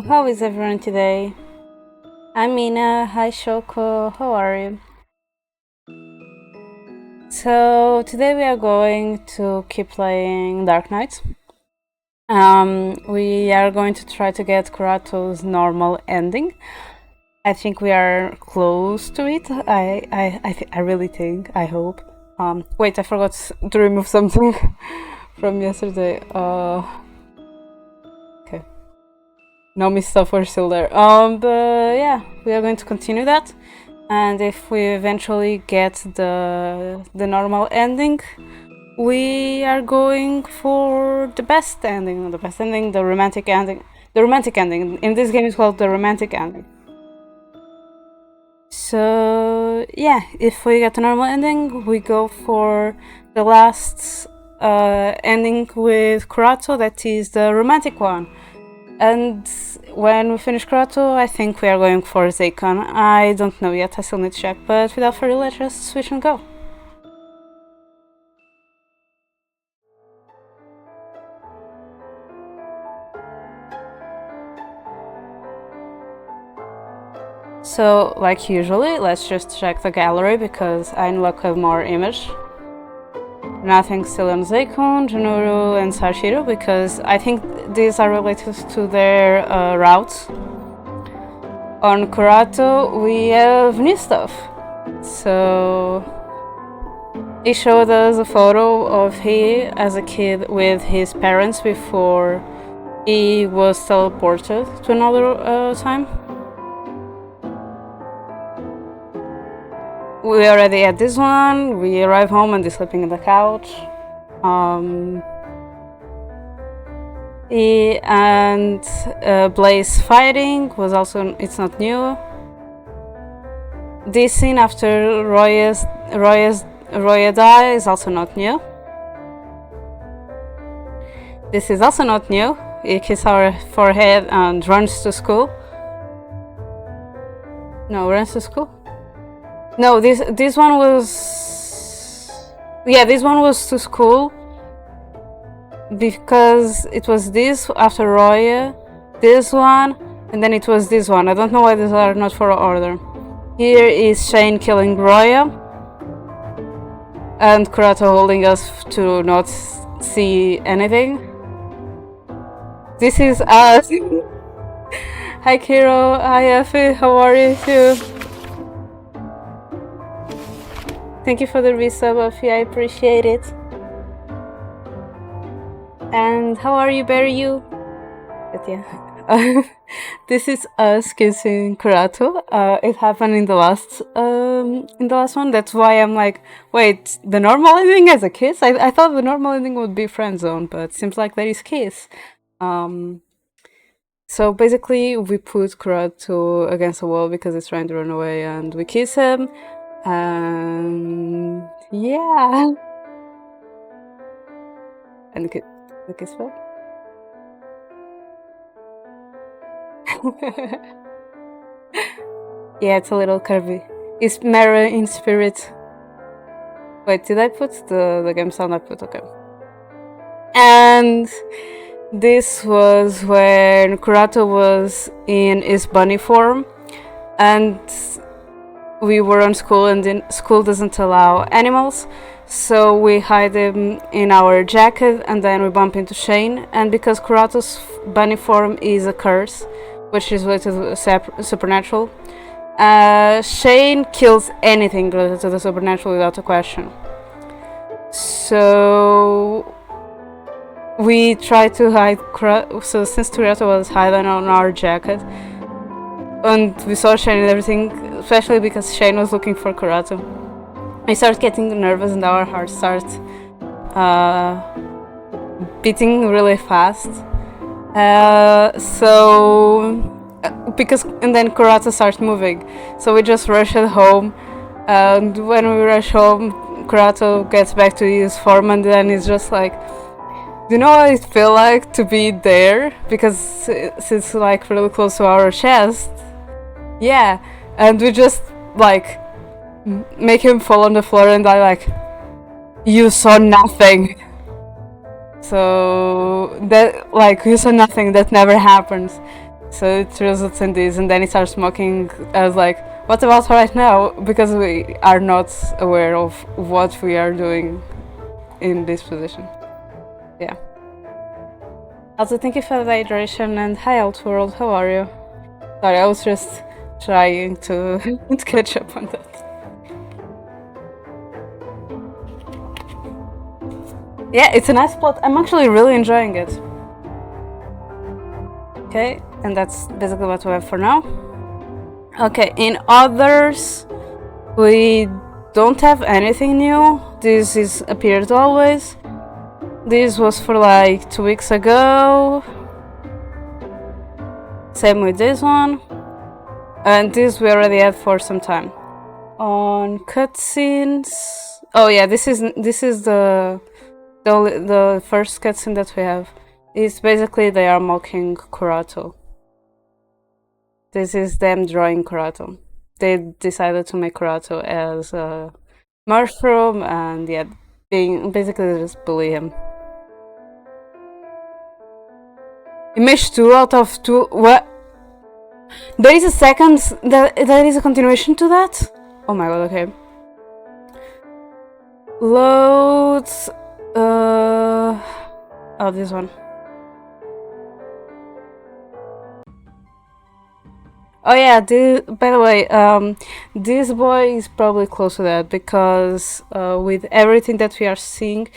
how is everyone today? I'm Mina. Hi, Shoko. How are you? So, today we are going to keep playing Dark Knight. We are going to try to get Kurato's normal ending. I think we are close to it. I really think. I hope. Wait, I forgot to remove something from yesterday. Okay. No, my stuff are still there. But yeah, we are going to continue that. And if we eventually get the normal ending, we are going for the best ending. The romantic ending. The romantic ending. In this game, it's called the romantic ending. So yeah, if we get the normal ending, we go for the last ending with Kurato. That is the romantic one. And when we finish Kurato, I think we are going for Zeikon. I don't know yet, I still need to check, but without further let's just switch and go. So, like usually, let's just check the gallery because I unlock a more image. Nothing still on Zeikon, Junuru, and Sashiro because I think these are related to their routes. On Kurato, we have new stuff. So he showed us a photo of he as a kid with his parents before he was teleported to another time. We already had this one. We arrive home and they're sleeping on the couch. He and Blaze fighting was also, it's not new. This scene after Roya dies is also not new. This is also not new. He kisses our forehead and runs to school. No, runs to school? No, this one was... Yeah, this one was to school. Because it was this after Roya, this one, and then it was this one. I don't know why these are not for order. Here is Shane killing Roya. And Kurato holding us to not see anything. This is us. Hi Kiro, hi Effie, how are you too? Thank you for the resub, Effie, I appreciate it. And how are you, Barry? You? But yeah, this is us kissing Kurato. It happened in the last one. That's why I'm like, wait, the normal ending as a kiss? I thought the normal ending would be friend zone, but seems like there is kiss. So basically, we put Kurato against a wall because he's trying to run away, and we kiss him. And yeah, and the kiss back. Yeah, it's a little curvy. It's Mara in spirit. Wait, did I put the game sound I put? Okay. And this was when Kurato was in his bunny form, and we were on school, and school doesn't allow animals, so we hide him in our jacket, and then we bump into Shane. And because Kurato's bunny form is a curse, which is related to supernatural, Shane kills anything related to the supernatural without a question. So we try to hide Kurato. So since Kurato was hiding on our jacket, and we saw Shane and everything, especially because Shane was looking for Kurato, we start getting nervous and our hearts start beating really fast. And then Kurato starts moving, so we just rush at home. And when we rush home, Kurato gets back to his form, and then he's just like, do you know what it feels like to be there? Because it's like really close to our chest. Yeah, and we just like make him fall on the floor, and I like, you saw nothing. So that, like, you saw nothing, that never happens. So it results in this, and then he starts smoking. I was like, what about right now? Because we are not aware of what we are doing in this position. Yeah. Also, thank you for the hydration, and hi Outworld, how are you? Sorry, I was just trying to, to catch up on that. Yeah, it's a nice spot. I'm actually really enjoying it. Okay, and that's basically what we have for now. Okay, in others, we don't have anything new. This is appeared always. This was for like 2 weeks ago. Same with this one. And this we already had for some time. On cutscenes. Oh yeah, this is the first cutscene that we have. It's basically they are mocking Kurato. This is them drawing Kurato. They decided to make Kurato as a mushroom, and yeah, being basically just bully him. Image 2 out of 2. What? There is a second. There is a continuation to that? Oh my god, okay. Loads. Oh, this one. Oh yeah, by the way, this boy is probably close to that because with everything that we are seeing,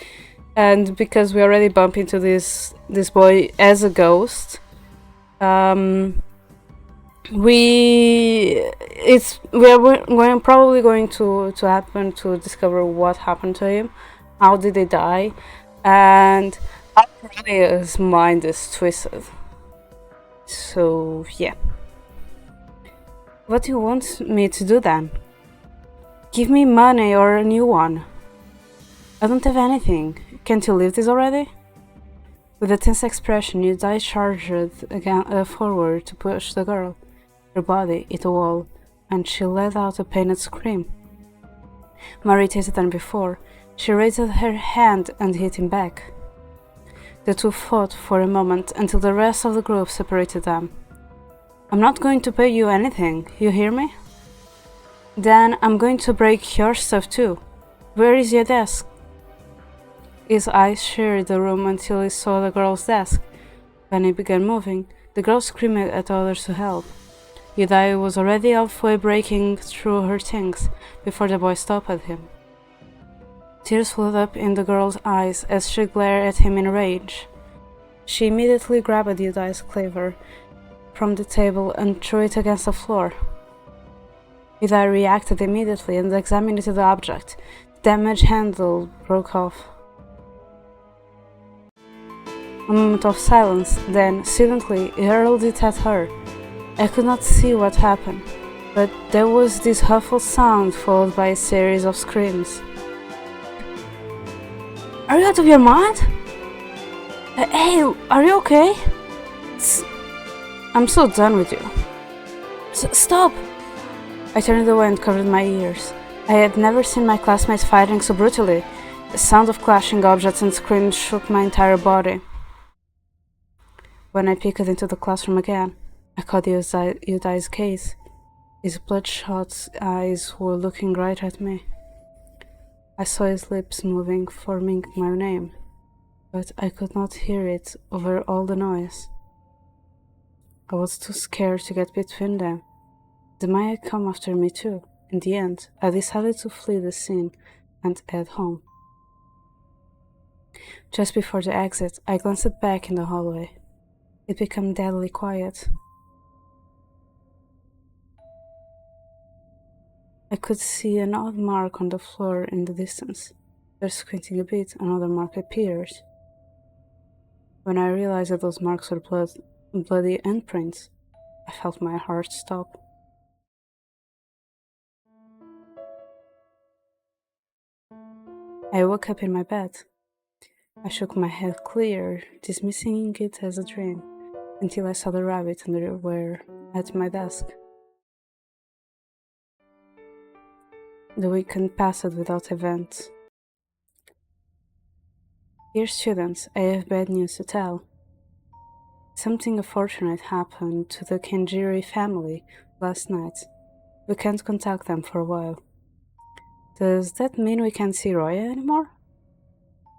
and because we already bump into this boy as a ghost, we are probably going to happen to discover what happened to him, how did he die, and how really his mind is twisted. So yeah. What do you want me to do then? Give me money or a new one. I don't have anything. Can't you leave this already? With a tense expression, Yudai charged again forward to push the girl. Her body hit a wall, and she let out a pained scream. More irritated than before, she raised her hand and hit him back. The two fought for a moment until the rest of the group separated them. I'm not going to pay you anything, you hear me? Then I'm going to break your stuff too. Where is your desk? His eyes shared the room until he saw the girl's desk. When he began moving, the girl screamed at others to help. Yudai was already halfway breaking through her things before the boy stopped him. Tears flowed up in the girl's eyes as she glared at him in rage. She immediately grabbed Yudai's cleaver from the table and threw it against the floor. Yudai reacted immediately and examined the object. The damaged handle broke off. A moment of silence, then, silently, he hurled it at her. I could not see what happened, but there was this awful sound followed by a series of screams. Are you out of your mind? Hey, are you okay? I'm so done with you. Stop! I turned away and covered my ears. I had never seen my classmates fighting so brutally. The sound of clashing objects and screams shook my entire body. When I peeked into the classroom again, I caught Yudai's gaze. His bloodshot eyes were looking right at me. I saw his lips moving, forming my name, but I could not hear it over all the noise. I was too scared to get between them. They might come after me too. In the end, I decided to flee the scene and head home. Just before the exit, I glanced back in the hallway. It became deadly quiet. I could see an odd mark on the floor in the distance. After squinting a bit, another mark appeared. When I realized that those marks were bloody handprints, I felt my heart stop. I woke up in my bed. I shook my head clear, dismissing it as a dream, until I saw the rabbit underwear at my desk. The weekend passed without events. Dear students, I have bad news to tell. Something unfortunate happened to the Kenjiri family last night. We can't contact them for a while. Does that mean we can't see Roya anymore?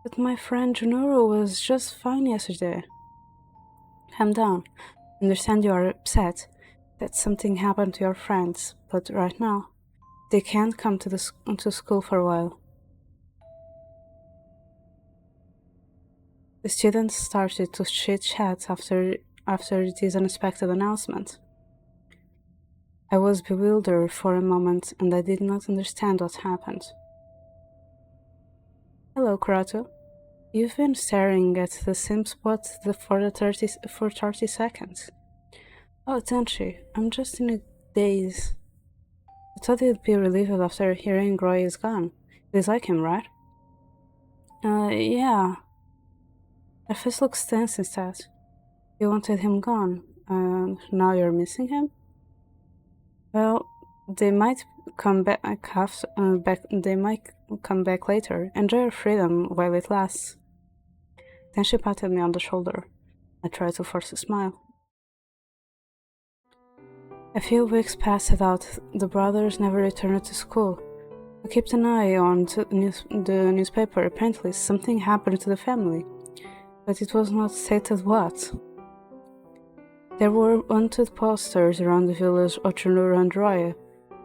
But my friend Junuru was just fine yesterday. Calm down. Understand you are upset that something happened to your friends, but right now, they can't come to school for a while. The students started to chit-chat after this unexpected announcement. I was bewildered for a moment and I did not understand what happened. Hello, Kurato. You've been staring at the same spot for 30 seconds. Oh, Tenchi, I'm just in a daze. I thought you'd be relieved after hearing Roy is gone. You dislike him, right? Yeah. Her face looks tense instead. You wanted him gone, and now you're missing him? Well, they might come back they might come back later. Enjoy your freedom while it lasts. Then she patted me on the shoulder. I tried to force a smile. A few weeks passed without the brothers never returned to school. I kept an eye on the newspaper. Apparently, something happened to the family, but it was not stated what. There were wanted posters around the village of Junuru and Roya,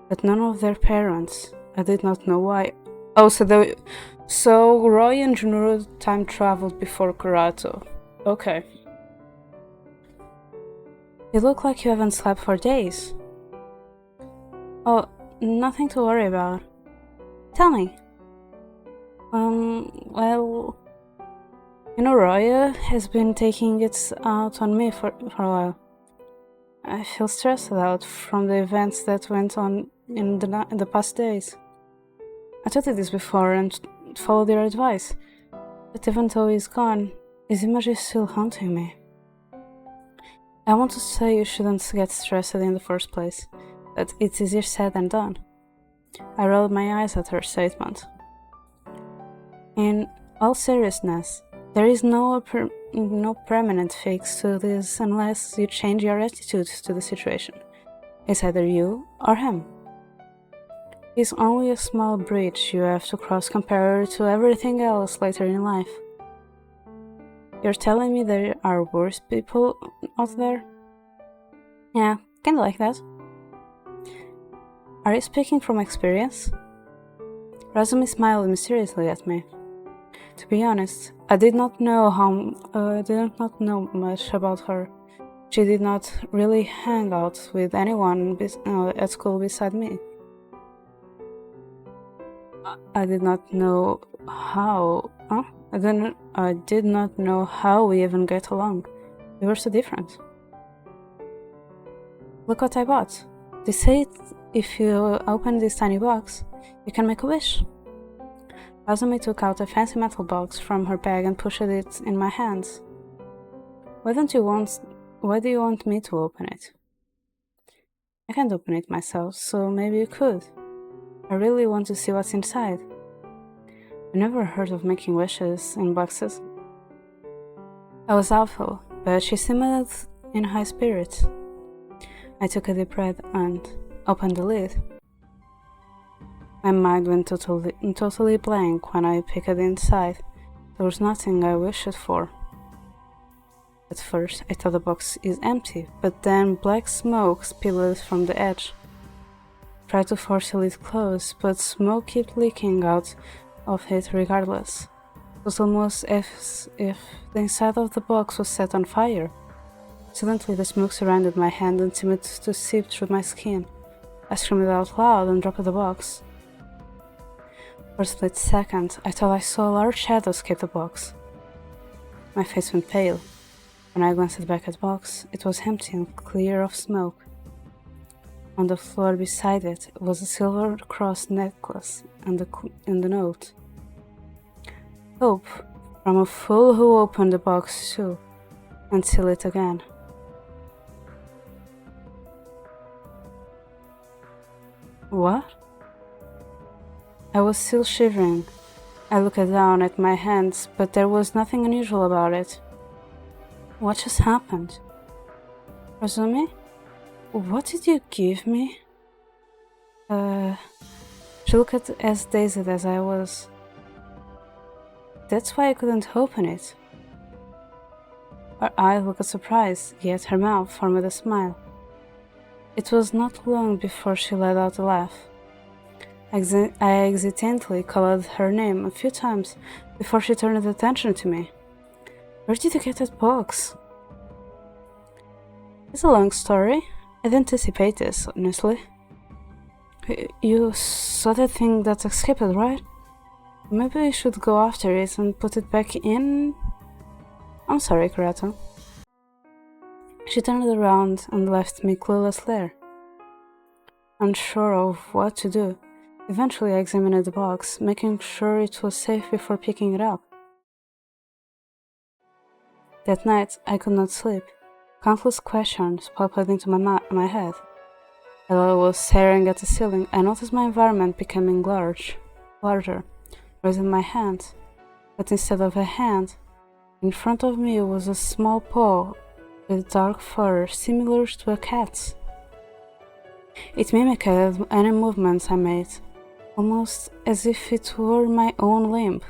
but none of their parents. I did not know why. Oh, so Roy and Junuru time traveled before Kurato. Okay. You look like you haven't slept for days. Oh, nothing to worry about. Tell me. Well, Roya has been taking it out on me for a while. I feel stressed out from the events that went on in the past days. I told you this before and followed your advice, but even though he's gone, his image is still haunting me. I want to say you shouldn't get stressed in the first place, but it's easier said than done. I rolled my eyes at her statement. In all seriousness, there is no permanent fix to this unless you change your attitude to the situation. It's either you or him. It's only a small bridge you have to cross compared to everything else later in life. You're telling me there are worse people out there? Yeah, kinda like that. Are you speaking from experience? Razumi smiled mysteriously at me. To be honest, I did not know much about her. She did not really hang out with anyone at school beside me. I did not know how. I did not know how we even get along. We were so different. Look what I bought. They say if you open this tiny box, you can make a wish. Azumi took out a fancy metal box from her bag and pushed it in my hands. Why do you want me to open it? I can't open it myself, so maybe you could. I really want to see what's inside. I never heard of making wishes in boxes. I was doubtful, but she seemed in high spirits. I took a deep breath and opened the lid. My mind went totally blank when I peeked inside. There was nothing I wished for. At first, I thought the box is empty, but then black smoke spilled from the edge. I tried to force the lid closed, but smoke kept leaking out of it regardless. It was almost as if the inside of the box was set on fire. Suddenly, the smoke surrounded my hand and seemed to seep through my skin. I screamed out loud and dropped the box. For a split second, I thought I saw a large shadow escape the box. My face went pale. When I glanced back at the box, it was empty and clear of smoke. On the floor beside it was a silver cross necklace and the note. Hope, from a fool who opened the box too, and sealed it again. What? I was still shivering. I looked down at my hands, but there was nothing unusual about it. What just happened? Razumi, what did you give me? She looked as dazed as I was. That's why I couldn't open it. Her eyes looked surprised, yet her mouth formed a smile. It was not long before she let out a laugh. I accidentally called her name a few times before she turned attention to me. Where did you get that box? It's a long story. I didn't anticipate this, honestly. You saw that thing that escaped, right? Maybe we should go after it and put it back in? I'm sorry, Kurato. She turned around and left me clueless there. Unsure of what to do, eventually I examined the box, making sure it was safe before picking it up. That night, I could not sleep. Countless questions popped into my head. While I was staring at the ceiling, I noticed my environment becoming larger, raising my hand. But instead of a hand, in front of me was a small paw with dark fur similar to a cat's. It mimicked any movements I made, almost as if it were my own limb.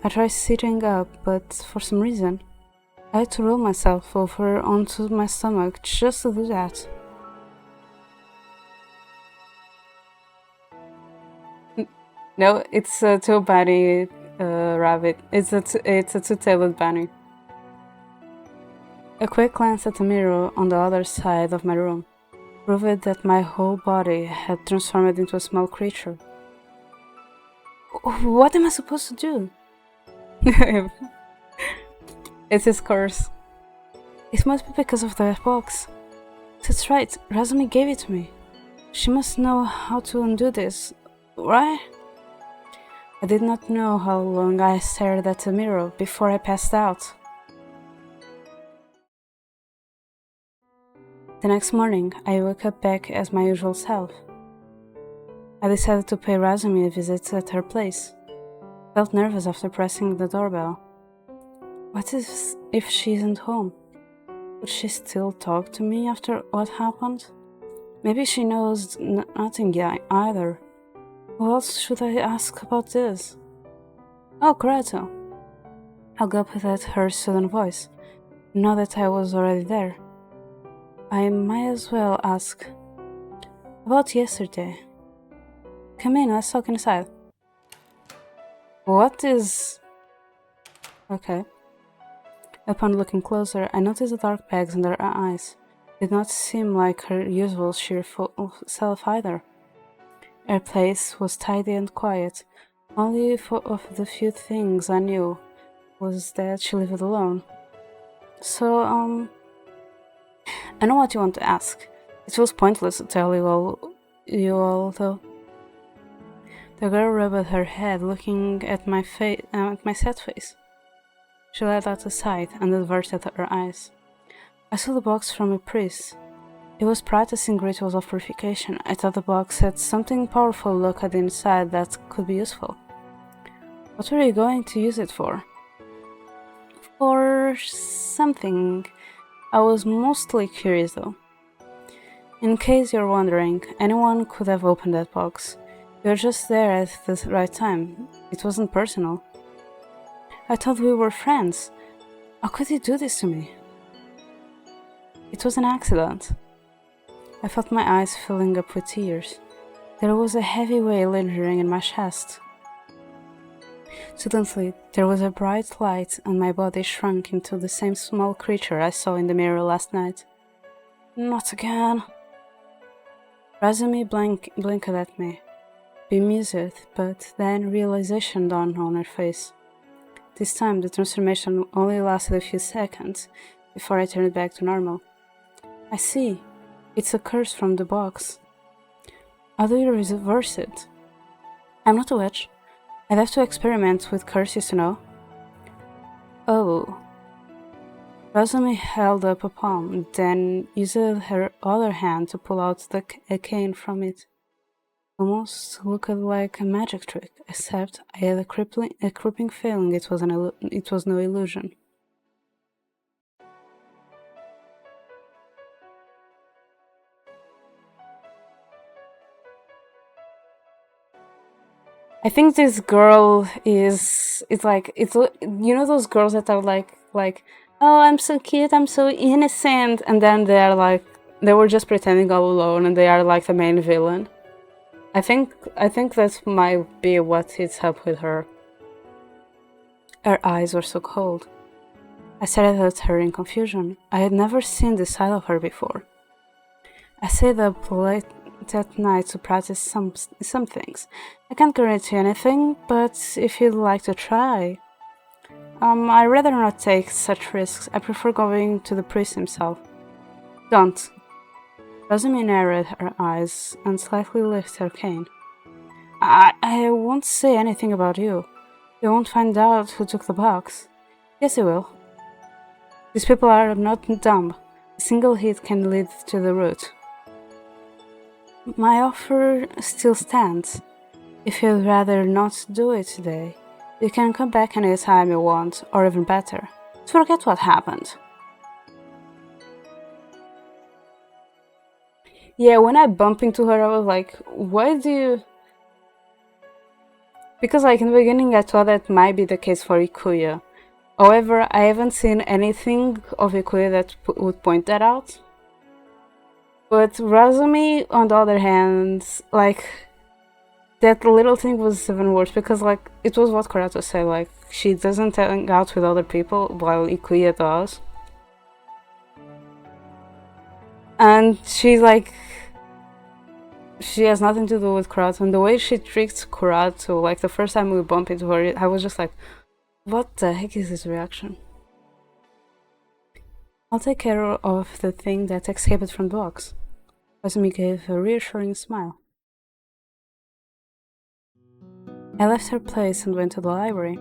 I tried sitting up, but for some reason, I had to roll myself over onto my stomach just to do that. No, it's a two-body rabbit. It's a two-tailed bunny. A quick glance at the mirror on the other side of my room proved that my whole body had transformed into a small creature. What am I supposed to do? It's his curse. It must be because of that box. That's right, Razumi gave it to me. She must know how to undo this, right? I did not know how long I stared at the mirror before I passed out. The next morning, I woke up back as my usual self. I decided to pay Razumi a visit at her place. Felt nervous after pressing the doorbell. What if she isn't home? Would she still talk to me after what happened? Maybe she knows nothing yet either. Who else should I ask about this? Oh, Kurato! I gulped at her sudden voice, now that I was already there. I might as well ask. About yesterday. Come in, let's talk inside. What is... Okay. Upon looking closer, I noticed the dark bags under her eyes. Did not seem like her usual cheerful self either. Her place was tidy and quiet. Only of the few things I knew was that she lived alone. So, I know what you want to ask. It feels pointless to tell you all though. The girl rubbed her head, looking at my sad face. She let out a sigh and averted her eyes. I saw the box from a priest. He was practicing rituals of purification. I thought the box had something powerful located inside that could be useful. What were you going to use it for? For something. I was mostly curious though. In case you're wondering, anyone could have opened that box. You were just there at the right time. It wasn't personal. I thought we were friends. How could you do this to me? It was an accident. I felt my eyes filling up with tears. There was a heavy weight lingering in my chest. Suddenly, there was a bright light and my body shrunk into the same small creature I saw in the mirror last night. Not again. Razumi blinked at me, bemused, but then realization dawned on her face. This time, the transformation only lasted a few seconds before I turned back to normal. I see. It's a curse from the box. How do you reverse it? I'm not a witch. I'd have to experiment with curses to know. Oh. Razumi held up a palm, then used her other hand to pull out a cane from it. Almost looked like a magic trick, except I had a creeping feeling it was no illusion. I think this girl is. It's like those girls that are like, oh, I'm so cute, I'm so innocent, and then they're like they were just pretending all alone, and they are like the main villain. I think that might be what is up with her. Her eyes were so cold. I stared at her in confusion. I had never seen this side of her before. I stayed up late that night to practice some things. I can't guarantee anything, but if you'd like to try... I'd rather not take such risks. I prefer going to the priest himself. Don't. Rosamund narrowed her eyes and slightly lifted her cane. I won't say anything about you. You won't find out who took the box. Yes, you will. These people are not dumb. A single hit can lead to the root. My offer still stands. If you'd rather not do it today, you can come back any time you want, or even better, to forget what happened. Yeah, when I bumped into her, I was like, why do you... Because like in the beginning I thought that might be the case for Ikuya. However, I haven't seen anything of Ikuya that would point that out. But Razumi, on the other hand, like, that little thing was even worse because, like, it was what Kurato said, like, she doesn't hang out with other people while Ikuya does. And she's like, she has nothing to do with Kurato, and the way she treats Kurato, like, the first time we bumped into her, I was just like, what the heck is this reaction? I'll take care of the thing that escaped from the box. Azumi gave a reassuring smile. I left her place and went to the library.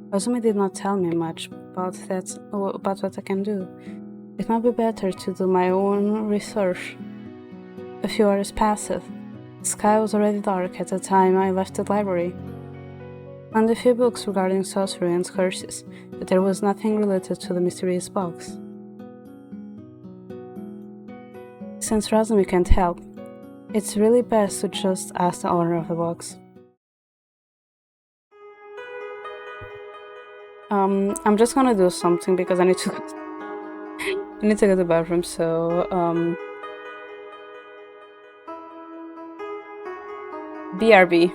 Azumi did not tell me much about what I can do. It might be better to do my own research. A few hours passed. The sky was already dark at the time I left the library. I found a few books regarding sorcery and curses, but there was nothing related to the mysterious box. Since Razumi can't help, it's really best to just ask the owner of the box. I'm just gonna do something because I need to go to the bathroom, so BRB.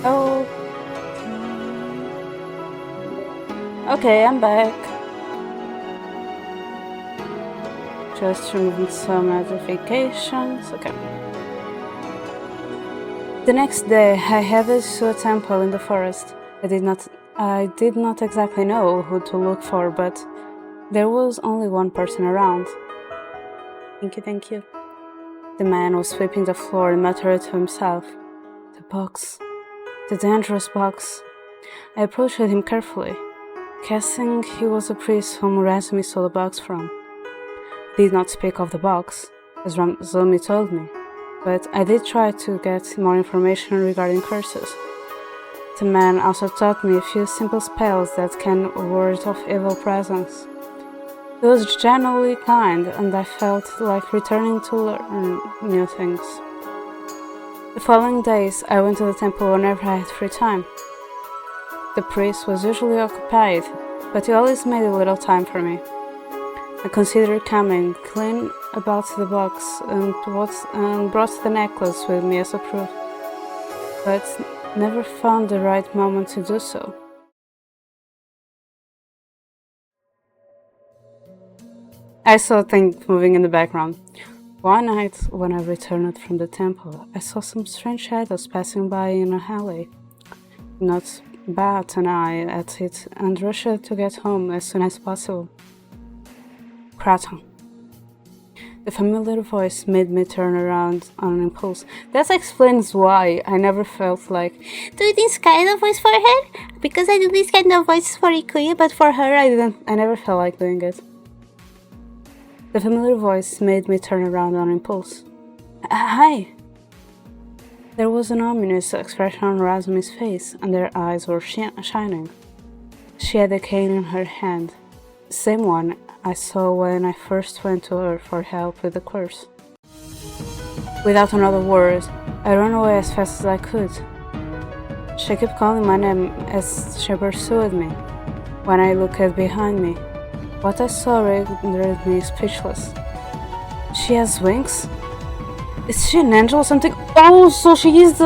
Oh. Okay, I'm back. Just removing some notifications. Okay. The next day, I headed to a temple in the forest. I did not exactly know who to look for, but there was only one person around. Thank you. The man was sweeping the floor and muttered to himself, "The box. The dangerous box. I approached him carefully, guessing he was a priest whom Razumi stole the box from. He did not speak of the box, as Razumi told me, but I did try to get more information regarding curses. The man also taught me a few simple spells that can ward off evil presence. He was genuinely kind, and I felt like returning to learn new things. The following days, I went to the temple whenever I had free time. The priest was usually occupied, but he always made a little time for me. I considered coming, clean about the box, and brought the necklace with me as a proof, but never found the right moment to do so. I saw things moving in the background. One night, when I returned from the temple, I saw some strange shadows passing by in a alley. Not bat an eye at it and rushed to get home as soon as possible. Kurato. The familiar voice made me turn around on an impulse. That explains why I never felt like doing this kind of voice for her, because I do this kind of voice for Ikuya, but for her I never felt like doing it. The familiar voice made me turn around on impulse. Hi! There was an ominous expression on Razumi's face, and her eyes were shining. She had a cane in her hand, the same one I saw when I first went to her for help with the curse. Without another word, I ran away as fast as I could. She kept calling my name as she pursued me. When I looked behind me, what I saw rendered me speechless. She has wings? Is she an angel or something? Oh, so she is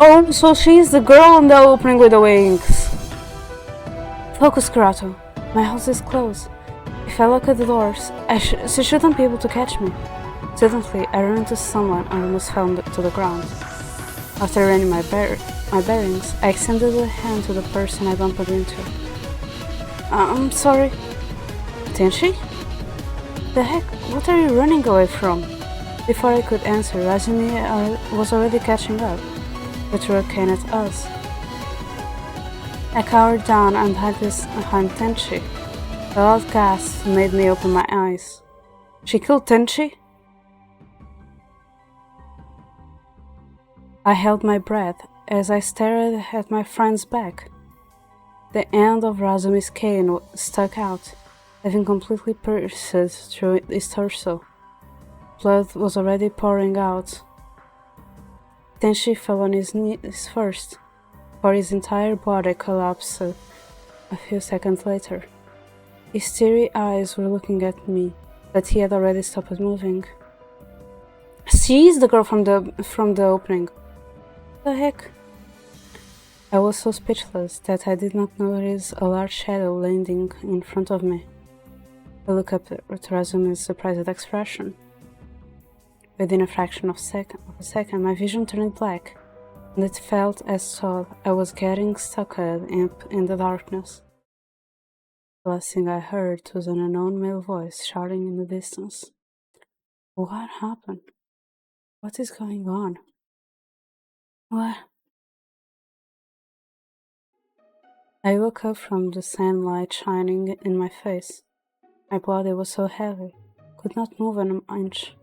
Oh, so she is the girl in the opening with the wings. Focus, Kurato. My house is closed. If I look at the doors, she shouldn't be able to catch me. Suddenly, I ran into someone and almost fell to the ground. After running my bearings, I extended a hand to the person I bumped into. I'm sorry. Tenshi? The heck? What are you running away from? Before I could answer, Razumi was already catching up. He threw a cane at us. I cowered down and hid behind Tenshi. A loud gasp made me open my eyes. She killed Tenshi? I held my breath as I stared at my friend's back. The end of Razumi's cane stuck out, having completely pierced through his torso. Blood was already pouring out. Tenshi fell on his knees first, for his entire body collapsed a few seconds later. His teary eyes were looking at me, but he had already stopped moving. She is the girl from the opening. The heck? I was so speechless that I did not notice a large shadow landing in front of me. I looked up at Razumi's surprised expression. Within a fraction of a second, my vision turned black, and it felt as though I was getting stuck in the darkness. The last thing I heard was an unknown male voice shouting in the distance. What happened? What is going on? What? I woke up from the sunlight shining in my face. My body was so heavy, could not move an inch.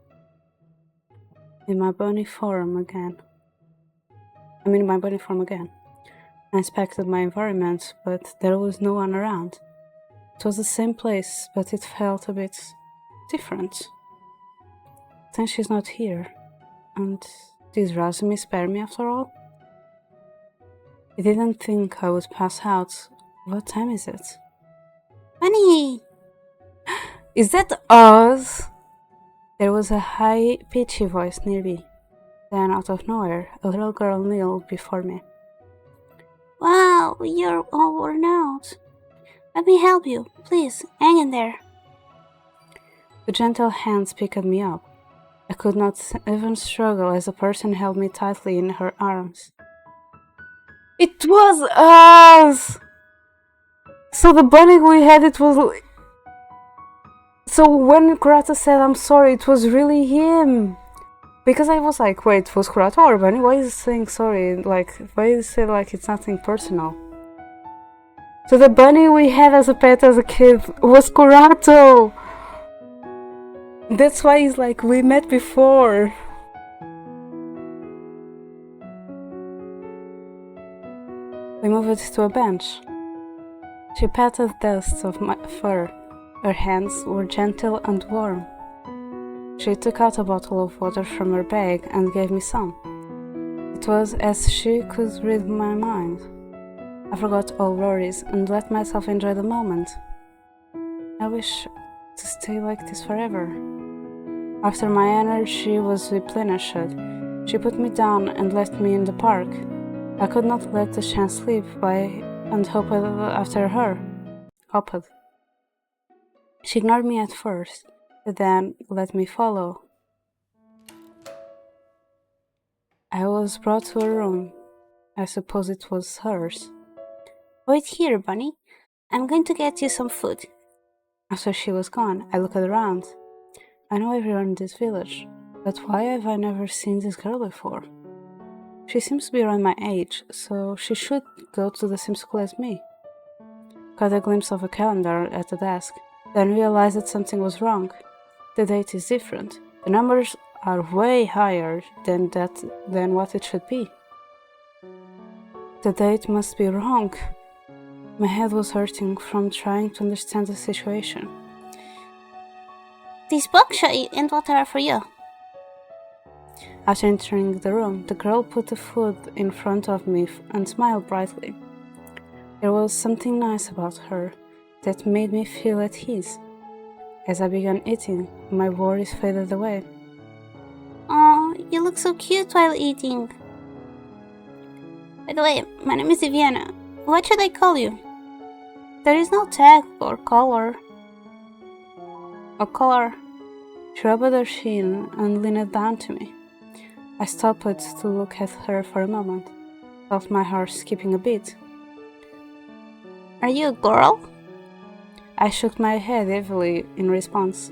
In my bony form again. I inspected my environment, but there was no one around. It was the same place, but it felt a bit different. Then she's not here. And did Razumi spare me after all? I didn't think I would pass out. What time is it? Honey! Is that Oz? There was a high, pitchy voice near me. Then, out of nowhere, a little girl kneeled before me. Wow, you're all worn out. Let me help you. Please, hang in there. The gentle hands picked me up. I could not even struggle as the person held me tightly in her arms. It was us! So the bunny we had, it was... So when Kurato said I'm sorry, it was really him. Because I was like, wait, was Kurato or Bunny? Why is he saying sorry? Like, why is it like it's nothing personal? So the bunny we had as a pet as a kid was Kurato! That's why he's like, we met before. We moved to a bench. She patted the dust of my fur. Her hands were gentle and warm. She took out a bottle of water from her bag and gave me some. It was as she could read my mind. I forgot all worries and let myself enjoy the moment. I wish to stay like this forever. After my energy was replenished, she put me down and left me in the park. I could not let the chance slip by and hoped after her. Hoped. She ignored me at first, then let me follow. I was brought to a room. I suppose it was hers. Wait here, Bunny. I'm going to get you some food. After she was gone, I looked around. I know everyone in this village, but why have I never seen this girl before? She seems to be around my age, so she should go to the same school as me. Caught a glimpse of a calendar at the desk, then realized that something was wrong. The date is different. The numbers are way higher than what it should be. The date must be wrong. My head was hurting from trying to understand the situation. This buckshot and water are for you. After entering the room, the girl put the food in front of me and smiled brightly. There was something nice about her that made me feel at ease. As I began eating, my worries faded away. Oh, you look so cute while eating. By the way, my name is Viviana. What should I call you? There is no tag or color. She rubbed her chin and leaned down to me. I stopped to look at her for a moment, felt my heart skipping a beat. Are you a girl? I shook my head heavily in response.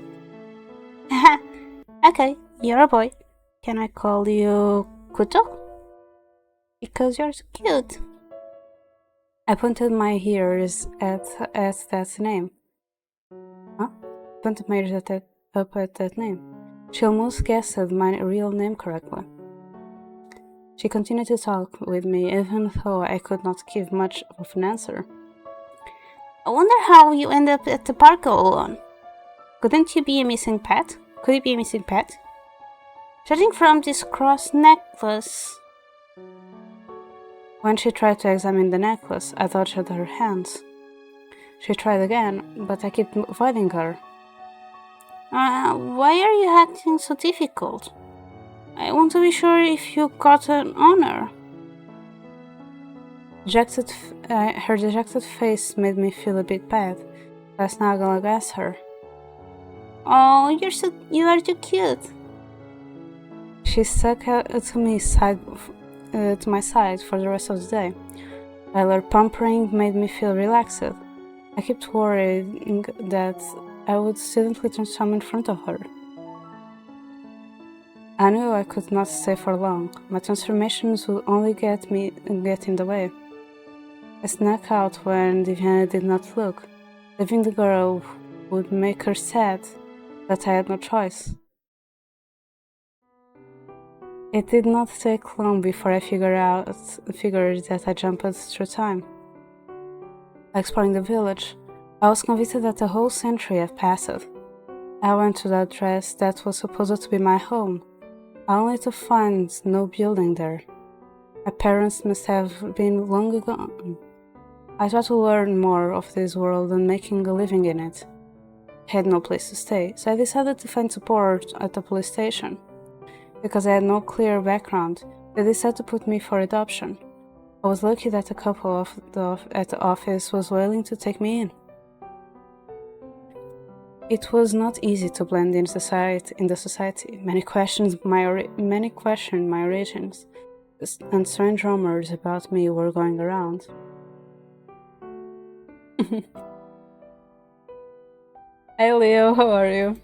Okay, you're a boy. Can I call you Kuto? Because you're so cute. I pointed my ears at that name. Huh? Pointed my ears up at that name. She almost guessed my real name correctly. She continued to talk with me even though I could not give much of an answer. I wonder how you end up at the park all alone. Couldn't you be a missing pet? Could you be a missing pet? Judging from this cross necklace. When she tried to examine the necklace, I dodged her hands. She tried again, but I kept avoiding her. Why are you acting so difficult? I want to be sure if you got an honor. Her dejected face made me feel a bit bad. I snuggled against her. Oh, you are too cute. She stuck to my side for the rest of the day, while her pampering made me feel relaxed. I kept worrying that I would suddenly transform in front of her. I knew I could not stay for long. My transformations would only get in the way. I snuck out when Diana did not look. Leaving the girl would make her sad, but I had no choice. It did not take long before I figured that I jumped through time. Exploring the village, I was convinced that a whole century had passed. I went to the address that was supposed to be my home, only to find no building there. My parents must have been long gone. I tried to learn more of this world and making a living in it. I had no place to stay, so I decided to find support at the police station. Because I had no clear background, they decided to put me for adoption. I was lucky that a couple at the office was willing to take me in. It was not easy to blend in the society. Many questioned my origins, and strange rumors about me were going around. Hey Leo, how are you?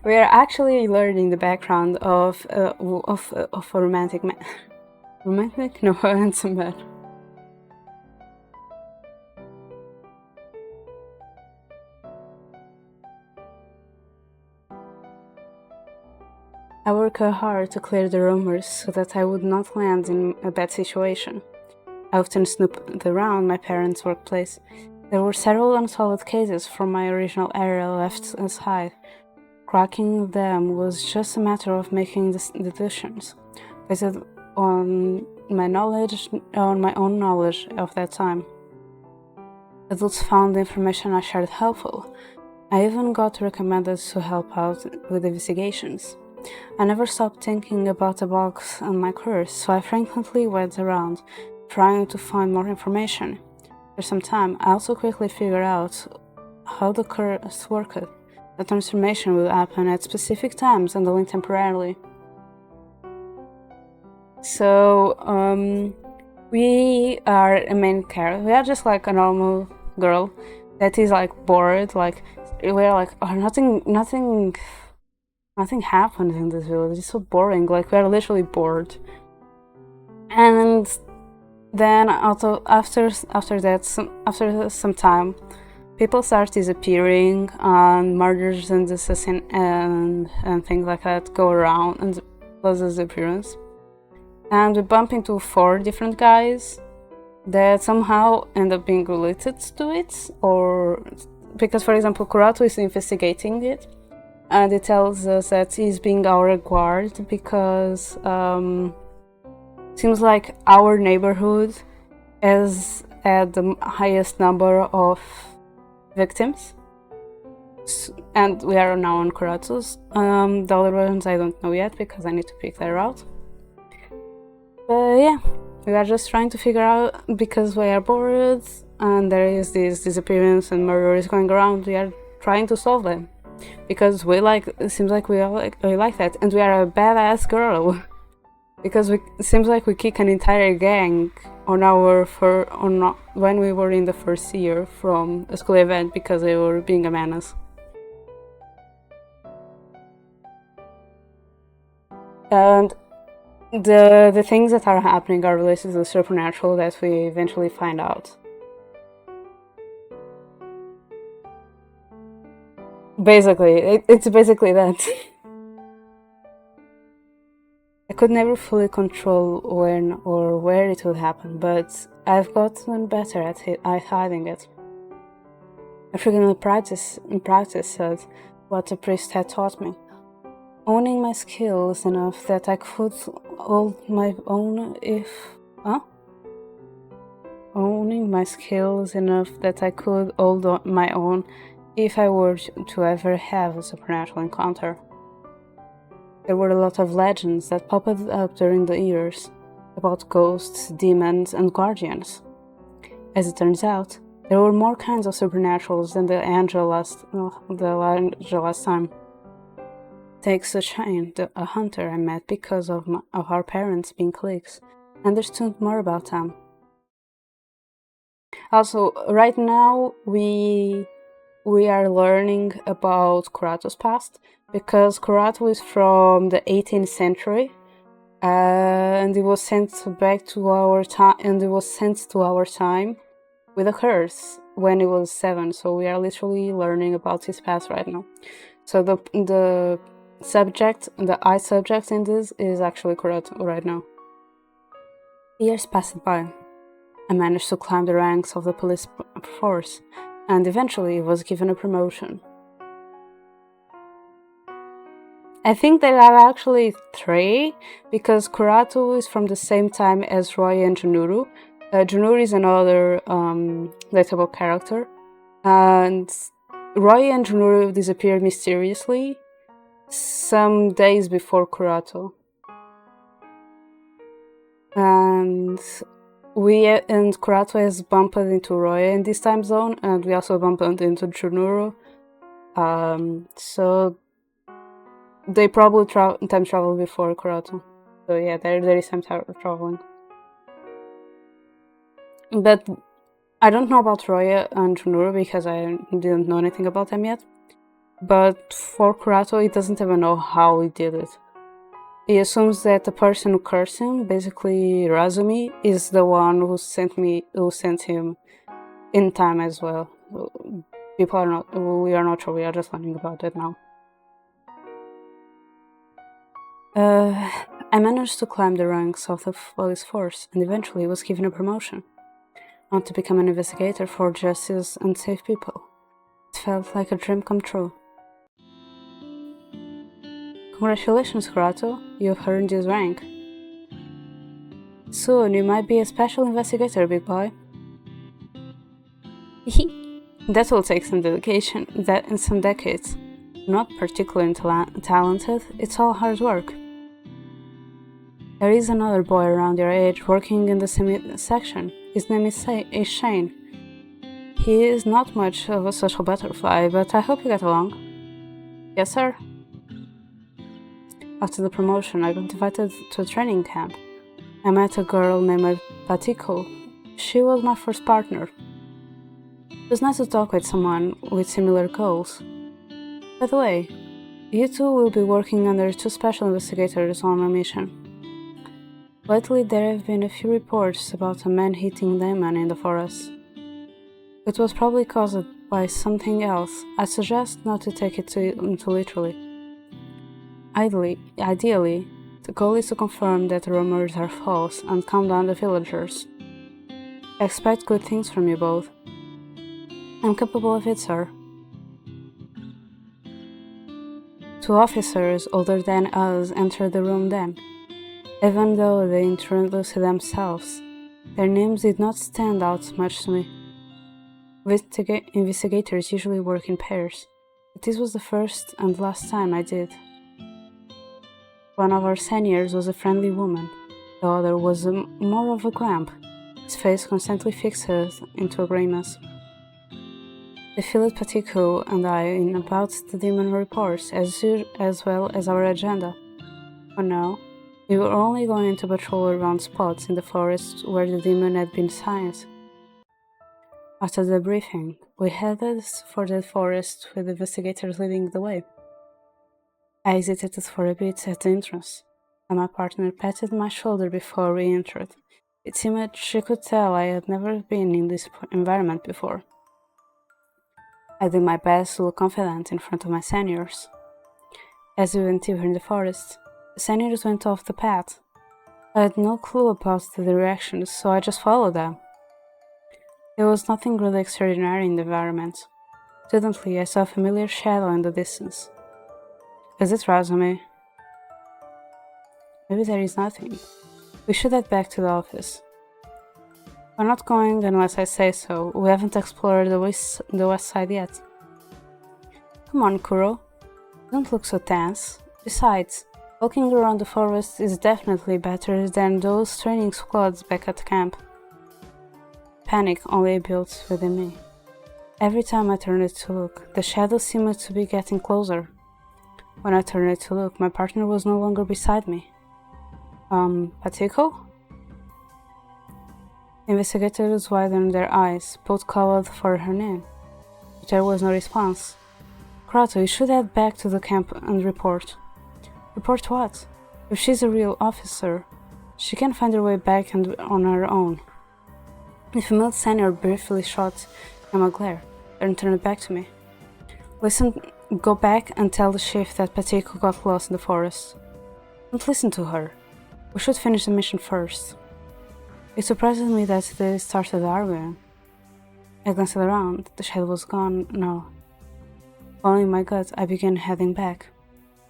We are actually learning the background of a romantic man. Romantic? No, a handsome man. I worked hard to clear the rumors so that I would not land in a bad situation. I often snooped around my parents' workplace. There were several unsolved cases from my original area left aside. Cracking them was just a matter of making deductions, based on my own knowledge of that time. Adults found the information I shared helpful. I even got recommended to help out with investigations. I never stopped thinking about the box and my curse, so I frequently went around, trying to find more information. For some time, I also quickly figured out how the curse worked. The transformation will happen at specific times and only temporarily. So, we are a main character. We are just like a normal girl that is like bored. Like we're like, oh, nothing happens in this village. It's so boring. Like we're literally bored. And then also after some time, people start disappearing, and murders and assassin and things like that go around, and plus disappearance. And we bump into 4 different guys that somehow end up being related to it, or because, for example, Kurato is investigating it, and it tells us that he's being our guard because seems like our neighborhood has had the highest number of victims, and we are now on Kurato's. The other ones I don't know yet because I need to pick that out. But yeah, we are just trying to figure out, because we are bored and there is this disappearance and murder is going around. We are trying to solve them because it seems like we like that, and we are a badass girl because it seems like we kick an entire gang when we were in the first year from a school event because they were being a menace. And the things that are happening are related to the supernatural that we eventually find out. Basically, it's basically that. I could never fully control when or where it would happen, but I've gotten better at hiding it. I frequently practiced what the priest had taught me, owning my skills enough that I could hold my own Owning my skills enough that I could hold my own if I were to ever have a supernatural encounter. There were a lot of legends that popped up during the years about ghosts, demons, and guardians. As it turns out, there were more kinds of supernaturals than the angel last time. Take Shane, a hunter I met because of our parents being cliques, understood more about them. Also, right now we are learning about Kurato's past, because Kurato is from the 18th century, and it was sent back to our time, and it was sent to our time with a curse when it was 7. So we are literally learning about his past right now. So the subject, the I subject in this is actually Kurato right now. Years passed by. I managed to climb the ranks of the police force, and eventually was given a promotion. I think there are actually 3, because Kurato is from the same time as Roy and Junuru. Junuru is another relatable character, and Roy and Junuru disappeared mysteriously some days before Kurato. And Kurato has bumped into Roy in this time zone, and we also bumped into Junuru. So they probably time travel before Kurato. So yeah, there is time traveling. But I don't know about Roya and Junuru because I didn't know anything about them yet. But for Kurato, he doesn't even know how he did it. He assumes that the person who cursed him, basically Razumi, is the one who sent him in time as well. We are not sure, we are just learning about it now. I managed to climb the ranks of the police force and eventually was given a promotion. Not to become an investigator for justice and save people. It felt like a dream come true. Congratulations, Kurato, you've earned this rank. Soon you might be a special investigator, big boy. That will take some dedication, and some decades. Not particularly talented, it's all hard work. There is another boy around your age working in the same section. His name is Shane. He is not much of a social butterfly, but I hope you get along. Yes, sir. After the promotion, I got invited to a training camp. I met a girl named Patiko. She was my first partner. It was nice to talk with someone with similar goals. By the way, you two will be working under two special investigators on a mission. Lately, there have been a few reports about a man-eating demon in the forest. It was probably caused by something else. I suggest not to take it too literally. Ideally, the goal is to confirm that the rumors are false and calm down the villagers. I expect good things from you both. I'm capable of it, sir. Two officers older than us entered the room then. Even though they introduced themselves, their names did not stand out much to me. Investigators usually work in pairs, but this was the first and last time I did. One of our seniors was a friendly woman, the other was more of a grump, his face constantly fixed into a grimace. They filled Patiko and I in about the demon reports as well as our agenda. For now, we were only going to patrol around spots in the forest where the demon had been sighted. After the briefing, we headed for the forest with the investigators leading the way. I hesitated for a bit at the entrance, and my partner patted my shoulder before we entered. It seemed she could tell I had never been in this environment before. I did my best to look confident in front of my seniors. As we went deeper in the forest, the seniors went off the path. I had no clue about the directions, so I just followed them. There was nothing really extraordinary in the environment. Suddenly, I saw a familiar shadow in the distance. Is it Razumi? Maybe there is nothing. We should head back to the office. We're not going unless I say so. We haven't explored the west side yet. Come on, Kuro. Don't look so tense. Besides, walking around the forest is definitely better than those training squads back at camp. Panic only built within me. Every time I turned to look, the shadow seemed to be getting closer. When I turned to look, my partner was no longer beside me. Patiko? Investigators widened their eyes, both called for her name. But there was no response. Kurato, you should head back to the camp and report. Report what? If she's a real officer, she can find her way back and on her own. The female senior briefly shot him a glare, then turned back to me. Listen, go back and tell the chief that Patiko got lost in the forest. Don't listen to her. We should finish the mission first. It surprises me that they started arguing. I glanced around. The shadow was gone now. Following my gut, I began heading back.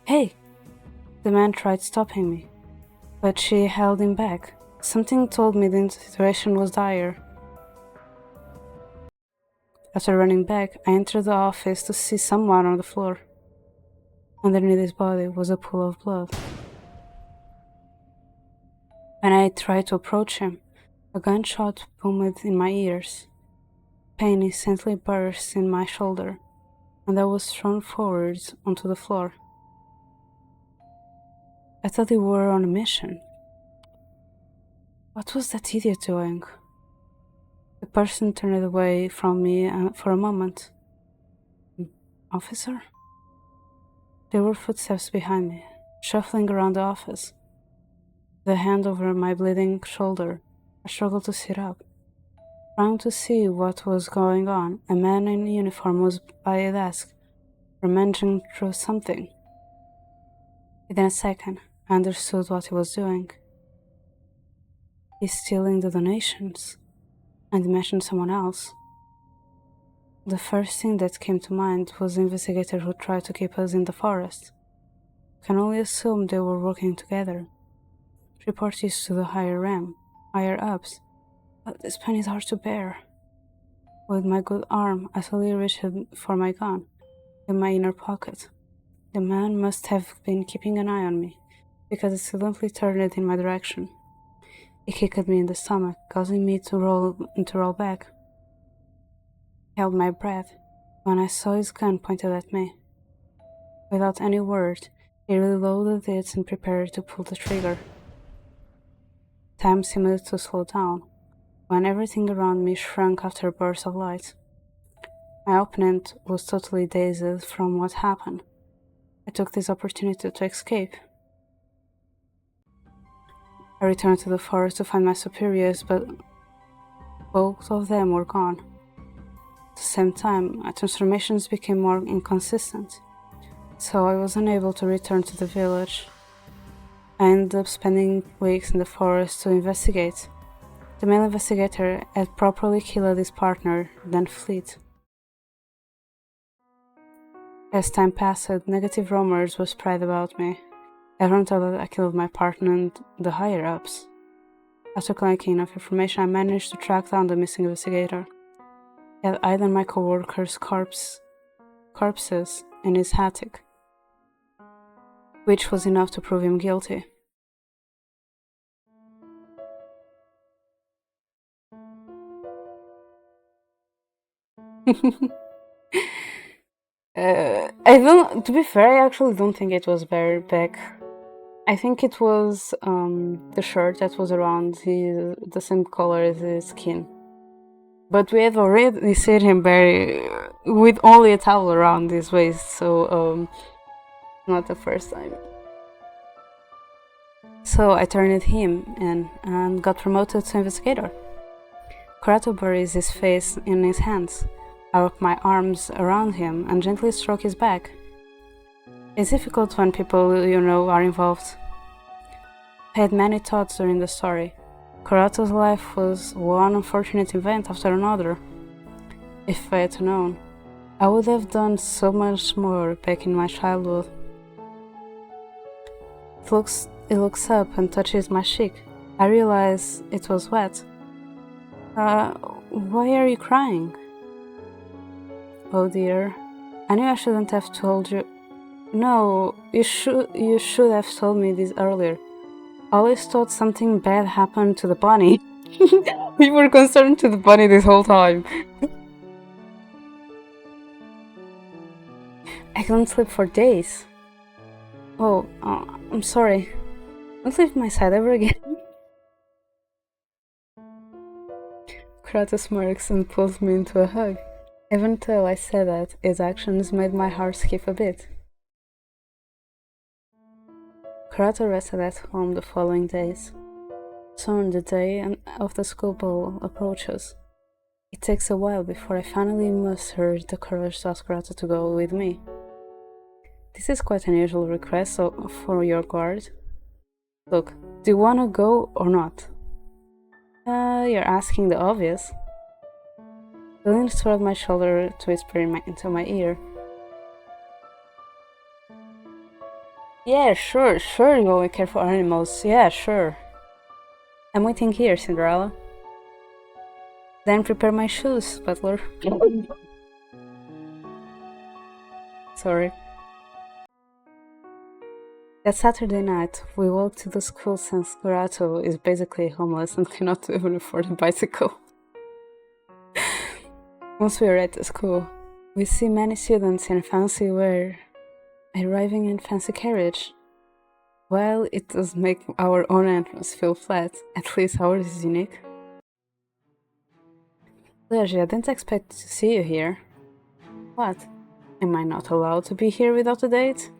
Hey! The man tried stopping me, but she held him back. Something told me the situation was dire. After running back, I entered the office to see someone on the floor. Underneath his body was a pool of blood. When I tried to approach him, a gunshot boomed in my ears. Pain instantly burst in my shoulder, and I was thrown forwards onto the floor. I thought they were on a mission. What was that idiot doing? The person turned away from me for a moment. Officer? There were footsteps behind me, shuffling around the office. The hand over my bleeding shoulder, I struggled to sit up. Trying to see what was going on, a man in uniform was by a desk, rummaging through something. Within a second, I understood what he was doing. He's stealing the donations, and he mentioned someone else. The first thing that came to mind was the investigator who tried to keep us in the forest. I can only assume they were working together. Report is to the higher ups, but this pain is hard to bear. With my good arm, I slowly reached for my gun in my inner pocket. The man must have been keeping an eye on me, because it suddenly turned it in my direction. He kicked me in the stomach, causing me to roll back. I held my breath when I saw his gun pointed at me. Without any word, he reloaded it and prepared to pull the trigger. Time seemed to slow down, when everything around me shrunk after a burst of light. My opponent was totally dazed from what happened. I took this opportunity to escape. I returned to the forest to find my superiors, but both of them were gone. At the same time, my transformations became more inconsistent, so I was unable to return to the village. I ended up spending weeks in the forest to investigate. The male investigator had properly killed his partner, then fled. As time passed, negative rumors were spread about me. Everyone thought that I killed my partner and the higher-ups. After collecting enough information, I managed to track down the missing investigator. He had hidden my co-workers' corpses in his attic, which was enough to prove him guilty. To be fair, I actually don't think it was very big. I think it was the shirt that was around the same color as his skin. But we have already seen him with only a towel around his waist, so not the first time. So I turned him in and got promoted to investigator. Kurato buries his face in his hands. I wrap my arms around him and gently stroke his back. It's difficult when people are involved. I had many thoughts during the story. Kurato's life was one unfortunate event after another. If I had known, I would have done so much more back in my childhood. It looks up and touches my cheek. I realize it was wet. Why are you crying? Oh dear, I knew I shouldn't have told you. No, you should have told me this earlier. I always thought something bad happened to the bunny. We were concerned to the bunny this whole time. I couldn't sleep for days. Oh, I'm sorry. Don't leave my side ever again. Kurato smirks and pulls me into a hug. Even though I said that, his actions made my heart skip a bit. Kurato rested at home the following days. Soon the day of the school ball approaches. It takes a while before I finally muster the courage to ask Kurato to go with me. This is quite an unusual request for your guard. Look, do you want to go or not? You're asking the obvious. He leaned toward my shoulder to whisper into my ear. Yeah, sure, you only care for animals. Yeah, sure. I'm waiting here, Cinderella. Then prepare my shoes, butler. Sorry. That Saturday night, we walked to the school since Kurato is basically homeless and cannot even afford a bicycle. Once we are at the school, we see many students in fancy wear arriving in fancy carriage. While it does make our own entrance feel flat, at least ours is unique. Sergi, I didn't expect to see you here. What? Am I not allowed to be here without a date?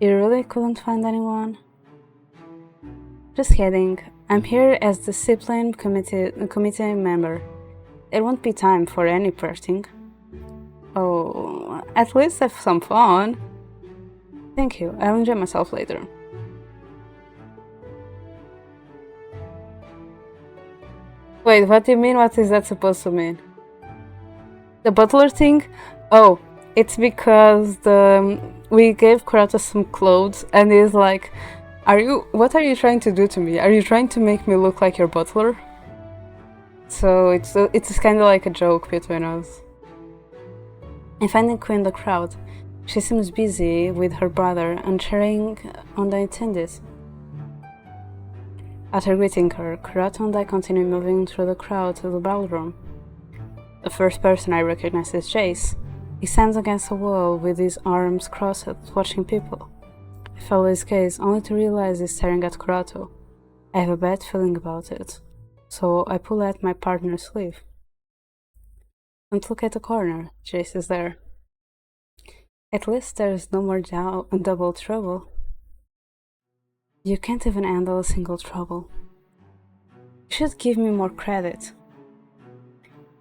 You really couldn't find anyone? Just kidding. I'm here as discipline committee member. It won't be time for any flirting. Oh, at least have some fun. Thank you. I'll enjoy myself later. Wait, what do you mean? What is that supposed to mean? The butler thing? Oh, it's because we gave Kurato some clothes and he's like, what are you trying to do to me? Are you trying to make me look like your butler? So it's kind of like a joke between us. I find Queen in the crowd. She seems busy with her brother and cheering on the attendees. After greeting her, Kurato and I continue moving through the crowd to the ballroom. The first person I recognize is Jace. He stands against a wall with his arms crossed, watching people. I follow his gaze only to realize he's staring at Kurato. I have a bad feeling about it, so I pull at my partner's sleeve. Don't look at the corner, Jace is there. At least there's no more double trouble. You can't even handle a single trouble. You should give me more credit.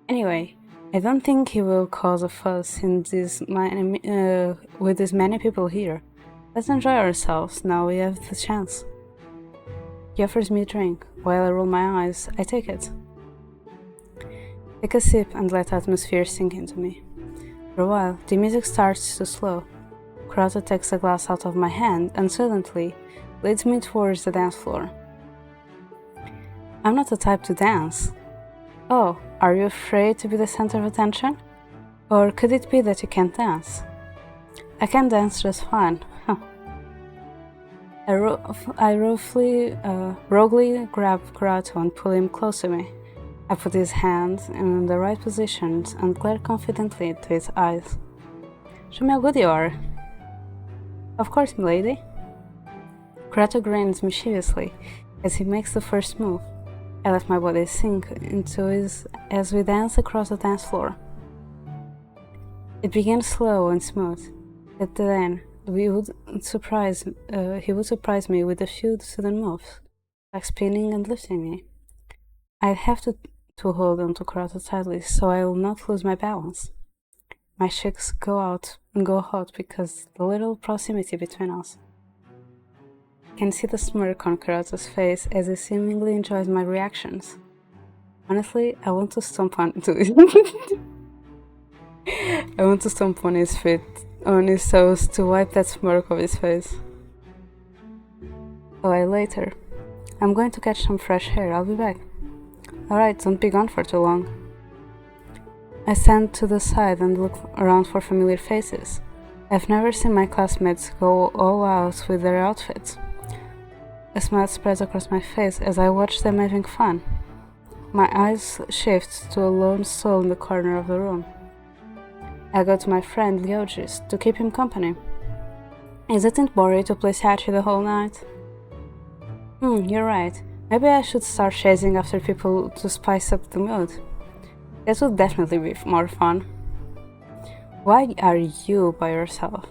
Anyway, I don't think he will cause a fuss with these many people here. Let's enjoy ourselves now we have the chance. He offers me a drink. While I roll my eyes, I take it. Take a sip and let the atmosphere sink into me. For a while, the music starts to slow. Kurato takes a glass out of my hand and silently leads me towards the dance floor. I'm not the type to dance. Oh, are you afraid to be the center of attention? Or could it be that you can't dance? I can dance just fine. I roguely grab Kurato and pull him close to me. I put his hand in the right positions and glare confidently into his eyes. Show me how good you are. Of course, milady. Kurato grins mischievously as he makes the first move. I let my body sink into his as we dance across the dance floor. It began slow and smooth, but then he would surprise me with a few sudden moves, like spinning and lifting me. I have to hold on to Kurato tightly so I will not lose my balance. My cheeks go hot because the little proximity between us. I can see the smirk on Kurato's face as he seemingly enjoys my reactions. Honestly, I want to stomp on his feet, on his toes to wipe that smirk off his face. A while later, I'm going to catch some fresh air. I'll be back. Alright, don't be gone for too long. I stand to the side and look around for familiar faces. I've never seen my classmates go all out with their outfits. A smile spreads across my face as I watch them having fun. My eyes shift to a lone soul in the corner of the room. I go to my friend Lyogis to keep him company. Isn't it boring to play Sachi the whole night? You're right. Maybe I should start chasing after people to spice up the mood. That would definitely be more fun. Why are you by yourself?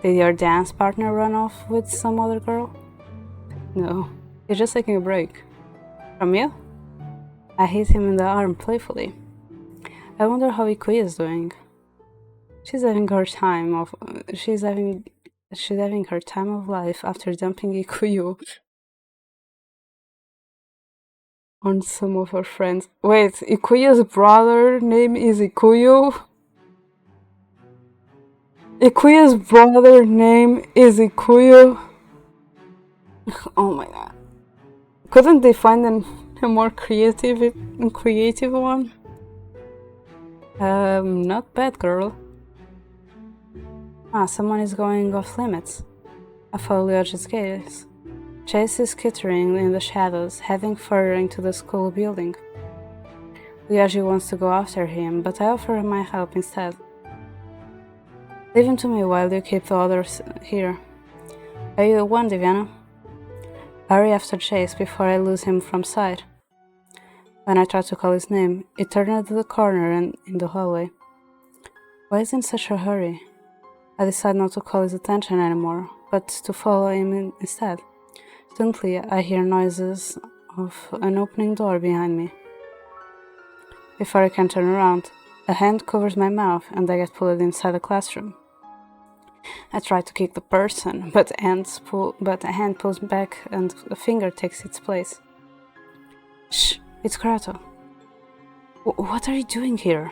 Did your dance partner run off with some other girl? No, he's just taking a break. From you? I hit him in the arm playfully. I wonder how Ikui is doing. She's having her time of life after dumping Ikuyu on some of her friends. Wait, Ikuyu's brother name is Ikuyu? Ikuyu's brother name is Ikuyu? Oh my god. Couldn't they find a more creative one? Not bad, girl. Someone is going off limits. I follow Lyoji's gaze. Chase is skittering in the shadows, heading further into the school building. Lyoji wants to go after him, but I offer my help instead. Leave him to me while you keep the others here. Are you one, Diviana? Hurry after Chase before I lose him from sight. When I try to call his name, it turned into the corner and in the hallway. Why is he in such a hurry? I decide not to call his attention anymore. but to follow him instead. Suddenly, I hear noises of an opening door behind me. Before I can turn around, a hand covers my mouth and I get pulled inside the classroom. I try to kick the person, but a hand pulls back and a finger takes its place. Shh, it's Kurato. What are you doing here?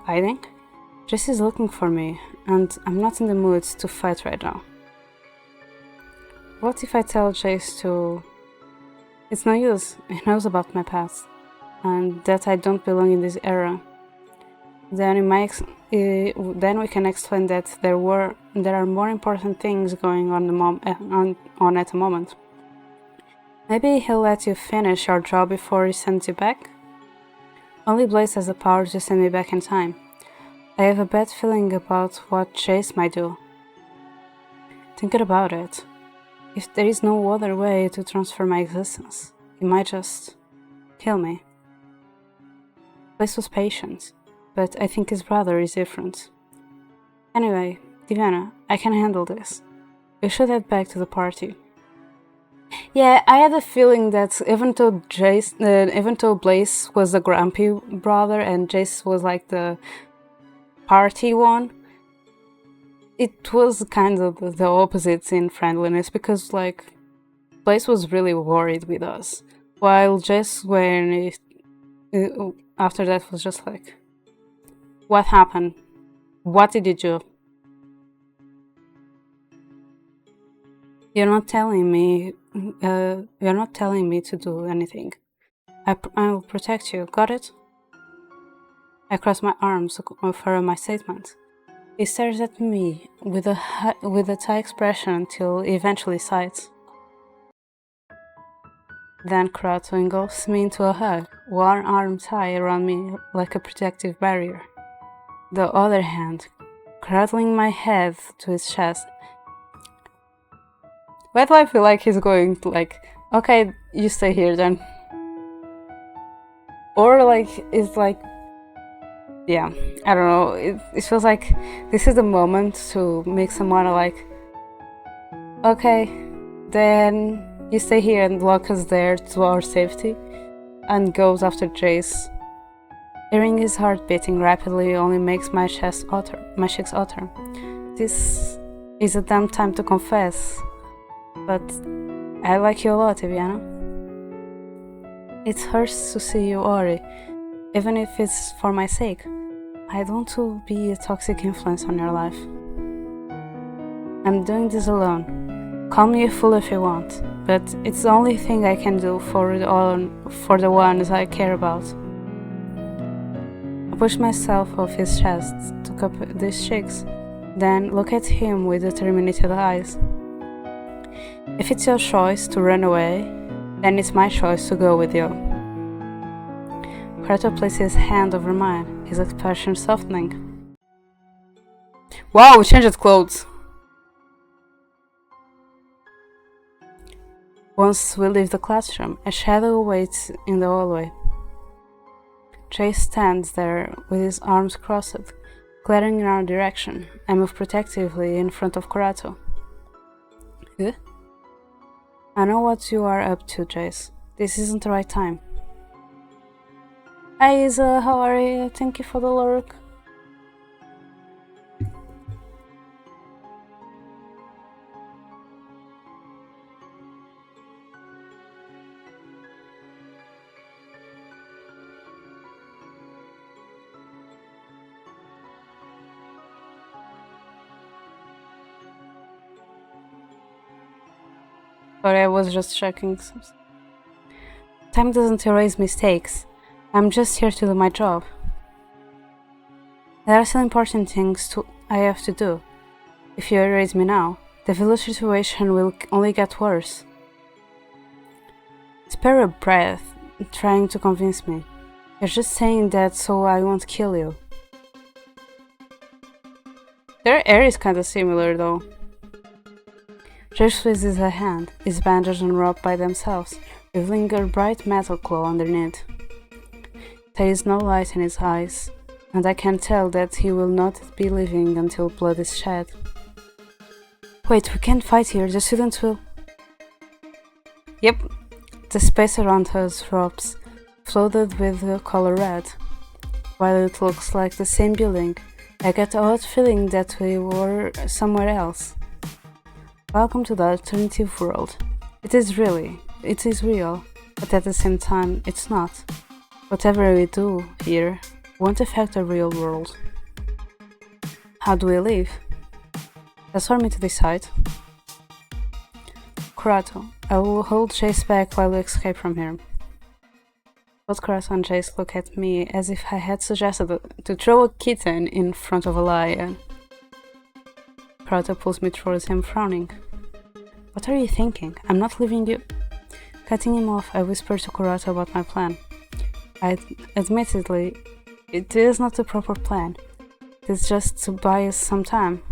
Hiding? Jess is looking for me, and I'm not in the mood to fight right now. What if I tell Jace to... It's no use, he knows about my past, and that I don't belong in this era. Then we can explain that there are more important things going on at the moment. Maybe he'll let you finish your job before he sends you back? Only Blaze has the power to send me back in time. I have a bad feeling about what Chase might do. Thinking about it, if there is no other way to transfer my existence, he might just kill me. Blaze was patient, but I think his brother is different. Anyway, Diana, I can handle this. We should head back to the party. Yeah, I had a feeling that even though Blaze was the grumpy brother and Jace was like the party one, it was kind of the opposites in friendliness, because like Blaze was really worried with us, while Jace, after that, was just like, what happened? What did you do? You're not telling me to do anything. I'll protect you, got it? I cross my arms to confirm my statement. He stares at me with a tight expression until he eventually sighs. Then Kurato engulfs me into a hug, one arm tied around me like a protective barrier. The other hand cradling my head to his chest. Why do I feel like he's going to like, okay, you stay here then? Or like, it's like, yeah, I don't know, it feels like this is the moment to make someone like, okay, then you stay here and lock us there to our safety, and goes after Jace. Hearing his heart beating rapidly only makes my cheeks utter. This is a damn time to confess, but I like you a lot, Eviana. It hurts to see you worry, even if it's for my sake. I don't want to be a toxic influence on your life. I'm doing this alone. Call me a fool if you want, but it's the only thing I can do for the ones I care about. I push myself off his chest, took up his cheeks, then look at him with determined eyes. If it's your choice to run away, then it's my choice to go with you. Kurato places his hand over mine, his expression softening. Wow, we changed clothes! Once we leave the classroom, a shadow waits in the hallway. Chase stands there with his arms crossed, glaring in our direction. I move protectively in front of Kurato. Huh? I know what you are up to, Chase. This isn't the right time. Hi Isa, how are you? Thank you for the lurk. Sorry, I was just checking. Time doesn't erase mistakes. I'm just here to do my job. There are still important things I have to do. If you erase me now, the village situation will only get worse. Spare a breath, trying to convince me. You're just saying that so I won't kill you. Their hair is kinda similar though. Josh raises a hand, his bandages unwrapped by themselves, revealing a bright metal glow underneath. There is no light in his eyes, and I can tell that he will not be living until blood is shed. Wait, we can't fight here, the students will... Yep, the space around us drops, flooded with the color red. While it looks like the same building, I get the odd feeling that we were somewhere else. Welcome to the alternative world. It is real, but at the same time, it's not. Whatever we do here won't affect the real world. How do we leave? That's for me to decide. Kurato, I will hold Chase back while we escape from here. Both Kurato and Chase look at me as if I had suggested to throw a kitten in front of a lion. Kurato pulls me towards him, frowning. What are you thinking? I'm not leaving you. Cutting him off, I whisper to Kurato about my plan. Admittedly, it is not a proper plan. It is just to buy us some time.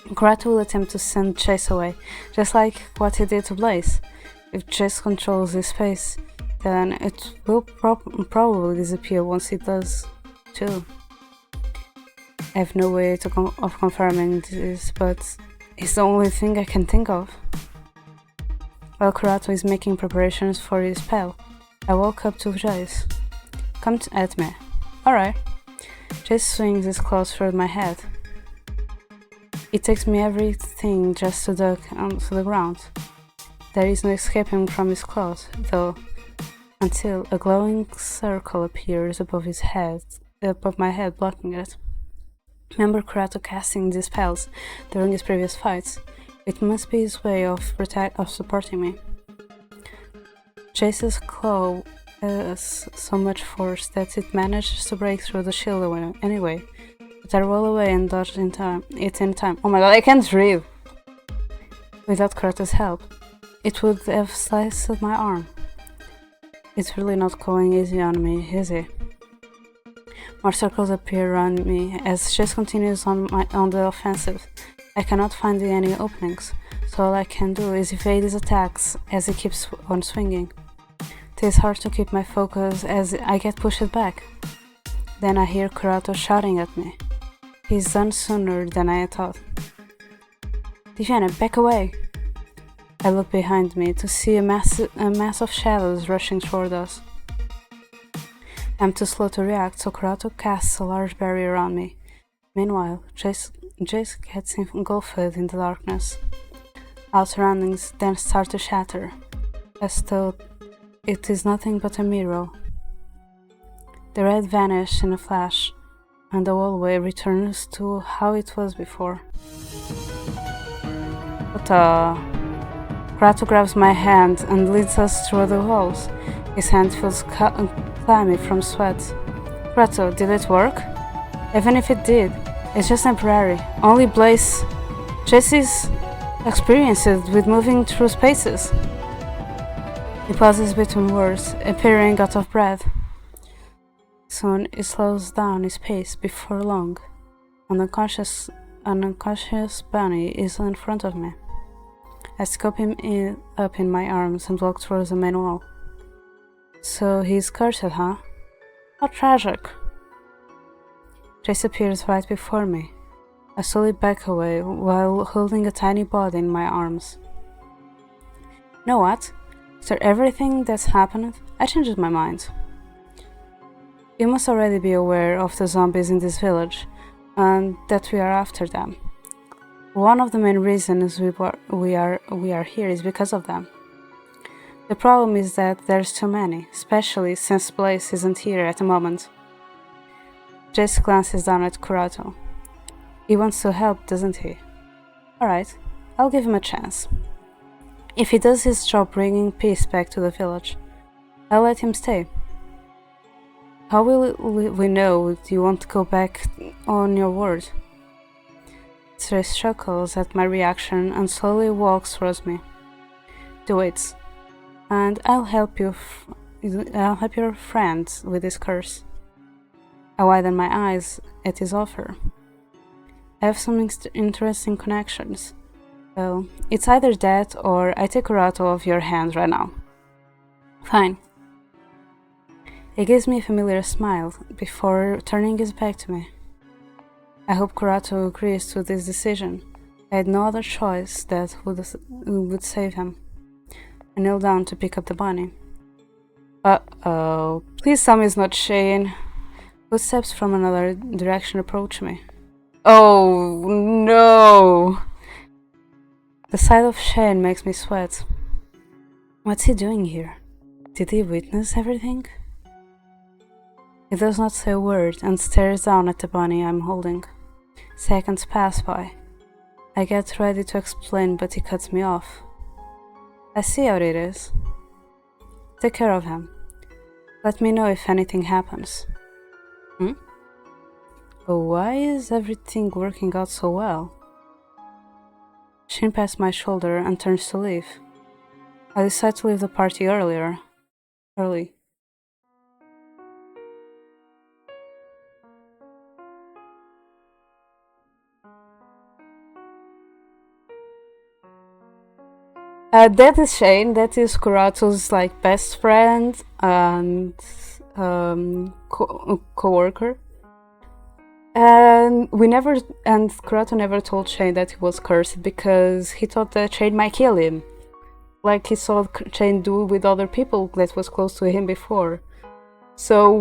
Kurato will attempt to send Chase away, just like what he did to Blaze. If Chase controls this space, then it will probably disappear once he does too. I have no way of confirming this, but it's the only thing I can think of. While Kurato is making preparations for his spell, I walk up to Chase. Come at me. Alright. Chase swings his claws through my head. It takes me everything just to duck onto the ground. There is no escaping from his claws, though, until a glowing circle appears above my head, blocking it. Remember Kurato casting these spells during his previous fights? It must be his way of supporting me. Chase's claw has so much force that it manages to break through the shield anyway, but I roll away and dodge in time. Oh my god, I can't read! Without Kurato's help, it would have sliced my arm. It's really not going easy on me, is it? More circles appear around me as Chase continues on the offensive. I cannot find any openings, so all I can do is evade his attacks as he keeps on swinging. It is hard to keep my focus as I get pushed back. Then I hear Kurato shouting at me. He's done sooner than I thought. Diviana, back away! I look behind me to see a mass of shadows rushing toward us. I'm too slow to react, so Kurato casts a large barrier around me. Meanwhile, Chase gets engulfed in the darkness. Our surroundings then start to shatter, as though it is nothing but a mirror. The red vanishes in a flash, and the hallway returns to how it was before. What the... Kurato grabs my hand and leads us through the halls. His hand feels clammy from sweat. Kurato, did it work? Even if it did, it's just temporary. Only Blaze... Jesse's experienced with moving through spaces. He pauses between words, appearing out of breath. Soon he slows down his pace. Before long, an unconscious bunny is in front of me. I scoop him up in my arms and walk towards the main wall. So he's cursed, huh? How tragic. Chase appears right before me. I slowly back away while holding a tiny body in my arms. You know what? After everything that's happened, I changed my mind. You must already be aware of the zombies in this village, and that we are after them. One of the main reasons we are here is because of them. The problem is that there's too many, especially since Blaze isn't here at the moment. Chase glances down at Kurato. He wants to help, doesn't he? Alright, I'll give him a chance. If he does his job bringing peace back to the village, I'll let him stay. How will we know you won't go back on your word? Chase chuckles at my reaction and slowly walks towards me. Do it, and I'll help your friend with this curse. I widen my eyes at his offer. I have some interesting connections. Well, it's either that or I take Kurato off your hands right now. Fine. He gives me a familiar smile before turning his back to me. I hope Kurato agrees to this decision, I had no other choice that would save him. I knelt down to pick up the bunny. Uh-oh. Please tell me it's not Shane. Footsteps from another direction approach me. Oh no! The sight of Shane makes me sweat. What's he doing here? Did he witness everything? He does not say a word and stares down at the bunny I'm holding. Seconds pass by. I get ready to explain, but he cuts me off. I see how it is. Take care of him. Let me know if anything happens. But why is everything working out so well? Shin pats my shoulder and turns to leave. I decide to leave the party early. That is Shane. That is Kurato's best friend and co-worker. And Kurato never told Shane that he was cursed because he thought that Shane might kill him, like he saw Shane do with other people that was close to him before. So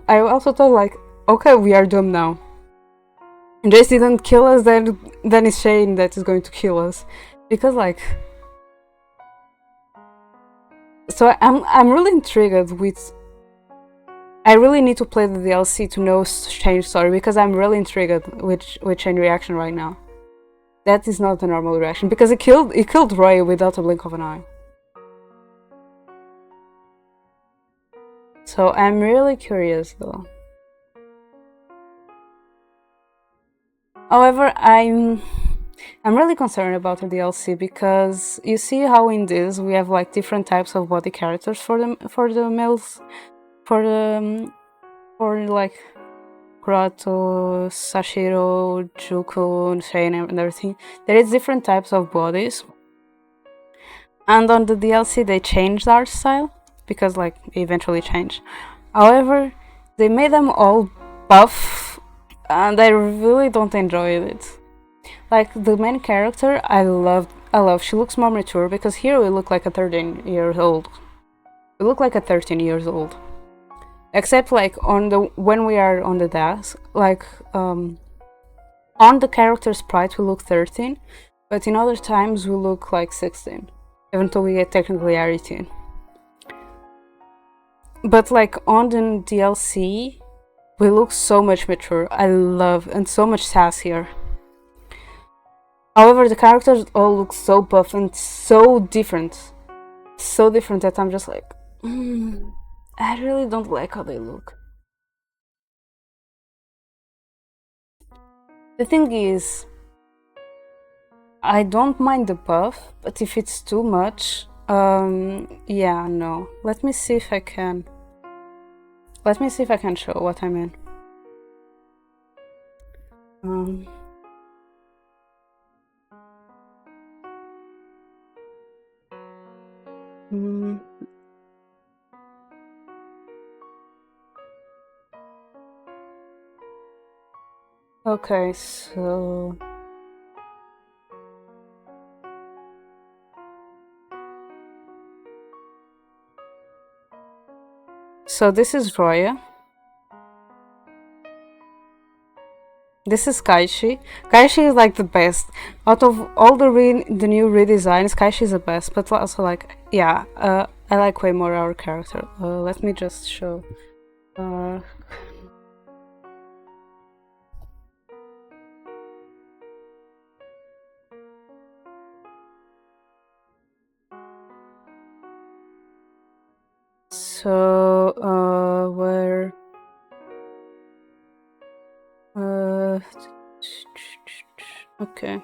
I also thought okay, we are doomed now. And Jace didn't kill us, then it's Shane that is going to kill us, because So I'm really intrigued with. I really need to play the DLC to know Shane's story because I'm really intrigued with Shane's reaction right now. That is not a normal reaction because he killed Roy without a blink of an eye. So I'm really curious though. However, I'm really concerned about the DLC because you see how in this we have different types of body characters for the males, for Kurato, Sashiro, Juku, Shane, and everything. There is different types of bodies, and on the DLC they changed art style because eventually changed. However, they made them all buff, and I really don't enjoy it. The main character, I love. She looks more mature because here we look like a 13-year-old. We look like a 13 years old. Except when we are on the desk, on the character sprite we look 13, but in other times we look 16, even though we technically are 18. But on the DLC, we look so much mature. I love and so much sassier. However, the characters all look so buff and so different that I'm just I really don't like how they look. The thing is, I don't mind the buff, but if it's too much, yeah, no. Let me see if I can show what I mean. Okay, so this is Roya. This is Kaishi. Kaishi is the best. Out of all the new redesigns, Kaishi is the best, but also yeah, I like way more our character. Let me just show. So, where... Okay.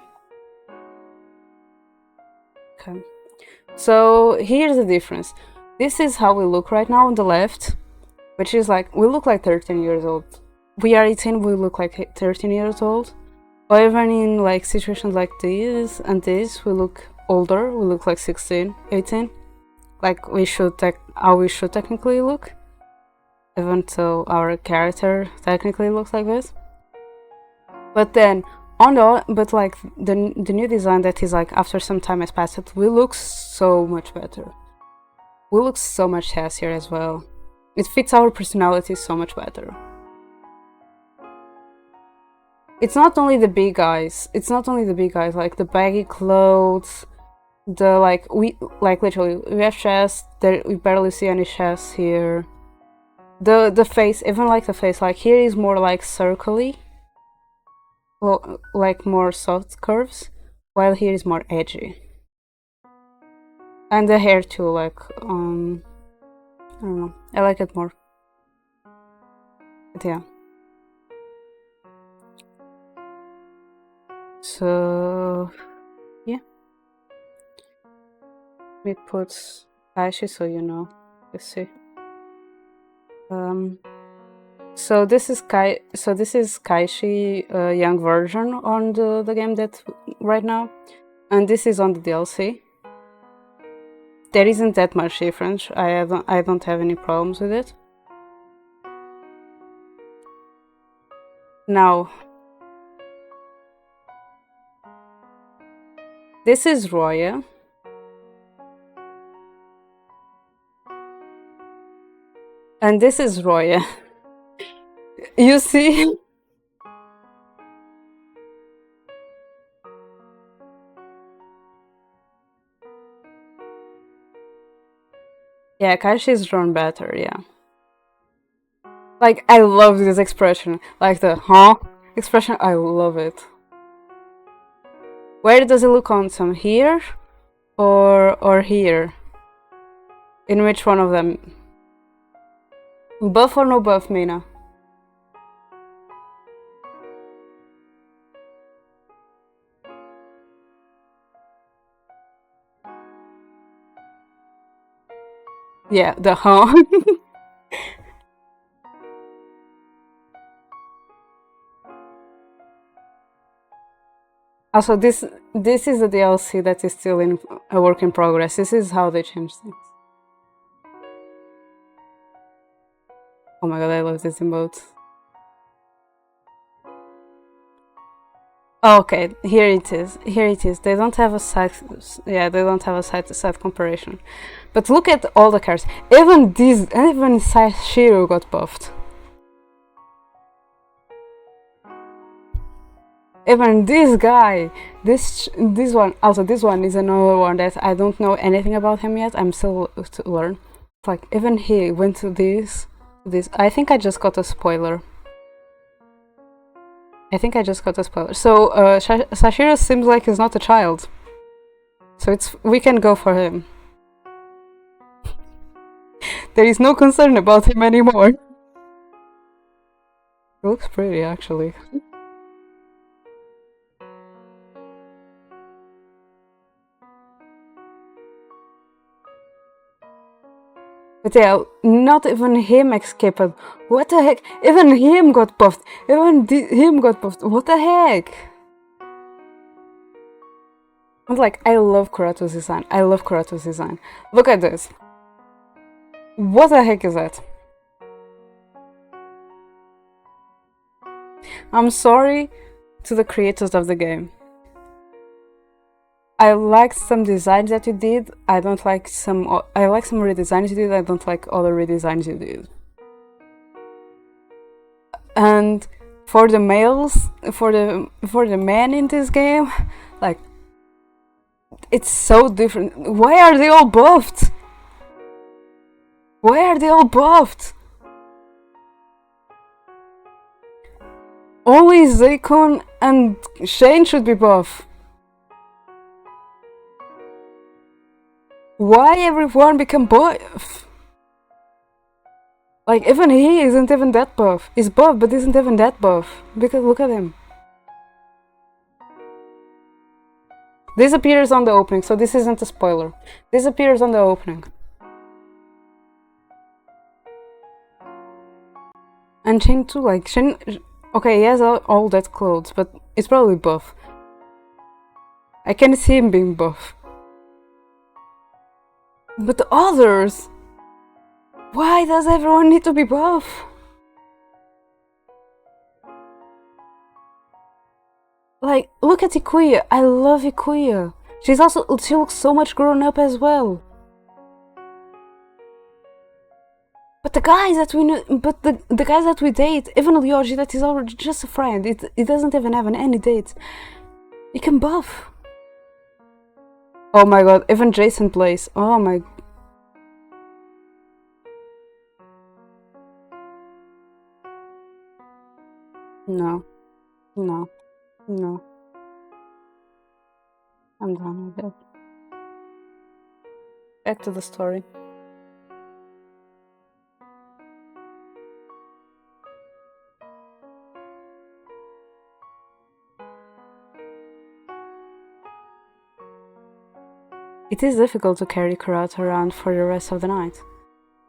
So, here's the difference. This is how we look right now on the left, which is we look like 13 years old. We are 18, we look like 13 years old. However, in situations like this and this, we look older, we look 16, 18. How we should technically look, even though our character technically looks like this. But then but like the new design that is like after some time has passed, it will look so much better. Will look so much sassier as well. It fits our personality so much better. It's not only the big guys. It's not only the big guys. Like the baggy clothes, the literally we have chests. There we barely see any chests here. The face, even like the face, like here is more like circly. Well, like more soft curves, while here is more edgy. And the hair too, like I don't know. I like it more. But yeah. So yeah. We put Aishi so you know. Let's see. So this is Kaishi young version on the game that right now, and this is on the DLC. There isn't that much difference. I don't have any problems with it. Now, this is Roya. And this is Roya. You see? Yeah, Kaishi's drawn better, yeah. Like, I love this expression. Like the huh expression, I love it. Where does it look handsome? Here? Or here? In which one of them? Buff or no buff, Mina? Yeah, the huh. Also, this is a DLC that is still in a work in progress. This is how they change things. Oh my god, I love this emote. Oh, okay, here it is. Here it is. They don't have a side. Yeah, they don't have a side-to-side comparison. But look at all the cars. Even Sashiro got buffed. Even this guy, this one. Also, this one is another one that I don't know anything about him yet. I'm still to learn. It's like even he went to this. I think I just got a spoiler. So Sashiro seems like he's not a child. So we can go for him. There is no concern about him anymore. He looks pretty, actually. But yeah, not even him escaped. What the heck? Even him got buffed. Him got buffed. What the heck? I'm like, I love Kurato's design. Look at this. What the heck is that? I'm sorry to the creators of the game. I like some designs that you did. I like some redesigns you did. I don't like other redesigns you did. And for the males, for the men in this game, like, it's so different. Why are they all buffed? Only Zakon and Shane should be buff. Why everyone become buff? Like, even he isn't even that buff. He's buff, but isn't even that buff. Because look at him. This appears on the opening, so this isn't a spoiler. This appears on the opening. And Shane too, like, Shane... Okay, he has all that clothes, but it's probably buff. I can see him being buff. But the others... Why does everyone need to be buff? Like, look at Ikuya. I love Ikuya. She looks so much grown up as well. But the guys that we date, even Ryoji, that is already just a friend. It doesn't even have any dates. You can buff. Oh my god, even Jason plays. Oh my. No, no, no. I'm done with it. Back to the story. It is difficult to carry Kurato around for the rest of the night,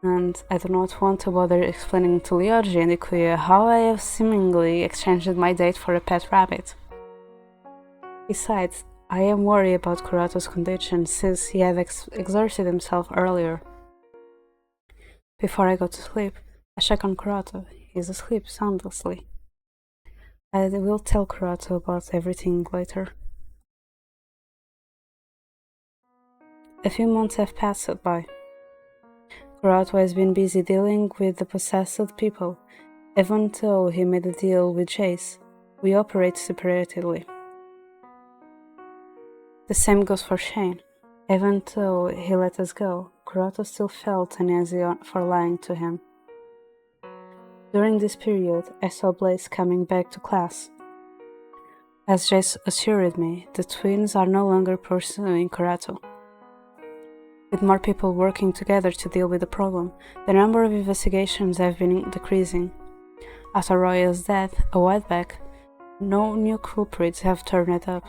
and I do not want to bother explaining to Ryoji and Ikuya how I have seemingly exchanged my date for a pet rabbit. Besides, I am worried about Kurato's condition since he had exerted himself earlier. Before I go to sleep, I check on Kurato. He is asleep soundlessly. I will tell Kurato about everything later. A few months have passed by. Kurato has been busy dealing with the possessed people. Even though he made a deal with Chase, we operate separately. The same goes for Shane. Even though he let us go, Kurato still felt uneasy for lying to him. During this period, I saw Blaze coming back to class. As Jace assured me, the twins are no longer pursuing Kurato. With more people working together to deal with the problem, the number of investigations have been decreasing. After Roya's death a while back, no new culprits have turned up.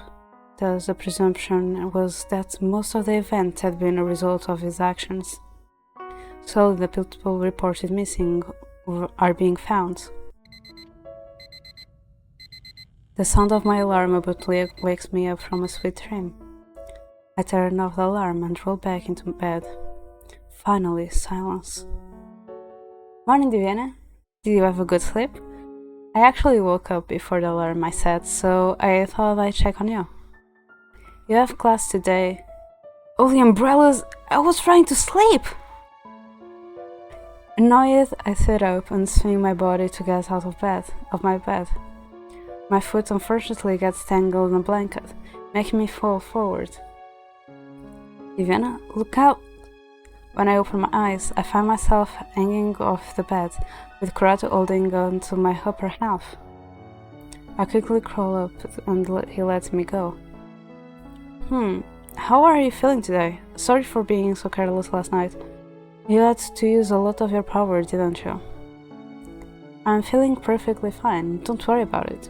Thus, the presumption was that most of the events had been a result of his actions. Slowly, the people reported missing are being found. The sound of my alarm abruptly wakes me up from a sweet dream. I turn off the alarm and roll back into bed. Finally, silence. Morning, Diana. Did you have a good sleep? I actually woke up before the alarm I set, so I thought I'd check on you. You have class today. Oh, the umbrellas! I was trying to sleep! Annoyed, I sit up and swing my body to get out of my bed. My foot unfortunately gets tangled in a blanket, making me fall forward. Ivana, look out! When I open my eyes, I find myself hanging off the bed, with Kurato holding on to my upper half. I quickly crawl up and he lets me go. How are you feeling today? Sorry for being so careless last night. You had to use a lot of your power, didn't you? I'm feeling perfectly fine, don't worry about it.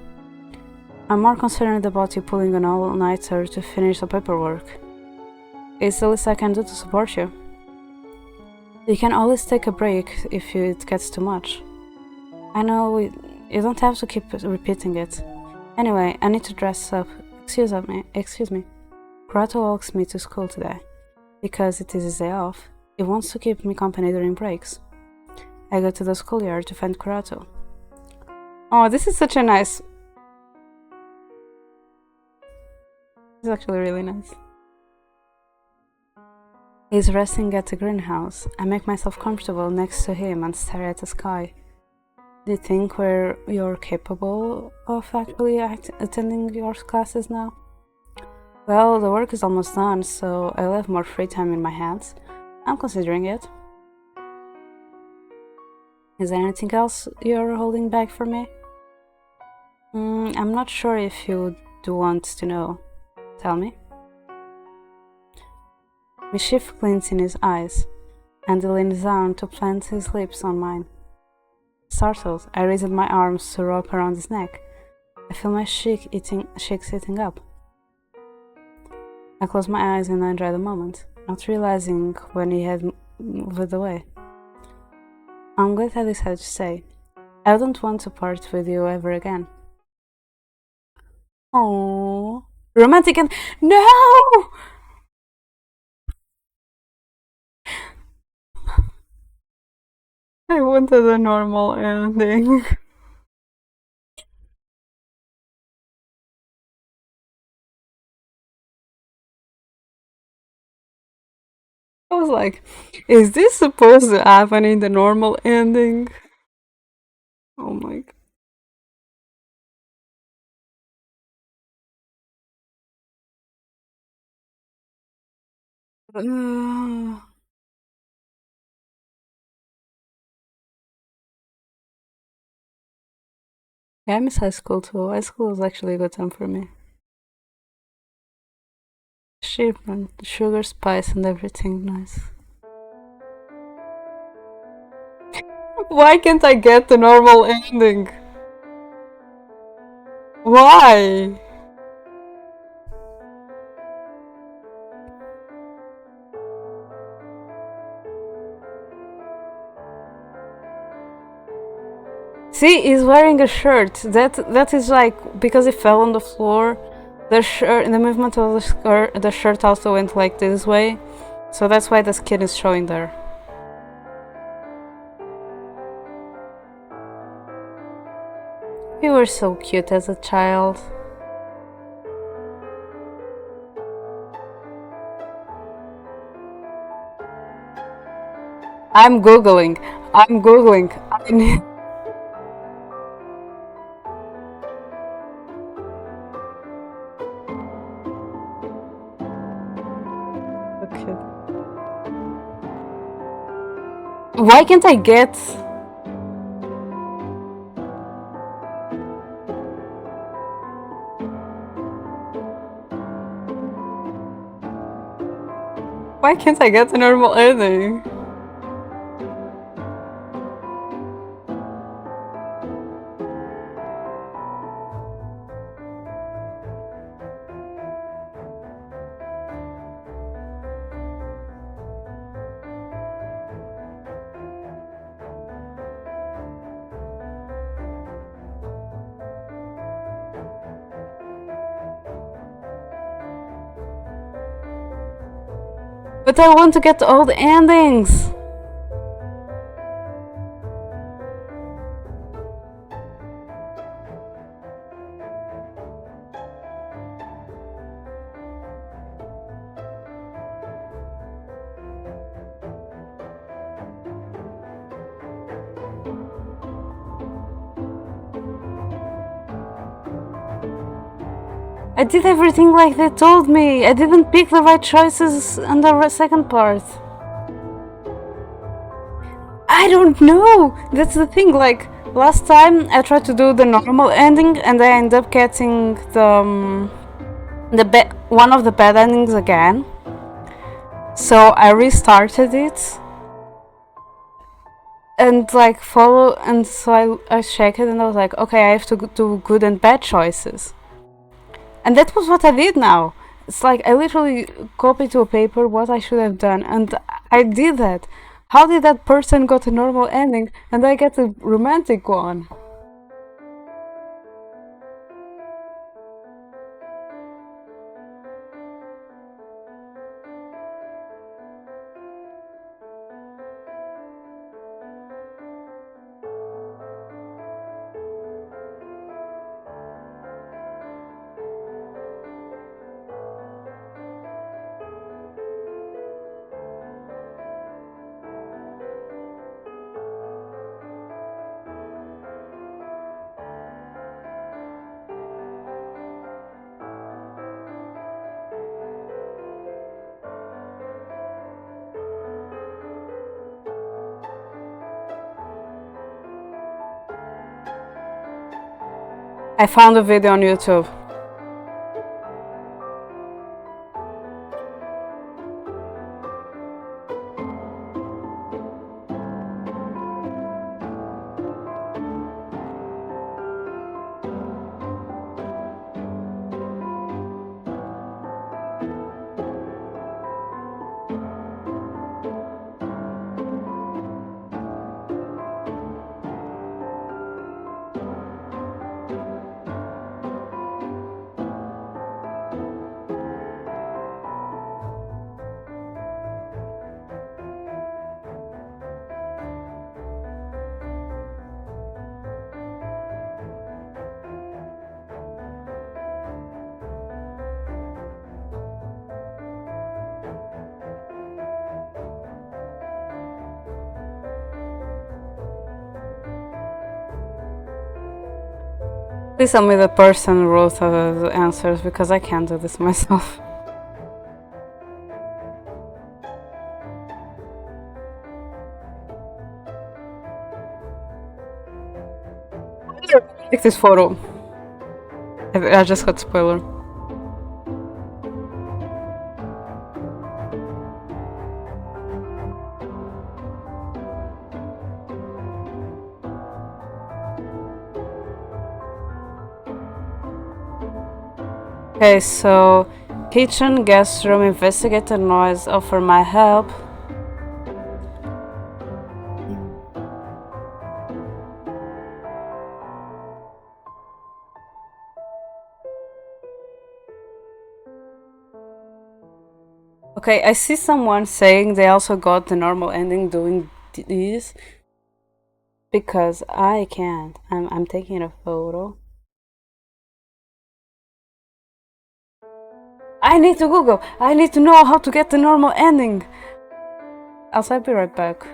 I'm more concerned about you pulling an all-nighter to finish the paperwork. It's the least I can do to support you. You can always take a break if it gets too much. I know you don't have to keep repeating it. Anyway, I need to dress up. Excuse me. Kurato walks me to school today. Because it is his day off, he wants to keep me company during breaks. I go to the schoolyard to find Kurato. Oh, this is such a nice... It's actually really nice. He's resting at the greenhouse. I make myself comfortable next to him and stare at the sky. Do you think you're capable of actually attending your classes now? Well, the work is almost done, so I'll have more free time in my hands. I'm considering it. Is there anything else you're holding back from me? I'm not sure if you do want to know. Tell me. Mischief glints in his eyes, and he leans down to plant his lips on mine. Startled, I raised my arms to wrap around his neck. I feel my cheeks heating up. I close my eyes and enjoy the moment, not realizing when he had moved away. I'm glad I decided to stay. I don't want to part with you ever again. Oh, romantic and no! I wanted a normal ending. I was like, is this supposed to happen in the normal ending? Oh my god. Yeah, I miss high school too. High school was actually a good time for me. Achievement, sugar, spice, and everything nice. Why can't I get the normal ending? Why? See, he's wearing a shirt. That is like because it fell on the floor. The shirt, the movement of the shirt also went like this way, so that's why the skin is showing there. You were so cute as a child. I'm googling. I'm googling. Okay. Why can't I get? Why can't I get the normal ending? But I want to get all the endings. I did everything like they told me. I didn't pick the right choices on the second part. I don't know. That's the thing. Like last time, I tried to do the normal ending, and I ended up getting one of the bad endings again. So I restarted it and like follow, and so I checked it, and I was like, okay, I have to do good and bad choices. And that was what I did now. It's like I literally copied to a paper what I should have done, and I did that. How did that person got a normal ending and I get a romantic one? I found a video on YouTube. Please tell me the person wrote the answers because I can't do this myself. Take this photo. I just got spoiler. Okay, so kitchen, guest room, investigate the noise, offer my help. Okay, I see someone saying they also got the normal ending doing this because I can't. I'm taking a photo. I need to Google. I need to know how to get the normal ending. I'll be right back.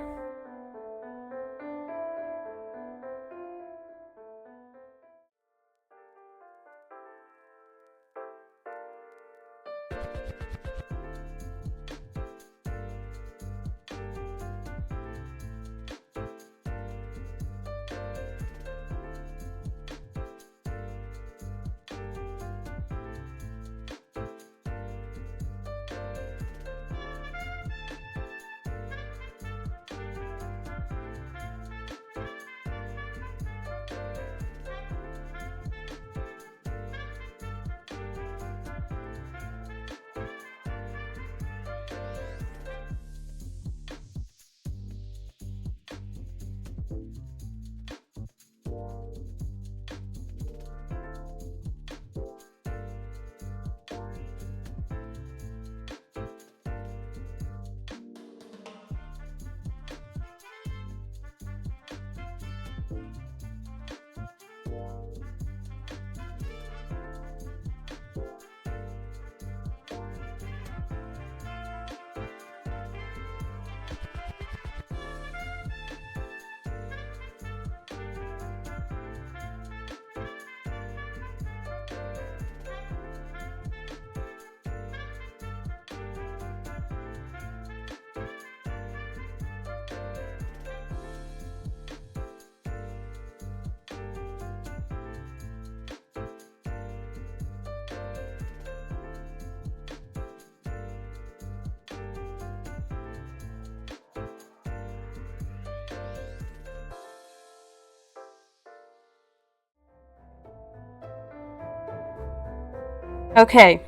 Okay,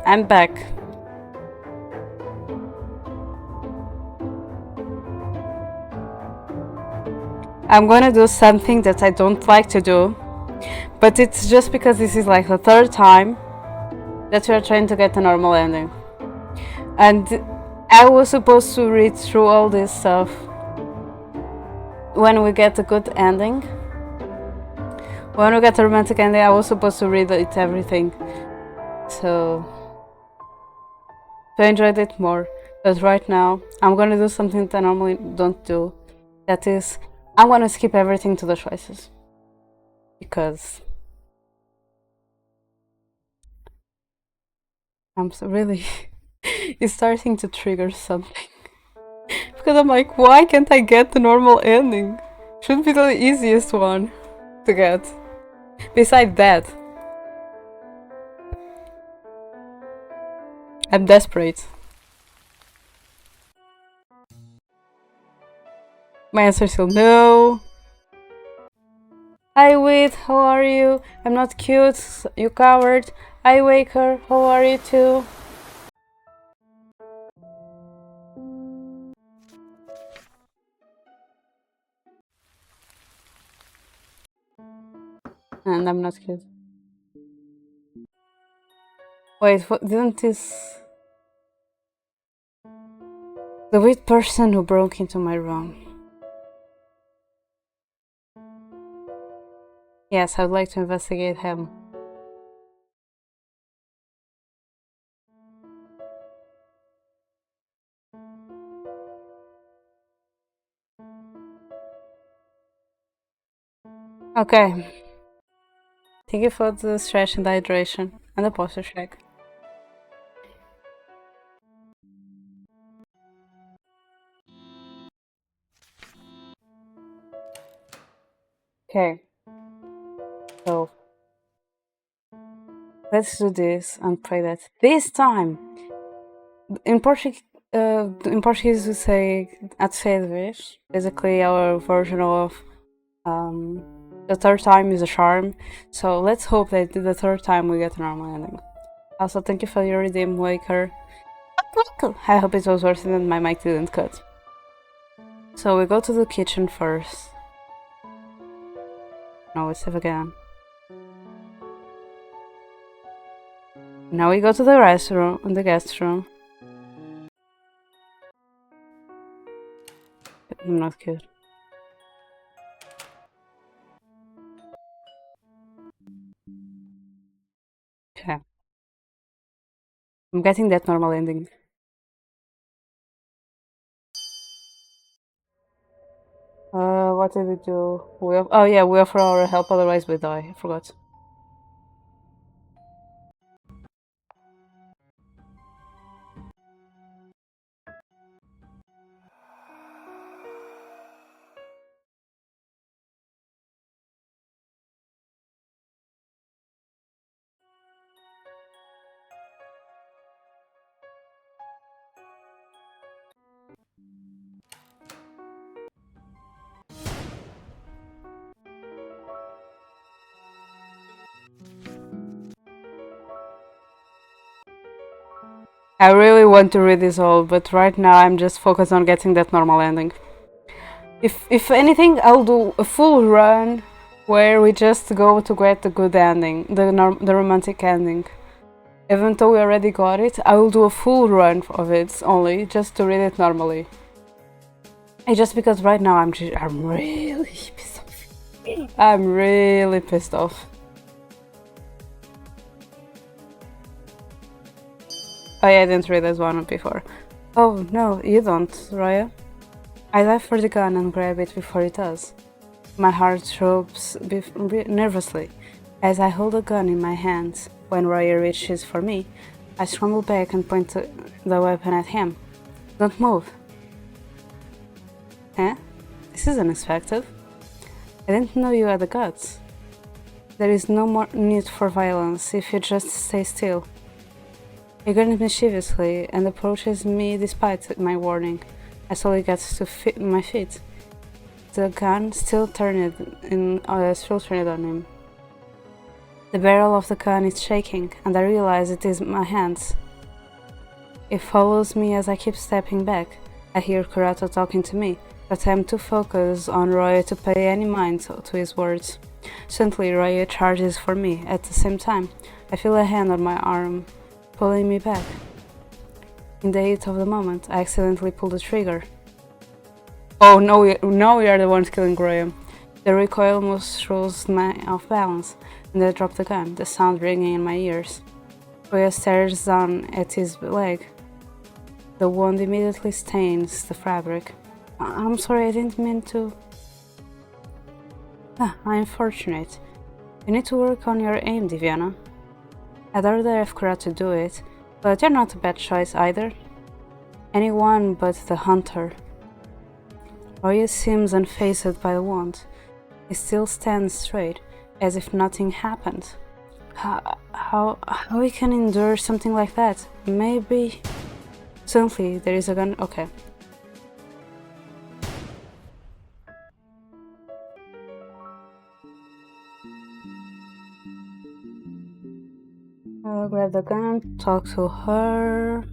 I'm back. I'm gonna do something that I don't like to do, but it's just because this is like the third time that we are trying to get a normal ending. And I was supposed to read through all this stuff when we get a good ending. When we get a romantic ending, I was supposed to read it everything. So I enjoyed it more. But right now, I'm gonna do something that I normally don't do. That is, I'm gonna skip everything to the choices. Because I'm so really it's starting to trigger something. Because I'm like, why can't I get the normal ending? Should be the easiest one to get. Besides that, I'm desperate. My answer is still no. Hi Wit, how are you? I'm not cute, you coward. Hi Waker, how are you too? And I'm not cute. Wait, what didn't this... The weird person who broke into my room. Yes, I'd like to investigate him. Okay. Thank you for the stretch and hydration and the posture check. Okay. So let's do this and pray that this time. In Portuguese we say a terceira vez. Basically, our version of the third time is a charm. So let's hope that the third time we get a normal ending. Also, thank you for your redeem, Waker. I hope it was worth it and my mic didn't cut. So we go to the kitchen first. No, we save again. Now we go to the restroom, the guest room. I'm not cute. Okay. I'm getting that normal ending. What did we do? Oh yeah, we offer our help, otherwise we die. I forgot. I really want to read this all, but right now I'm just focused on getting that normal ending. If anything, I'll do a full run where we just go to get the good ending, the romantic ending. Even though we already got it, I will do a full run of it only, just to read it normally. And just because right now I'm really pissed off. I'm really pissed off. Oh yeah, I didn't read this one before. Oh no, you don't, Raya. I dive for the gun and grab it before it does. My heart throbs nervously as I hold the gun in my hands. When Raya reaches for me, I scramble back and point the weapon at him. Don't move. Eh? This is unexpected. I didn't know you had the guts. There is no more need for violence if you just stay still. He grins mischievously and approaches me despite my warning. I slowly get to my feet. The gun still turned on him. The barrel of the gun is shaking, and I realize it is my hands. It follows me as I keep stepping back. I hear Kurato talking to me, but I am too focused on Roya to pay any mind to his words. Suddenly, Roya charges for me. At the same time, I feel a hand on my arm, pulling me back. In the heat of the moment, I accidentally pull the trigger. Oh no, now we are the ones killing Graham. The recoil almost throws me off balance, and I drop the gun, the sound ringing in my ears. Roya stares down at his leg. The wound immediately stains the fabric. I'm sorry, I didn't mean to. I'm fortunate. You need to work on your aim, Diviana. I'd rather have Kurato do it, but you're not a bad choice either. Anyone but the hunter. Roya seems unfazed by the wound. He still stands straight, as if nothing happened. How we can endure something like that? Maybe... Suddenly, there is a gun... Okay. I'll grab the gun, talk to her...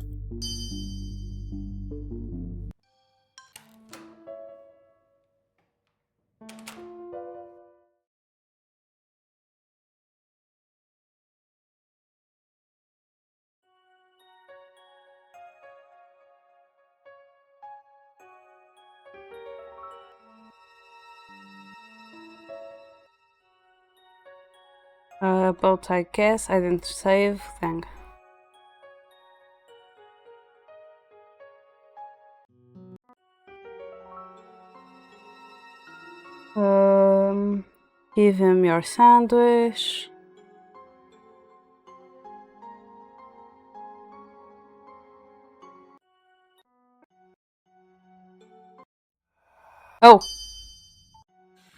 But I guess I didn't save, thank. Give him your sandwich. Oh!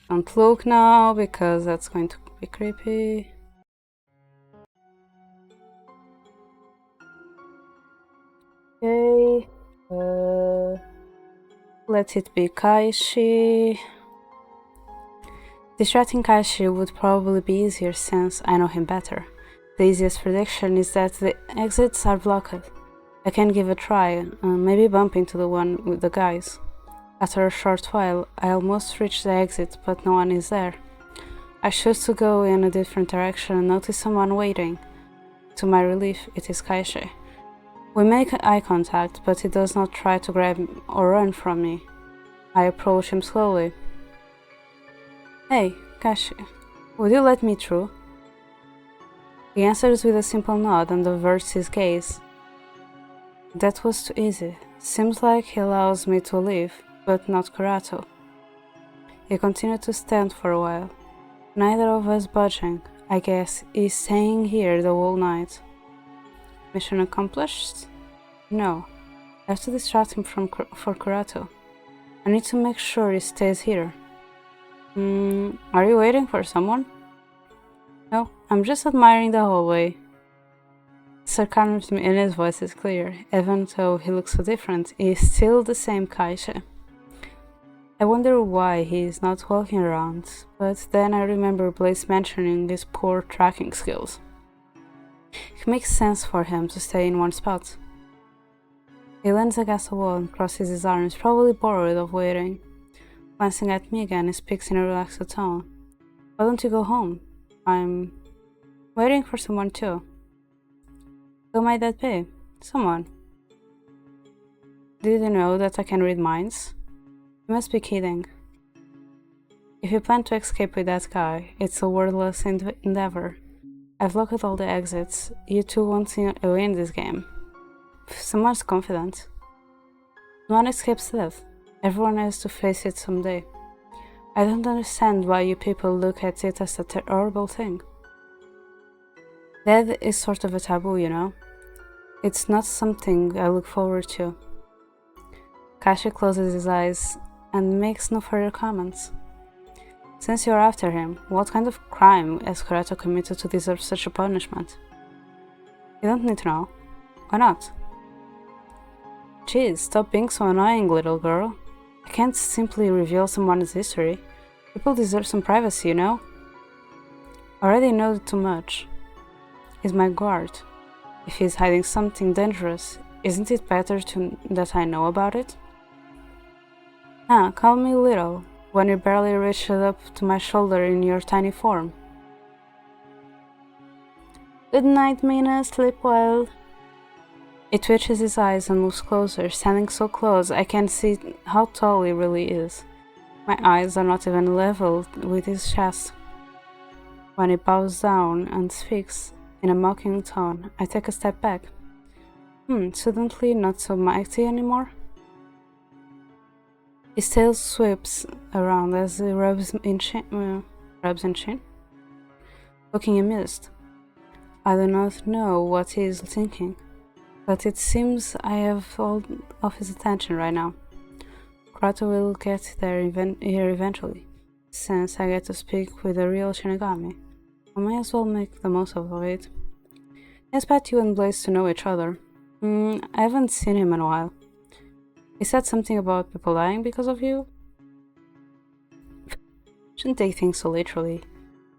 Don't look now, because that's going to be creepy. Okay. Let it be Kaishi. Distracting Kaishi would probably be easier since I know him better. The easiest prediction is that the exits are blocked. I can give a try, maybe bump into the one with the guys. After a short while, I almost reach the exit, but no one is there. I choose to go in a different direction and notice someone waiting. To my relief, it is Kaishi. We make eye contact, but he does not try to grab or run from me. I approach him slowly. Hey, Kaishi, would you let me through? He answers with a simple nod and averts his gaze. That was too easy. Seems like he allows me to leave, but not Kurato. He continued to stand for a while, neither of us budging. I guess he's staying here the whole night. Mission accomplished? No. I have to distract him for Kurato. I need to make sure he stays here. Are you waiting for someone? No, I'm just admiring the hallway. Sarcasm in his voice is clear. Even though he looks so different, he is still the same Kaishi. I wonder why he is not walking around, but then I remember Blaze mentioning his poor tracking skills. It makes sense for him to stay in one spot. He leans against the wall and crosses his arms, probably bored of waiting. Glancing at me again, he speaks in a relaxed tone. Why don't you go home? I'm waiting for someone too. Who might that be? Someone. Did you know that I can read minds? You must be kidding. If you plan to escape with that guy, it's a wordless endeavor. I've looked at all the exits. You two won't win this game. Someone's confident. No one escapes death. Everyone has to face it someday. I don't understand why you people look at it as a horrible thing. Death is sort of a taboo, you know? It's not something I look forward to. Kaishi closes his eyes and makes no further comments. Since you're after him, what kind of crime has Kurato committed to deserve such a punishment? You don't need to know. Why not? Jeez, stop being so annoying, little girl. I can't simply reveal someone's history. People deserve some privacy, you know? I already know too much. He's my guard. If he's hiding something dangerous, isn't it better that I know about it? Call me little, when you barely reached up to my shoulder in your tiny form. Good night, Mina, sleep well. He twitches his eyes and moves closer, standing so close I can see how tall he really is. My eyes are not even level with his chest. When he bows down and speaks in a mocking tone, I take a step back. Suddenly not so mighty anymore? His tail sweeps around as he rubs in chin, looking amused. I do not know what he is thinking, but it seems I have all of his attention right now. Kurato will get there here eventually, since I get to speak with a real Shinigami. I may as well make the most of it. I expect you and Blaze to know each other. I haven't seen him in a while. He said something about people dying because of you? Shouldn't take things so literally.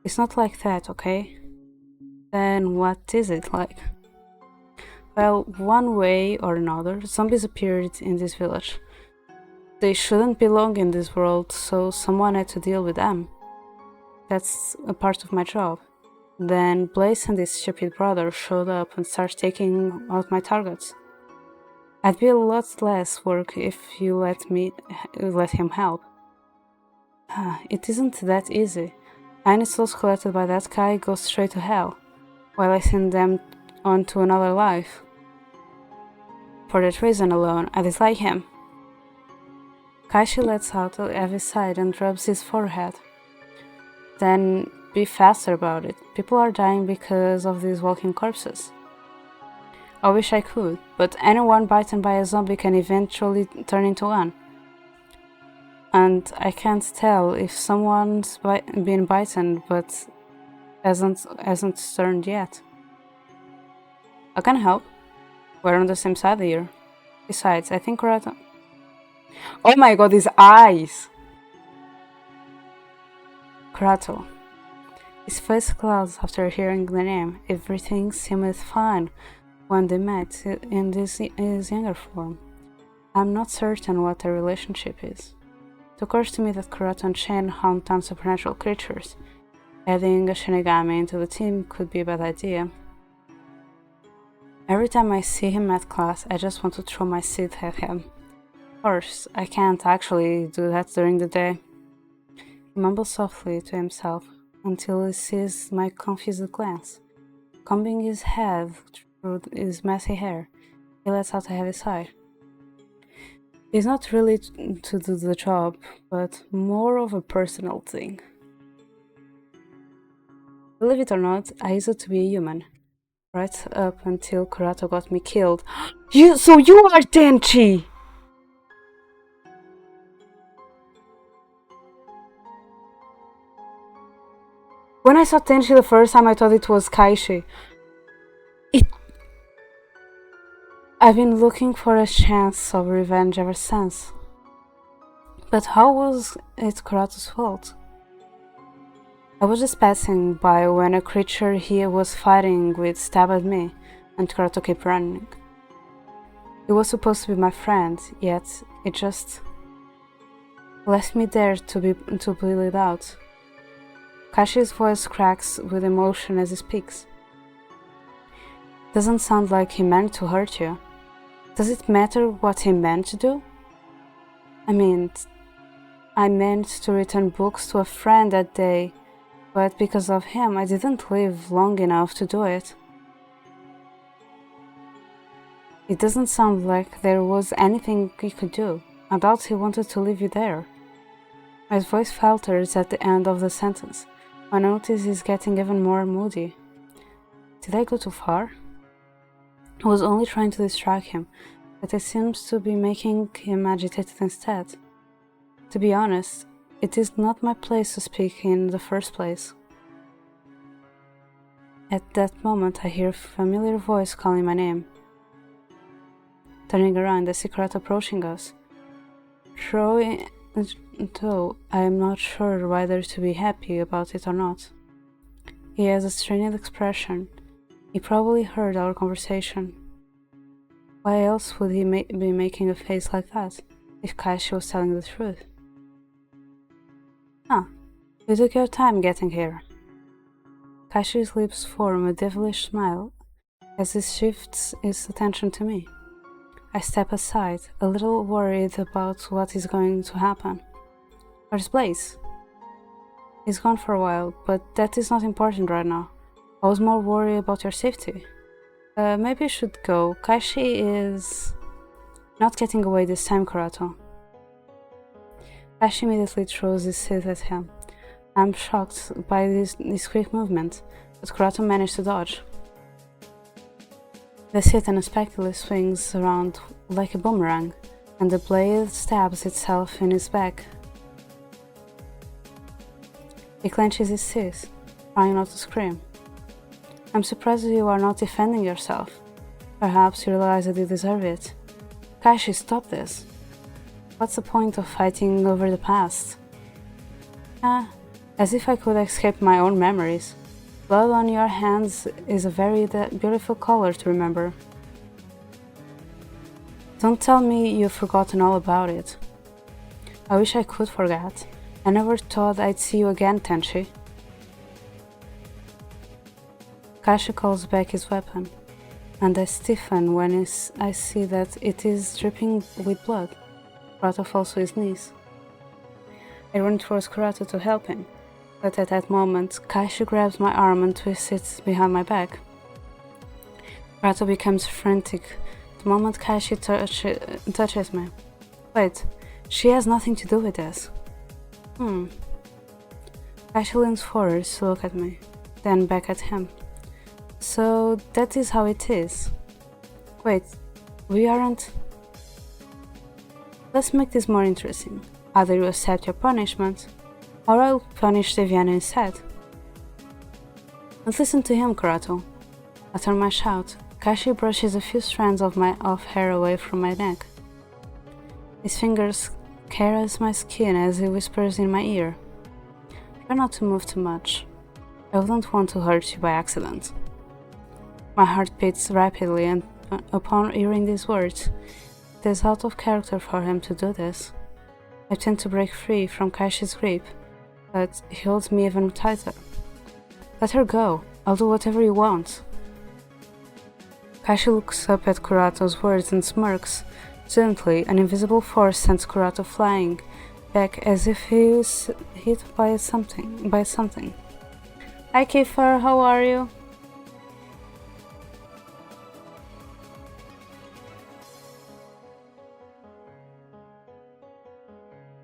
It's not like that, okay? Then what is it like? Well, one way or another, zombies appeared in this village. They shouldn't belong in this world, so someone had to deal with them. That's a part of my job. Then Blaze and his stupid brother showed up and started taking out my targets. I'd be a lot less work if you let him help. It isn't that easy. Any souls collected by that guy go straight to hell, while I send them on to another life. For that reason alone, I dislike him. Kaishi lets out a heavy sigh and rubs his forehead. Then be faster about it. People are dying because of these walking corpses. I wish I could, but anyone bitten by a zombie can eventually turn into one. and I can't tell if someone's been bitten but hasn't turned yet. I can help. We're on the same side here. Besides, I think Kurato. Oh my god, his eyes! Kurato. His face clouds after hearing the name. Everything seemed fine when they met in his younger form. I'm not certain what their relationship is. It occurs to me that Kurato and Shen hunt down supernatural creatures. Adding a Shinigami into the team could be a bad idea. Every time I see him at class, I just want to throw my seat at him. Of course, I can't actually do that during the day. He mumbles softly to himself until he sees my confused glance. Combing his head through his messy hair, he lets out a heavy sigh. It's not really to do the job, but more of a personal thing. Believe it or not, I used to be a human. Right up until Kurato got me killed. So you are Tenchi! When I saw Tenchi the first time, I thought it was Kaishi. I've been looking for a chance of revenge ever since. But how was it Kurato's fault? I was just passing by when a creature he was fighting with stabbed me, and Kurato kept running. He was supposed to be my friend, yet it just left me there to bleed out. Kashi's voice cracks with emotion as he speaks. Doesn't sound like he meant to hurt you. Does it matter what he meant to do? I meant to return books to a friend that day, but because of him, I didn't live long enough to do it. It doesn't sound like there was anything he could do. I doubt he wanted to leave you there. My voice falters at the end of the sentence. I notice he's getting even more moody. Did I go too far? I was only trying to distract him, but it seems to be making him agitated instead. To be honest, it is not my place to speak in the first place. At that moment, I hear a familiar voice calling my name. Turning around, I see Kurato approaching us. Though I am not sure whether to be happy about it or not. He has a strained expression. He probably heard our conversation. Why else would he be making a face like that, if Kaishi was telling the truth? You took your time getting here. Kaishi's lips form a devilish smile as he shifts his attention to me. I step aside, a little worried about what is going to happen. Where's Blaze? He's gone for a while, but that is not important right now. I was more worried about your safety. Maybe you should go. Kaishi is not getting away this time, Kurato. Kaishi immediately throws his seat at him. I'm shocked by this quick movement, but Kurato managed to dodge. The seat unexpectedly swings around like a boomerang, and the blade stabs itself in his back. He clenches his teeth, trying not to scream. I'm surprised you are not defending yourself. Perhaps you realize that you deserve it. Kaishi, stop this. What's the point of fighting over the past? As if I could escape my own memories. Blood on your hands is a very beautiful color to remember. Don't tell me you've forgotten all about it. I wish I could forget. I never thought I'd see you again, Tenchi. Kaishi calls back his weapon, and I stiffen when I see that it is dripping with blood. Kurato falls to his knees. I run towards Kurato to help him, but at that moment, Kaishi grabs my arm and twists it behind my back. Kurato becomes frantic the moment Kaishi touches me. Wait, she has nothing to do with this. Kaishi leans forward to look at me, then back at him. So that is how it is. Wait, we aren't... Let's make this more interesting. Either you accept your punishment, or I'll punish Deviana instead. Don't listen to him, Kurato. After my shout, Kashi brushes a few strands of hair away from my neck. His fingers caress my skin as he whispers in my ear. Try not to move too much. I wouldn't want to hurt you by accident. My heart beats rapidly, and upon hearing these words, it is out of character for him to do this. I tend to break free from Kashi's grip, but he holds me even tighter. Let her go. I'll do whatever you want. Kashi looks up at Kurato's words and smirks. Gently, an invisible force sends Kurato flying back as if he was hit by something. Hi Kiefer, how are you?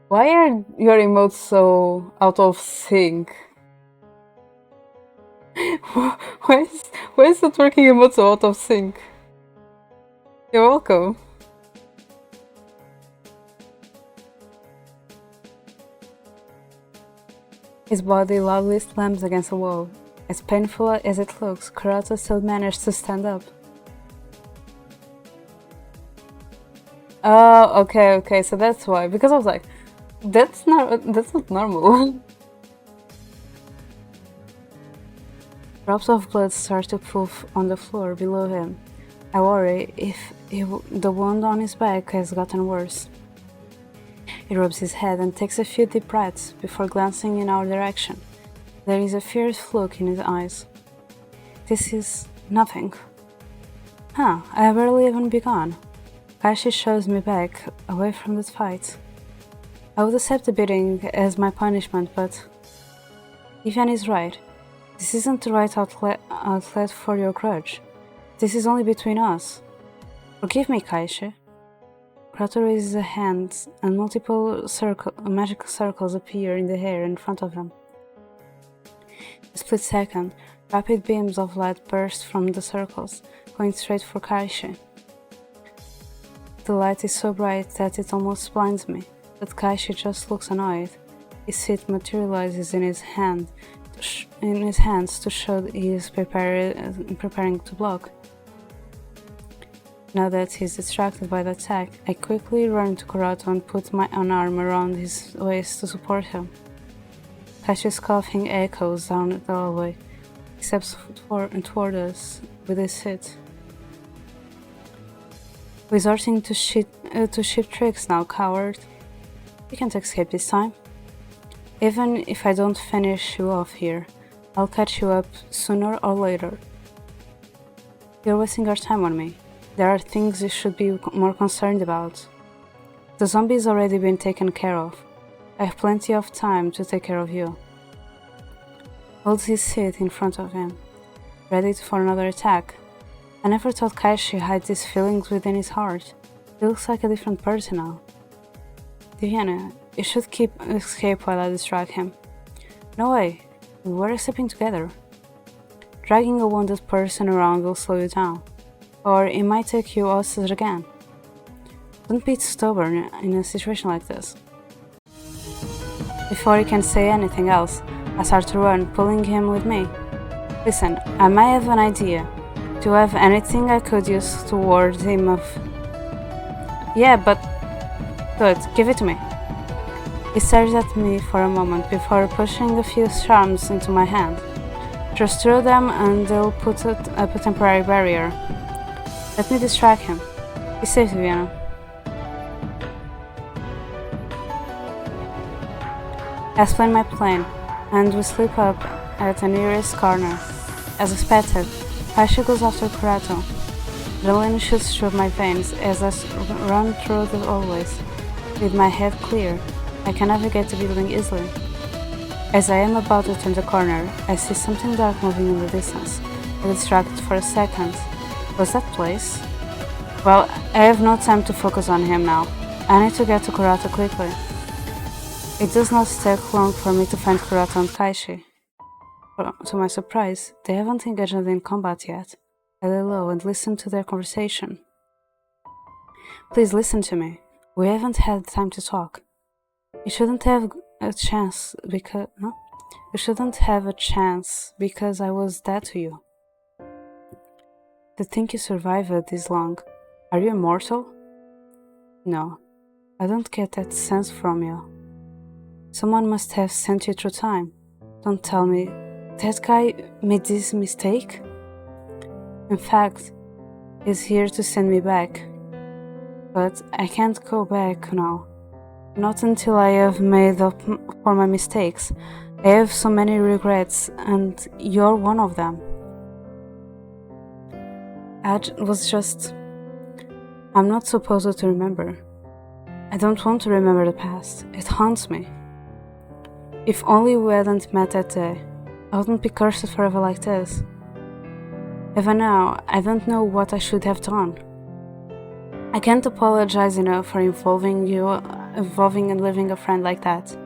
Why are your emotes so out of sync? Why is the twerking emote so out of sync? You're welcome. His body loudly slams against a wall. As painful as it looks, Kurato still managed to stand up. Oh, okay, so that's why. Because I was like, that's not normal. Drops of blood start to pool on the floor below him. I worry if the wound on his back has gotten worse. He rubs his head and takes a few deep breaths before glancing in our direction. There is a fierce look in his eyes. This is nothing. I have barely even begun. Kashi shoves me back, away from this fight. I would accept the beating as my punishment, but Ivan is right. This isn't the right outlet for your grudge. This is only between us. Forgive me, Kashi. Kurato raises a hand, and multiple magical circles appear in the air in front of him. A split second, rapid beams of light burst from the circles, going straight for Kashi. The light is so bright that it almost blinds me, but Kashi just looks annoyed. His feet materializes in his hands to show that he is preparing to block. Now that he's distracted by the attack, I quickly run to Kurato and put my arm around his waist to support him. Kashi's coughing echoes down the hallway. He steps toward us with his feet. Resorting to cheap tricks now, coward. You can't escape this time. Even if I don't finish you off here, I'll catch you up sooner or later. You're wasting your time on me. There are things you should be more concerned about. The zombie's already been taken care of. I have plenty of time to take care of you. Holds his feet in front of him, ready for another attack. I never thought Kashi hides his feelings within his heart. He looks like a different person now. Diana, you should escape while I distract him. No way, we were escaping together. Dragging a wounded person around will slow you down, or it might take you hostage again. Don't be stubborn in a situation like this. Before he can say anything else, I start to run, pulling him with me. Listen, I might have an idea. Do you have anything I could use to ward him off? Yeah, but... Good, give it to me. He stares at me for a moment before pushing a few charms into my hand. Just throw them and they'll put up a temporary barrier. Let me distract him. Be safe, Viviana. I explain my plan, and we slip up at the nearest corner. As expected, Kashi goes after Kurato. Adrenaline shoots through my veins as I run through the hallways. With my head clear, I can navigate the building easily. As I am about to turn the corner, I see something dark moving in the distance. I get distracted for a second. Was that place? Well, I have no time to focus on him now. I need to get to Kurato quickly. It does not take long for me to find Kurato and Kashi. To my surprise, they haven't engaged in combat yet. I lay low and listen to their conversation. Please listen to me. We haven't had time to talk. You shouldn't have a chance because no? You shouldn't have a chance because I was dead to you. To think you survived this long. Are you immortal? No, I don't get that sense from you. Someone must have sent you through time. Don't tell me that guy made this mistake. In fact, he's here to send me back. But I can't go back now. Not until I have made up for my mistakes. I have so many regrets, and you're one of them. I'm not supposed to remember. I don't want to remember the past. It haunts me. If only we hadn't met that day, I wouldn't be cursed forever like this. Even now, I don't know what I should have done. I can't apologize enough for involving and leaving a friend like that.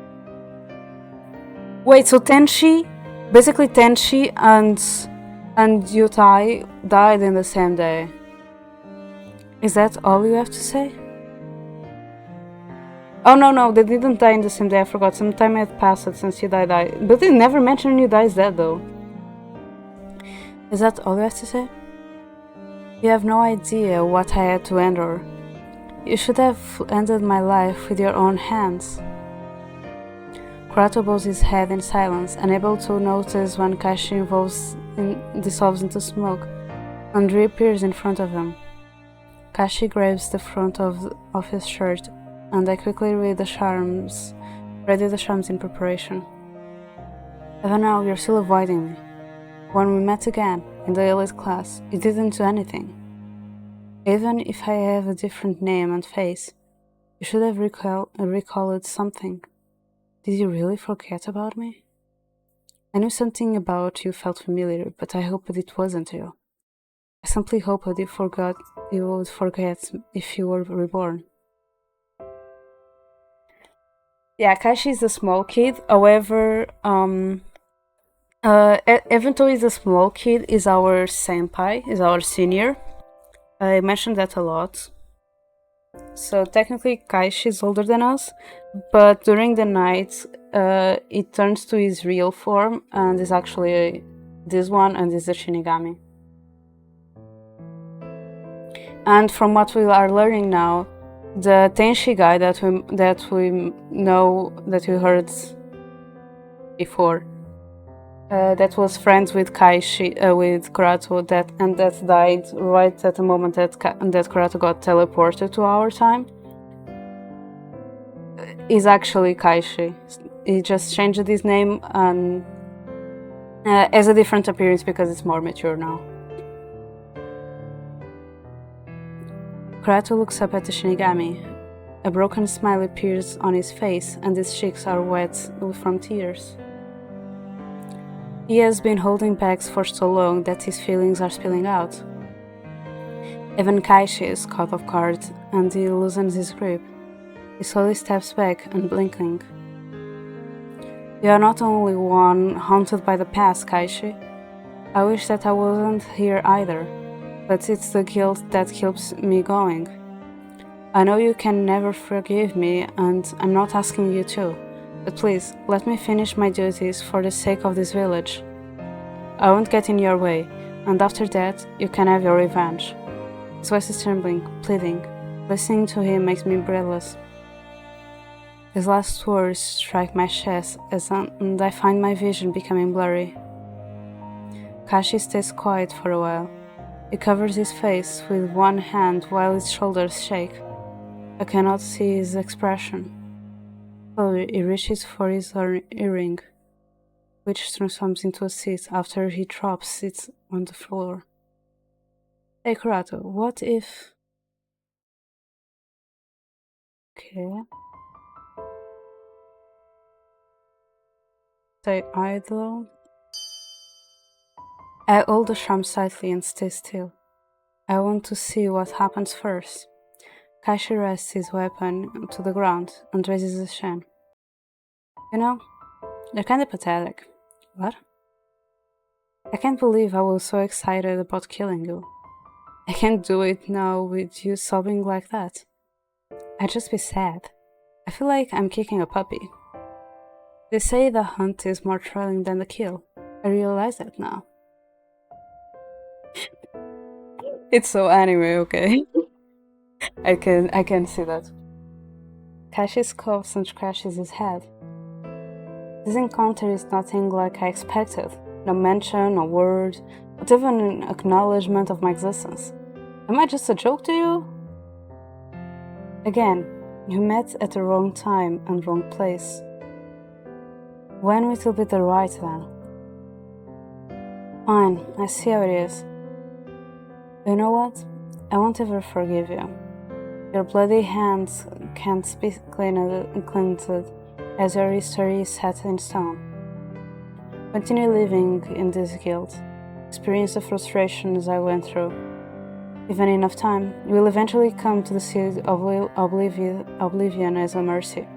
Wait, so Tenshi and Yutai died in the same day. Is that all you have to say? Oh no, they didn't die in the same day, I forgot. Some time had passed since Yudai died. But they never mentioned Yudai's dead though. Is that all you have to say? You have no idea what I had to endure. You should have ended my life with your own hands. Kurato bows his head in silence, unable to notice when Kashi dissolves into smoke and reappears in front of him. Kashi grabs the front of his shirt, and I quickly ready the charms in preparation. Even now, you're still avoiding me. When we met again, in the elite class, you didn't do anything. Even if I have a different name and face, you should have recalled something. Did you really forget about me? I knew something about you felt familiar, but I hoped it wasn't you. I simply hoped you would forget if you were reborn. Yeah, Kashi is a small kid, however, even though he's a small kid, is our senpai, is our senior. I mentioned that a lot. So technically Kaishi is older than us, but during the night it turns to his real form and is actually this one and is a Shinigami. And from what we are learning now, the Tenshi guy that we know, that we heard before, that was friends with with Kurato, that died right at the moment that Kurato got teleported to our time, is actually Kaishi. He just changed his name and has a different appearance because it's more mature now. Kurato looks up at the Shinigami. A broken smile appears on his face and his cheeks are wet from tears. He has been holding back for so long that his feelings are spilling out. Even Kaishi is caught off guard and he loosens his grip. He slowly steps back, unblinking. You are not only one haunted by the past, Kaishi. I wish that I wasn't here either, but it's the guilt that keeps me going. I know you can never forgive me, and I'm not asking you to, but please, let me finish my duties for the sake of this village. I won't get in your way, and after that, you can have your revenge. His voice is trembling, pleading. Listening to him makes me breathless. His last words strike my chest, and I find my vision becoming blurry. Kashi stays quiet for a while. He covers his face with one hand while his shoulders shake. I cannot see his expression. Slowly, he reaches for his earring, which transforms into a seat after he drops it on the floor. Hey Kurato, what if... Okay. Stay idle. I hold the charm slightly and stay still. I want to see what happens first. Kashi rests his weapon to the ground and raises his chin. You know, you're kinda pathetic. What? I can't believe I was so excited about killing you. I can't do it now with you sobbing like that. I'd just be sad. I feel like I'm kicking a puppy. They say the hunt is more thrilling than the kill. I realize that now. It's so anime, okay? I can see that. Kashi coughs and scratches his head. This encounter is nothing like I expected. No mention, no word, not even an acknowledgement of my existence. Am I just a joke to you? Again, you met at the wrong time and wrong place. When will be the right then? Fine, I see how it is. You know what? I won't ever forgive you. Your bloody hands can't be cleansed as your history is set in stone. Continue living in this guilt. Experience the frustrations I went through. Given enough time, you will eventually come to see oblivion as a mercy.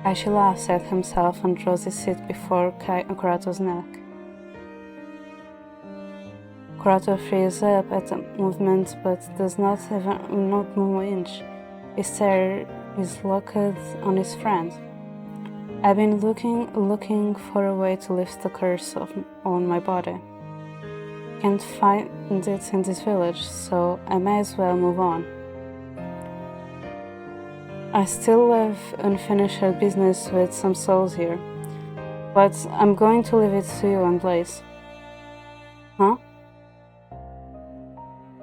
Kaishi laughs at himself and draws his seat before Kurato's neck. Kurato frees up at the movement but does not move an inch. His stare is locked on his friend. I've been looking for a way to lift the curse on my body. Can't find it in this village, so I may as well move on. I still have unfinished business with some souls here, but I'm going to leave it to you and Blaze. Huh?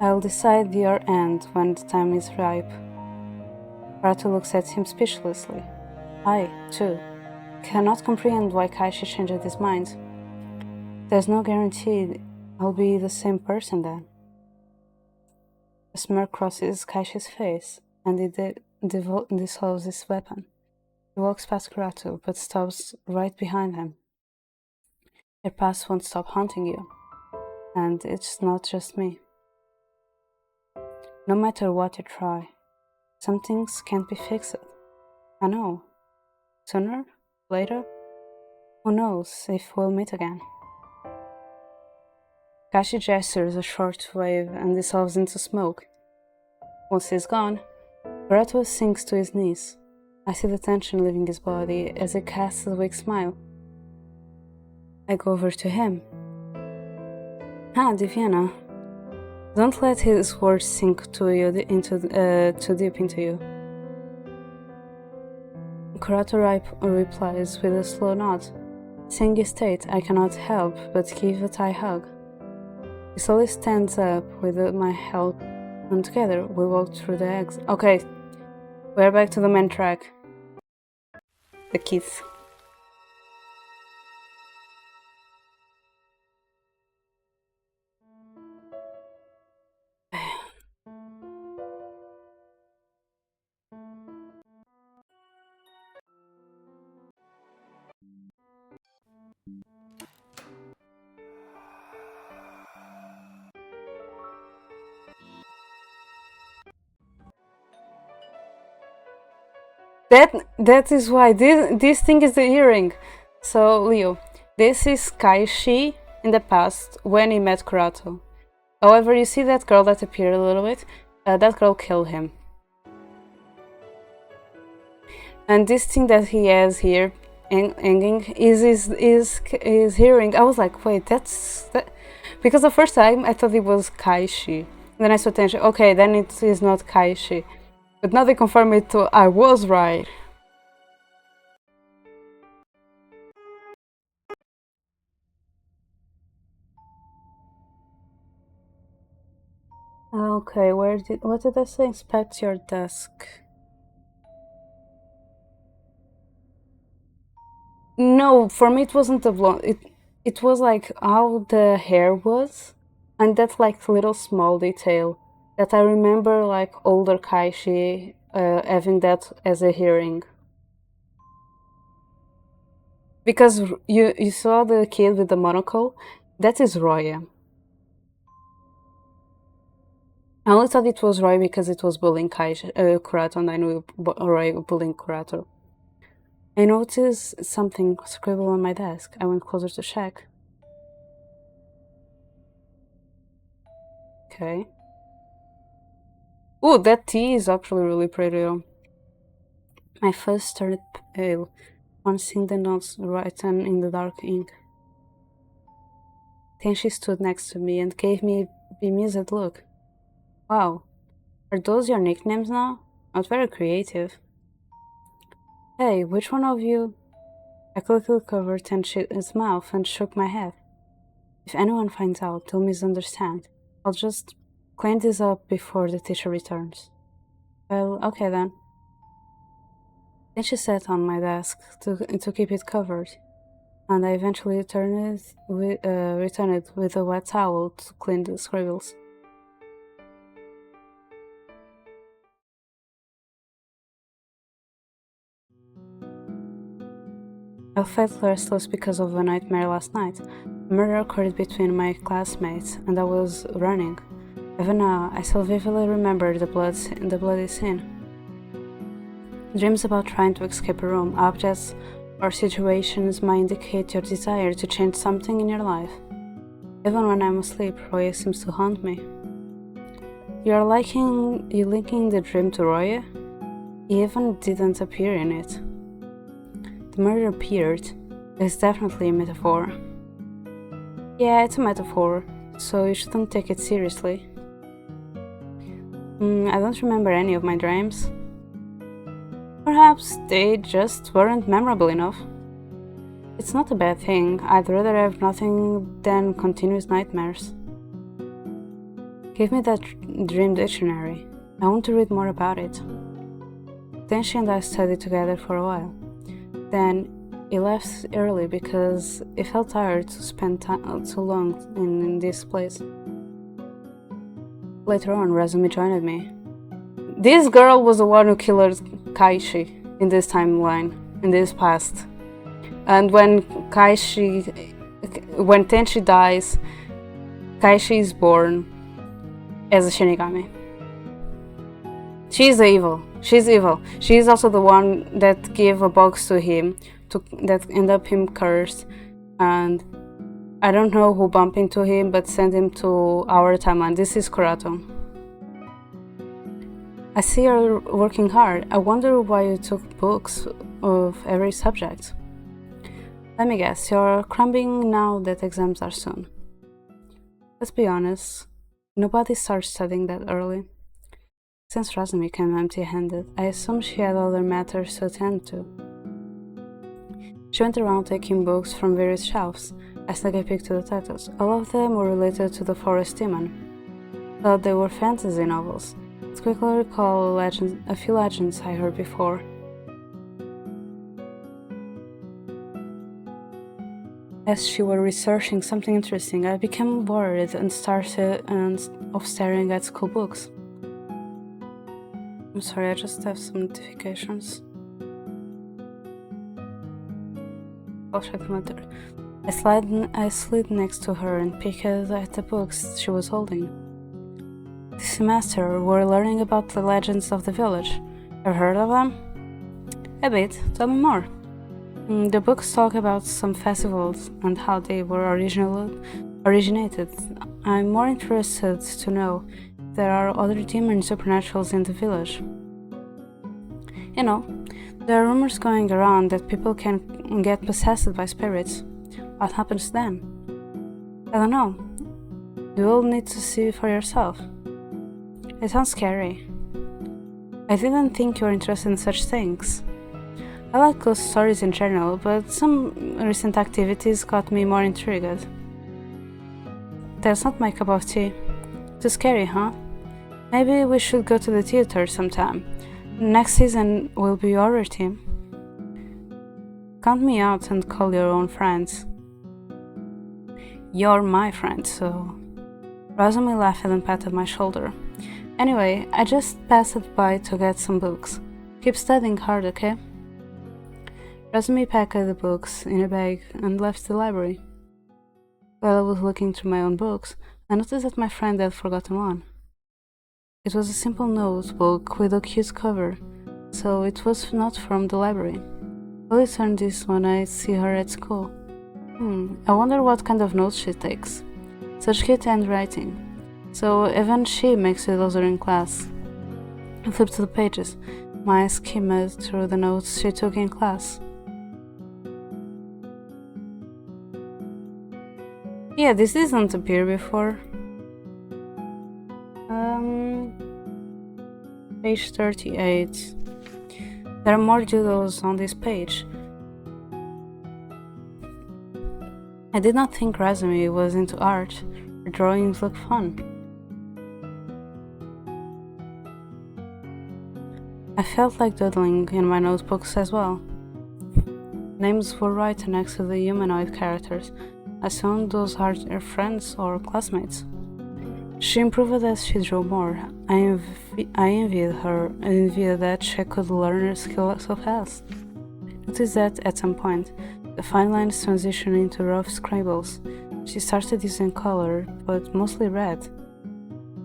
I'll decide your end when the time is ripe. Kurato looks at him speechlessly. I, too, cannot comprehend why Kaishi changed his mind. There's no guarantee I'll be the same person then. A smirk crosses Kaishi's face, and he dissolves his weapon. He walks past Kurato, but stops right behind him. Your past won't stop haunting you, and it's not just me. No matter what you try, some things can't be fixed. I know. Sooner? Later? Who knows if we'll meet again? Kashi gestures a short wave and dissolves into smoke. Once he's gone, Kurato sinks to his knees. I see the tension leaving his body as he casts a weak smile. I go over to him. Diviana. Don't let his words sink too deep into you. Kurato replies with a slow nod. Seeing his state, I cannot help but give a tight hug. He slowly stands up with my help, and together we walk through the eggs. Okay, we're back to the main track. The kids. That is why this thing is the earring. So Leo, this is Kaishi in the past when he met Kurato. However, you see that girl that appeared a little bit. That girl killed him. And this thing that he has here, hanging, is his hearing. I was like, wait, that's that, because the first time I thought it was Kaishi. Then I saw attention. Okay, then it is not Kaishi. But now they confirm it. I was right. Okay, what did I say? Inspect your desk. No, for me it wasn't the blonde. It was like how the hair was, and that like little small detail that I remember like older Kaishi having that as a hearing. Because you saw the kid with the monocle, that is Roya. I only thought it was Roy because it was bullying Kurato, and I knew Roy bullying Kurato. I noticed something scribbled on my desk. I went closer to check. Okay. Ooh, that tea is actually really pretty. My face turned pale on seeing the notes written in the dark ink. Then she stood next to me and gave me a bemused look. Wow, are those your nicknames now? Not very creative. Hey, which one of you? I quickly covered Tenchi's mouth and shook my head. If anyone finds out, they'll misunderstand. I'll just clean this up before the teacher returns. Well, okay then. Then she sat on my desk to keep it covered, and I eventually returned it with a wet towel to clean the scribbles. I felt restless because of a nightmare last night. A murder occurred between my classmates, and I was running. Even now, I still vividly remember the bloody scene. Dreams about trying to escape a room, objects, or situations might indicate your desire to change something in your life. Even when I'm asleep, Roya seems to haunt me. You linking the dream to Roya? He even didn't appear in it. The murder appeared. It's definitely a metaphor. Yeah, it's a metaphor, so you shouldn't take it seriously. I don't remember any of my dreams. Perhaps they just weren't memorable enough. It's not a bad thing. I'd rather have nothing than continuous nightmares. Give me that dream dictionary. I want to read more about it. Then she and I studied together for a while. Then he left early because he felt tired to spend too long in this place. Later on, Razumi joined me. This girl was the one who killed Kaishi in this timeline, in this past. And when Tenchi dies, Kaishi is born as a Shinigami. She's evil. She's evil. She is also the one that gave a box to him that ended up him cursed, and I don't know who bumped into him but sent him to our timeline. This is Kurato. I see you're working hard. I wonder why you took books of every subject. Let me guess, you're cramming now that exams are soon. Let's be honest, nobody starts studying that early. Since Razumi came empty-handed, I assumed she had other matters to attend to. She went around taking books from various shelves. I snuck a peek to the titles. All of them were related to the Forest Demon. Thought they were fantasy novels. Let's quickly recall a few legends I heard before. As she were researching something interesting, I became bored and started staring at school books. I'm sorry, I just have some notifications. I'll check them later. I slid next to her and peeked at the books she was holding. This semester, we're learning about the legends of the village. Have heard of them? A bit. Tell me more. The books talk about some festivals and how they were originated. I'm more interested to know if there are other demon supernaturals in the village. You know, there are rumors going around that people can get possessed by spirits. What happens then? I don't know. You will need to see for yourself. It sounds scary. I didn't think you were interested in such things. I like ghost stories in general, but some recent activities got me more intrigued. That's not my cup of tea. Too scary, huh? Maybe we should go to the theater sometime. Next season will be our team. Count me out and call your own friends. You're my friend, so... Razumi laughed and patted my shoulder. Anyway, I just passed by to get some books. Keep studying hard, okay? Razumi packed the books in a bag and left the library. While I was looking through my own books, I noticed that my friend had forgotten one. It was a simple notebook with a cute cover, so it was not from the library. I'll return this when I see her at school. I wonder what kind of notes she takes. Such cute handwriting. So even she makes it easier in class. I flipped to the pages. My eyes skimmed through the notes she took in class. Yeah, this didn't appear before. Page 38. There are more doodles on this page. I did not think Razumi was into art. Her drawings look fun. I felt like doodling in my notebooks as well. Names were right next to the humanoid characters. I assumed those are her friends or classmates. She improved as she drew more. I envied her and envied that she could learn her skill so fast. Noticed that at some point, the fine lines transitioned into rough scribbles. She started using color, but mostly red.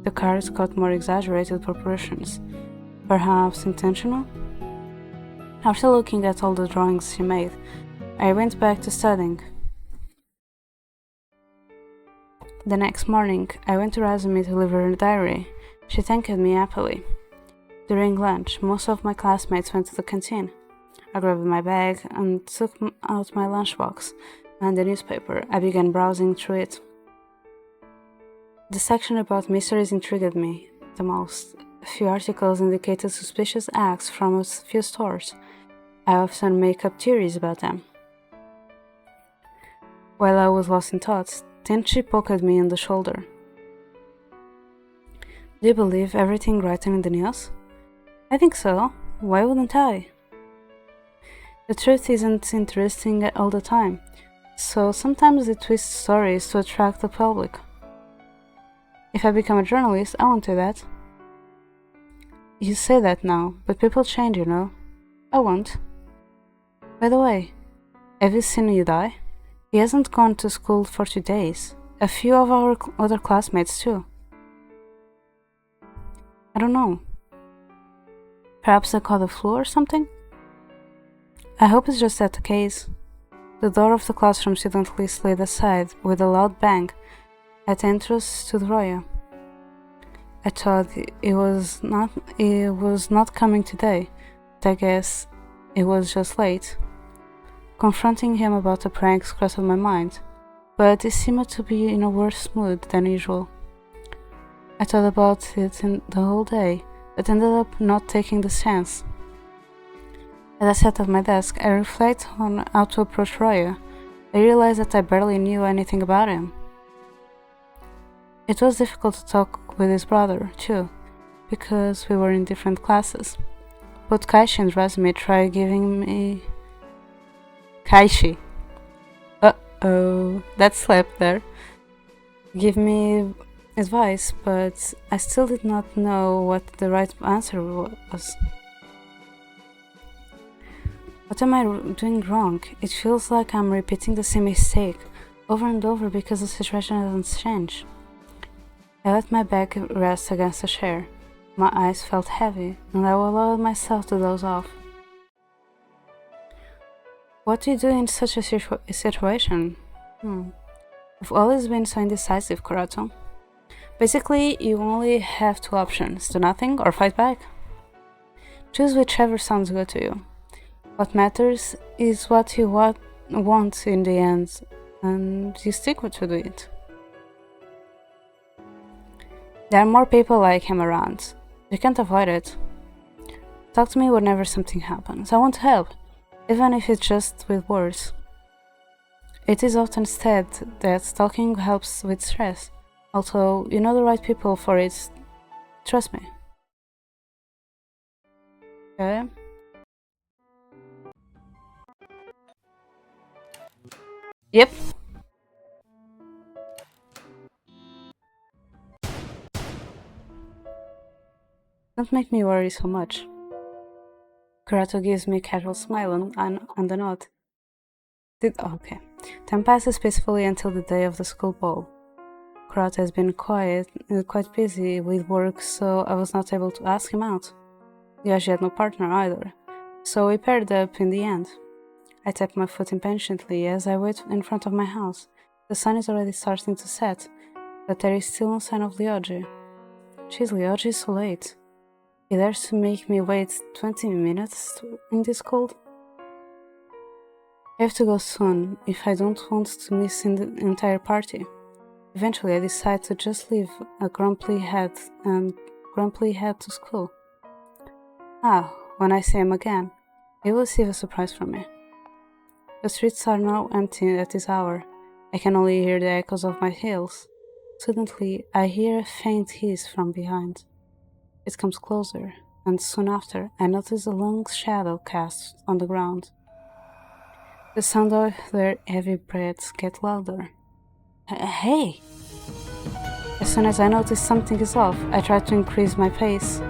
The cards got more exaggerated proportions. Perhaps intentional? After looking at all the drawings she made, I went back to studying. The next morning, I went to Razumi to deliver her diary. She thanked me happily. During lunch, most of my classmates went to the canteen. I grabbed my bag and took out my lunchbox and the newspaper. I began browsing through it. The section about mysteries intrigued me the most. A few articles indicated suspicious acts from a few stores. I often make up theories about them. While I was lost in thoughts, Tenchi poked me on the shoulder. Do you believe everything written in the news? I think so. Why wouldn't I? The truth isn't interesting all the time, so sometimes they twist stories to attract the public. If I become a journalist, I won't do that. You say that now, but people change, you know. I won't. By the way, have you seen Yudai? He hasn't gone to school for 2 days. A few of our other classmates too. I don't know. Perhaps they caught the flu or something? I hope it's just that the case. The door of the classroom suddenly slid aside with a loud bang at the entrance to the Roya. I thought it was not coming today, but I guess it was just late. Confronting him about the pranks crossed my mind, but he seemed to be in a worse mood than usual. I thought about it the whole day, but ended up not taking the chance. As I sat at my desk, I reflected on how to approach Roya. I realized that I barely knew anything about him. It was difficult to talk with his brother, too, because we were in different classes. Both Kaishi and Razumi tried giving me... Kaishi! Uh-oh, that slept there. Give me advice, but I still did not know what the right answer was. What am I doing wrong? It feels like I'm repeating the same mistake over and over because the situation hasn't changed. I let my back rest against a chair. My eyes felt heavy, and I allowed myself to doze off. What do you do in such a situation? You've always been so indecisive, Kurato. Basically, you only have 2 options, do nothing or fight back. Choose whichever sounds good to you. What matters is what you want in the end, and you stick to it. There are more people like him around. You can't avoid it. Talk to me whenever something happens. I want to help, even if it's just with words. It is often said that talking helps with stress. Although you know the right people for it, trust me. Okay? Yep. Don't make me worry so much. Kurato gives me a casual smile and a nod. Okay. Time passes peacefully until the day of the school ball. Kurato has been quite busy with work, so I was not able to ask him out. Yoshi had no partner either, so we paired up in the end. I tap my foot impatiently as I wait in front of my house. The sun is already starting to set, but there is still no sign of Ryoji. Jeez, Ryoji is so late. He dares to make me wait 20 minutes in this cold? I have to go soon if I don't want to miss the entire party. Eventually, I decide to just leave a grumpy head to school. When I see him again, he will receive a surprise from me. The streets are now empty at this hour. I can only hear the echoes of my heels. Suddenly, I hear a faint hiss from behind. It comes closer, and soon after, I notice a long shadow cast on the ground. The sound of their heavy breaths gets louder. Hey! As soon as I notice something is off, I try to increase my pace.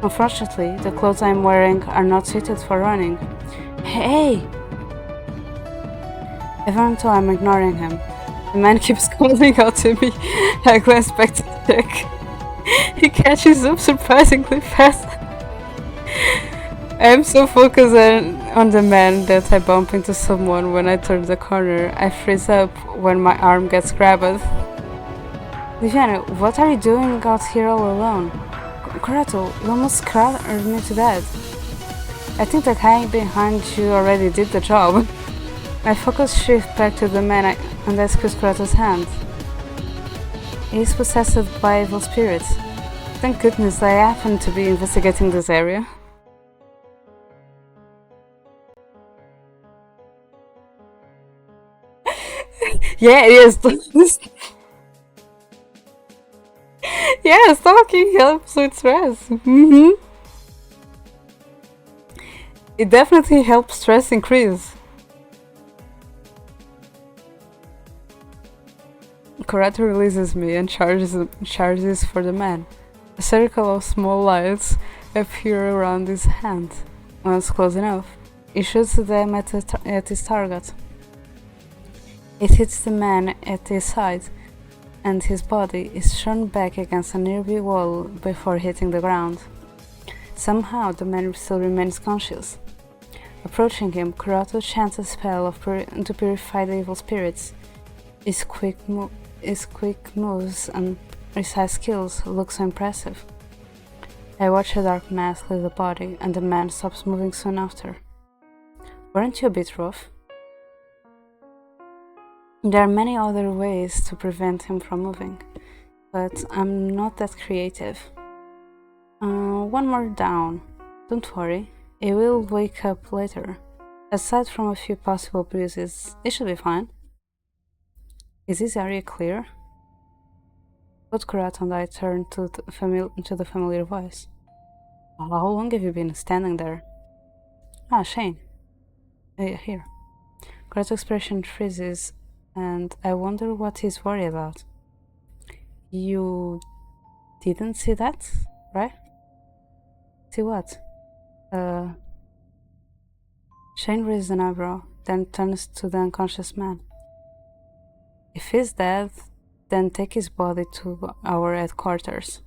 Unfortunately, the clothes I'm wearing are not suited for running. Hey! Even though I'm ignoring him, the man keeps calling out to me. I glance back to check. He catches up surprisingly fast. I am so focused on the man that I bump into someone when I turn the corner. I freeze up when my arm gets grabbed. Viviana, what are you doing out here all alone? Kurato, you almost scared me to death. I think the guy behind you already did the job. My focus shifts back to the man and I squeeze Kurato's hand. He is possessed by evil spirits. Thank goodness I happen to be investigating this area. Yeah, it is. Yeah, stalking helps with stress. It definitely helps stress increase. Kurato releases me and charges for the man. A circle of small lights appear around his hand. Once close enough, he shoots them at his target. It hits the man at his side, and his body is thrown back against a nearby wall before hitting the ground. Somehow, the man still remains conscious. Approaching him, Kurato chants a spell to purify the evil spirits. His quick moves and precise skills look so impressive. I watch a dark mass leave the body, and the man stops moving soon after. Weren't you a bit rough? There are many other ways to prevent him from moving, but I'm not that creative. One more down. Don't worry, he will wake up later. Aside from a few possible bruises, it should be fine. Is this area clear? Both Kurato and I turned to the familiar voice. How long have you been standing there? Shane. Here. Kurato's expression freezes, and I wonder what he's worried about. You didn't see that, right? See what? Shane raises an eyebrow, then turns to the unconscious man. If he's dead, then take his body to our headquarters.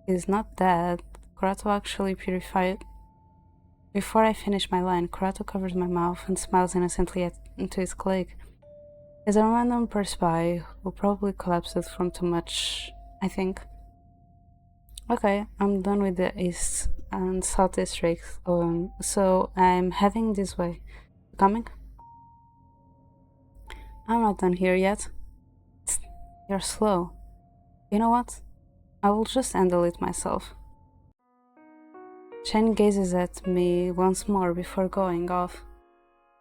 He's not dead. Kurato actually purified. Before I finish my line, Kurato covers my mouth and smiles innocently into his colleague. As a random passerby who probably collapsed from too much, I think. Okay, I'm done with the east and south districts, so I'm heading this way. Coming? I'm not done here yet. You're slow. You know what? I will just handle it myself. Shane gazes at me once more before going off.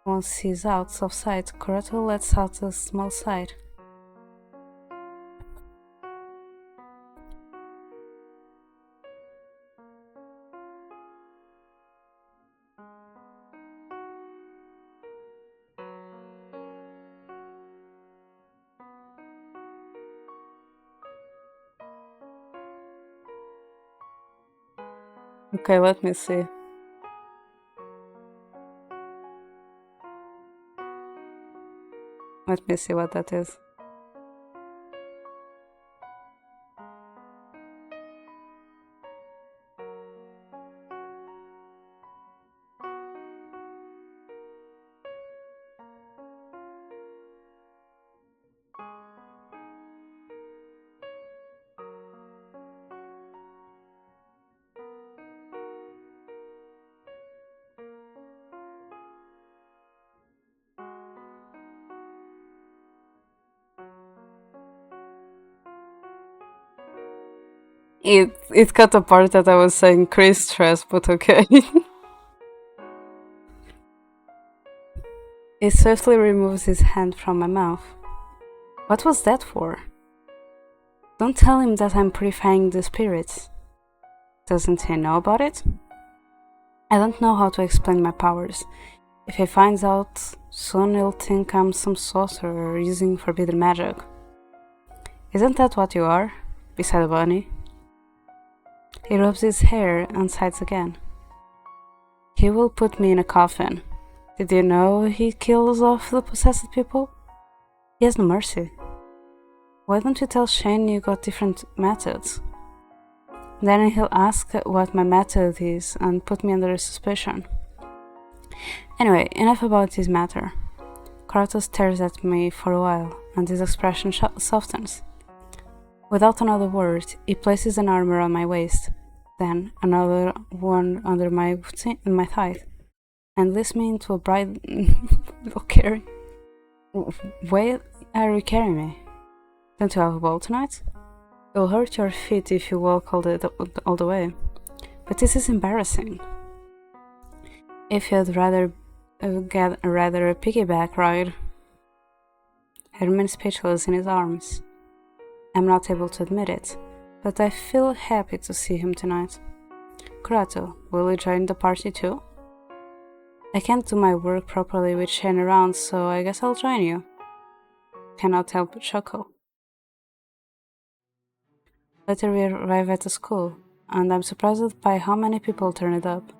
Once he's out of sight, Kurato lets out a small sigh. Okay, let me see. Let me see what that is. It cut apart that I was saying Chris stress, but okay. He swiftly removes his hand from my mouth. What was that for? Don't tell him that I'm purifying the spirits. Doesn't he know about it? I don't know how to explain my powers. If he finds out, soon he'll think I'm some sorcerer using forbidden magic. Isn't that what you are? Beside a bunny? He rubs his hair and sighs again. He will put me in a coffin. Did you know he kills off the possessed people? He has no mercy. Why don't you tell Shane you got different methods? Then he'll ask what my method is and put me under suspicion. Anyway, enough about this matter. Kurato stares at me for a while, and his expression softens. Without another word, he places an arm around my waist, then another one under my thigh, and lifts me into a bright carry. Why are you carrying me? Don't you have a ball tonight? You'll hurt your feet if you walk all the way. But this is embarrassing. If you'd rather get a piggyback ride. I remain speechless in his arms. I'm not able to admit it, but I feel happy to see him tonight. Kurato, will you join the party too? I can't do my work properly with Shane around, so I guess I'll join you. Cannot help but chuckle. Later we arrive at the school, and I'm surprised by how many people turned up.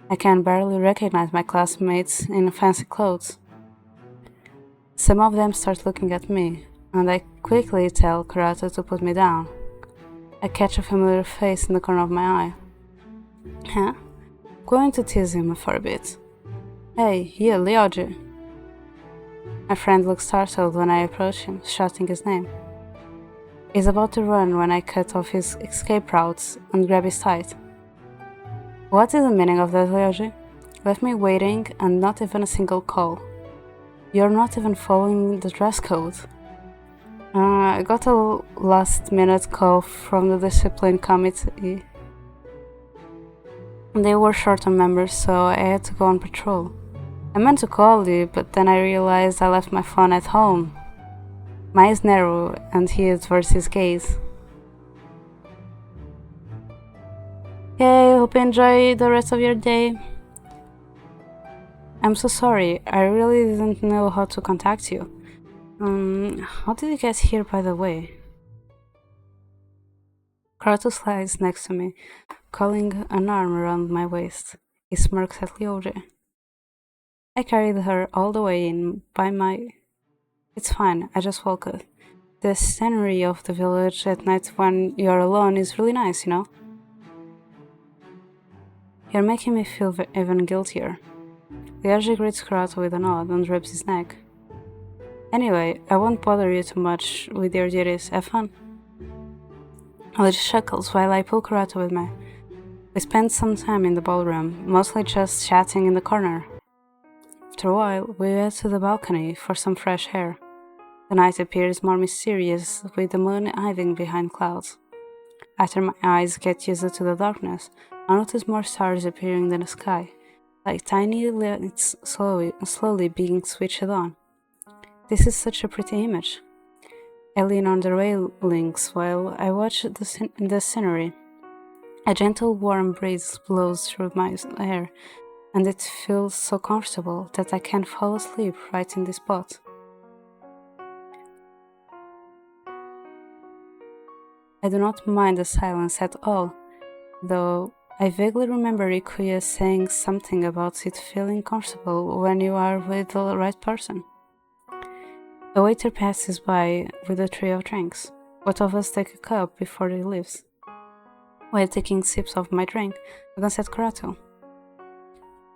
I can barely recognize my classmates in fancy clothes. Some of them start looking at me, and I quickly tell Kurato to put me down. I catch a familiar face in the corner of my eye. Huh? Going to tease him for a bit. Hey, you, Ryoji. My friend looks startled when I approach him, shouting his name. He's about to run when I cut off his escape routes and grab his tight. What is the meaning of that, Ryoji? Left me waiting and not even a single call. You're not even following the dress code. I got a last-minute call from the discipline committee. They were short on members, so I had to go on patrol. I meant to call you, but then I realized I left my phone at home. My eyes narrow, and he averts his gaze. Hey, hope you enjoy the rest of your day. I'm so sorry, I really didn't know how to contact you. How did you get here, by the way? Kurato slides next to me, calling an arm around my waist. He smirks at Ryoji. I carried her all the way in by my... It's fine, I just walk it. The scenery of the village at night when you're alone is really nice, you know? You're making me feel even guiltier. Ryoji greets Kurato with a nod and rubs his neck. Anyway, I won't bother you too much with your duties. Have fun. Ryoji chuckles while I pull Kurato with me. We spend some time in the ballroom, mostly just chatting in the corner. After a while, we head to the balcony for some fresh air. The night appears more mysterious, with the moon hiding behind clouds. After my eyes get used to the darkness, I notice more stars appearing in the sky, like tiny lights slowly being switched on. This is such a pretty image. I lean on the railings while I watch the scenery. A gentle warm breeze blows through my hair, and it feels so comfortable that I can fall asleep right in this spot. I do not mind the silence at all, though I vaguely remember Ikuya saying something about it feeling comfortable when you are with the right person. A waiter passes by with a tray of drinks. Both of us take a cup before he leaves. While taking sips of my drink, I glance at Kurato.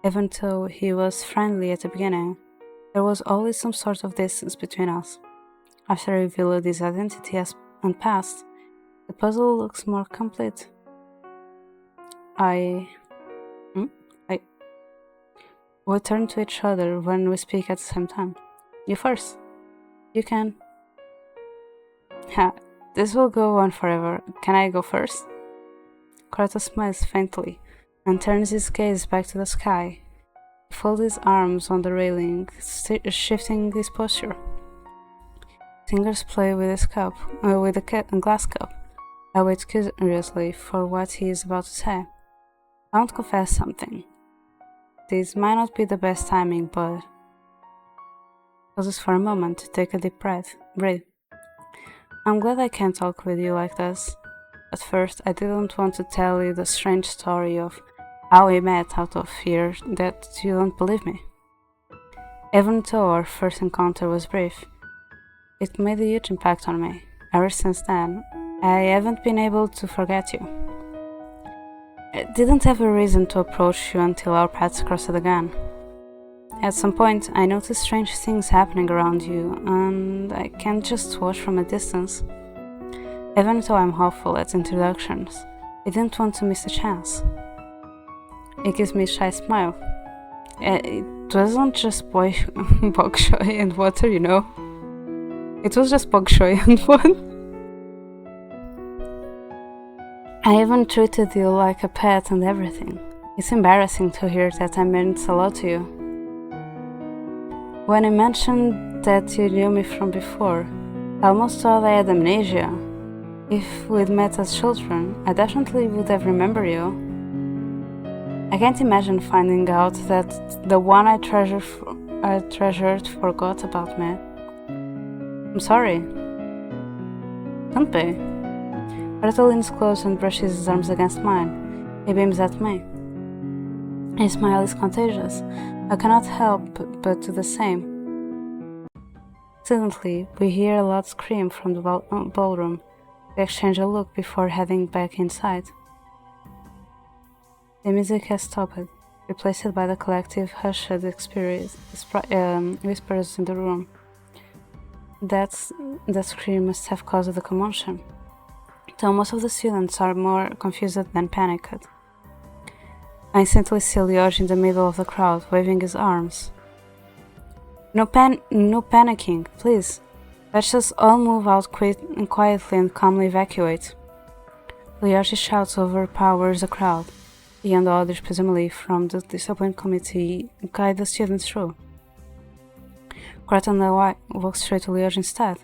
Even though he was friendly at the beginning, there was always some sort of distance between us. After I revealed his identity and past, the puzzle looks more complete. We turn to each other when we speak at the same time. You first. You can. Ha, this will go on forever. Can I go first? Kurato smiles faintly and turns his gaze back to the sky. He folds his arms on the railing, shifting his posture. Fingers play with his cup, with a glass cup. I wait curiously for what he is about to say. I want to confess something. This might not be the best timing, but pauses for a moment to take a deep breath. Breathe. I'm glad I can talk with you like this. At first, I didn't want to tell you the strange story of how we met out of fear that you don't believe me. Even though our first encounter was brief, it made a huge impact on me. Ever since then, I haven't been able to forget you. I didn't have a reason to approach you until our paths crossed again. At some point, I noticed strange things happening around you, and I can't just watch from a distance. Even though I'm hopeful at introductions, I didn't want to miss the chance. It gives me a shy smile. It wasn't just bok choy and water, you know. It was just bok choy and water. I even treated you like a pet and everything. It's embarrassing to hear that I meant a lot to you. When I mentioned that you knew me from before, I almost thought I had amnesia. If we'd met as children, I definitely would have remembered you. I can't imagine finding out that the one I treasured forgot about me. I'm sorry. Don't be. Kurato leans close and brushes his arms against mine. He beams at me. His smile is contagious. I cannot help but do the same. Suddenly, we hear a loud scream from the ballroom. We exchange a look before heading back inside. The music has stopped, replaced by the collective hushed whispers in the room. That scream must have caused the commotion, though most of the students are more confused than panicked. I instantly see Lioj in the middle of the crowd, waving his arms. No panicking, please. Let's just all move out quietly and calmly evacuate. Lioj shouts overpowers the crowd. He and the others, presumably from the discipline committee, guide the students through. Kurato and I walk straight to Lioj instead.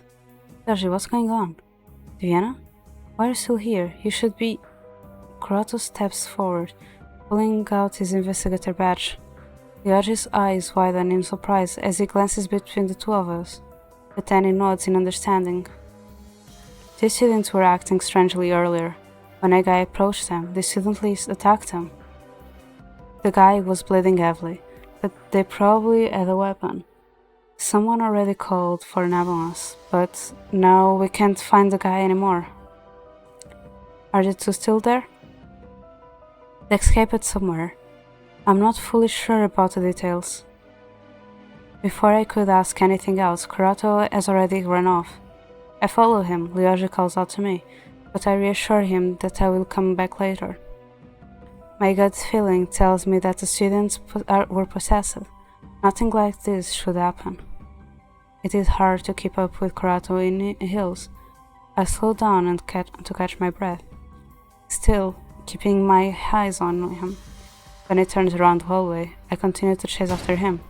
Lioj, what's going on? Vienna? Why are you still here? You should be... Kurato steps forward, pulling out his investigator badge. Lioj's eyes widen in surprise as he glances between the two of us, but then he nods in understanding. The students were acting strangely earlier. When a guy approached them, they suddenly attacked him. The guy was bleeding heavily, but they probably had a weapon. Someone already called for an ambulance, but now we can't find the guy anymore. Are the two still there? They escaped somewhere. I'm not fully sure about the details. Before I could ask anything else, Kurato has already run off. I follow him. Lioj calls out to me, but I reassure him that I will come back later. My gut feeling tells me that the students were possessed. Nothing like this should happen. It is hard to keep up with Kurato in hills. I slow down and to catch my breath, still keeping my eyes on him. When he turns around the hallway, I continue to chase after him.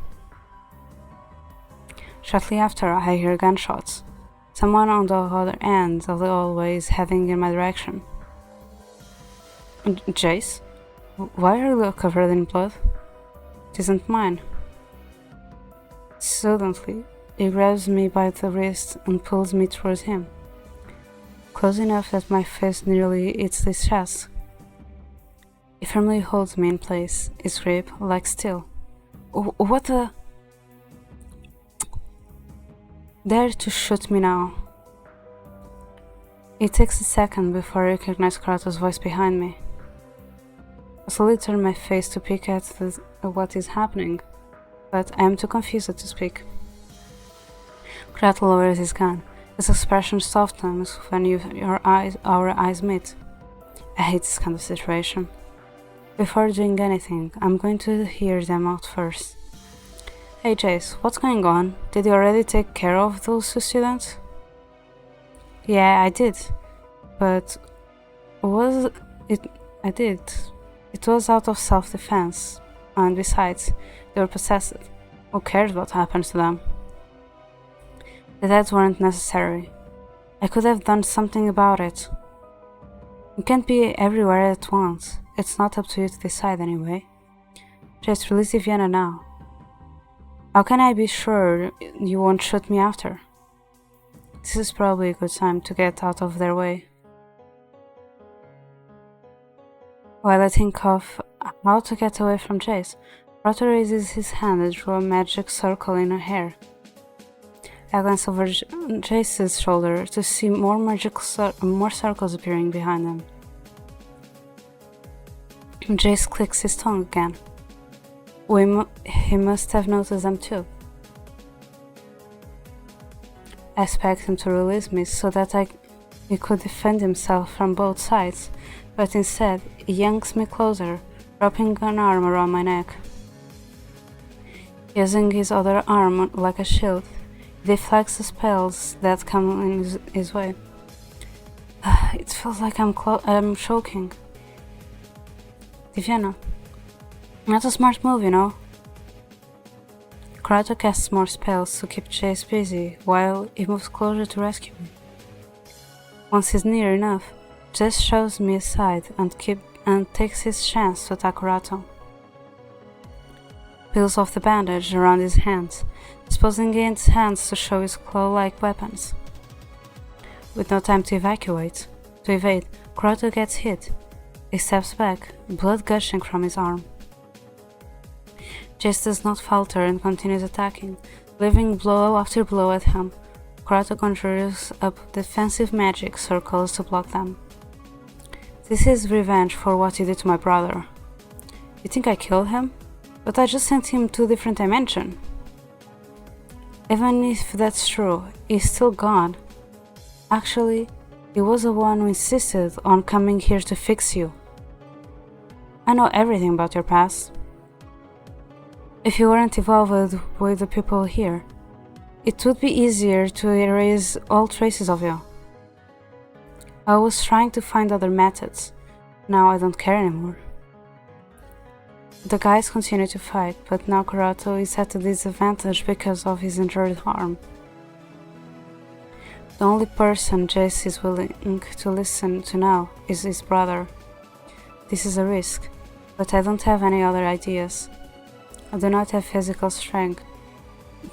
Shortly after, I hear gunshots. Someone on the other end of the hallway is heading in my direction. Jace? Why are you covered in blood? It isn't mine. Suddenly, he grabs me by the wrist and pulls me towards him, close enough that my face nearly hits his chest. He firmly holds me in place, his grip like steel. What the... Dare to shoot me now. It takes a second before I recognize Kurato's voice behind me. I slowly turn my face to peek at what is happening, but I am too confused to speak. Kurato lowers his gun. His expression softens when our eyes meet. I hate this kind of situation. Before doing anything, I'm going to hear them out first. Hey Jace, what's going on? Did you already take care of those two students? Yeah, I did. But I did. It was out of self-defense, and besides, they were possessive. Who cares what happened to them? The deaths weren't necessary. I could have done something about it. You can't be everywhere at once. It's not up to you to decide anyway. Just release Vienna now. How can I be sure you won't shoot me after? This is probably a good time to get out of their way. While I think of how to get away from Jace, Kurato raises his hand and draws a magic circle in her hair. I glance over Jace's shoulder to see more circles appearing behind him. Jace clicks his tongue again. He must have noticed them too. I expect him to release me so that he could defend himself from both sides, but instead he yanks me closer, wrapping an arm around my neck. Using his other arm like a shield, he deflects the spells that come in his way. It feels like I'm choking. Diviana, not a smart move, you know. Kurato casts more spells to keep Jace busy while he moves closer to rescue me. Once he's near enough, Jace shoves me aside and takes his chance to attack Kurato. Peels off the bandage around his hands, exposing his hands to show his claw-like weapons. With no time to evade, Kurato gets hit. He steps back, blood gushing from his arm. Jace does not falter and continues attacking, leaving blow after blow at him. Kurato conjures up defensive magic circles to block them. This is revenge for what he did to my brother. You think I killed him? But I just sent him to a different dimension. Even if that's true, he's still gone. Actually, he was the one who insisted on coming here to fix you. I know everything about your past. If you weren't involved with the people here, it would be easier to erase all traces of you. I was trying to find other methods. Now I don't care anymore. The guys continue to fight, but now Kurato is at a disadvantage because of his injured arm. The only person Jace is willing to listen to now is his brother. This is a risk, but I don't have any other ideas. I do not have physical strength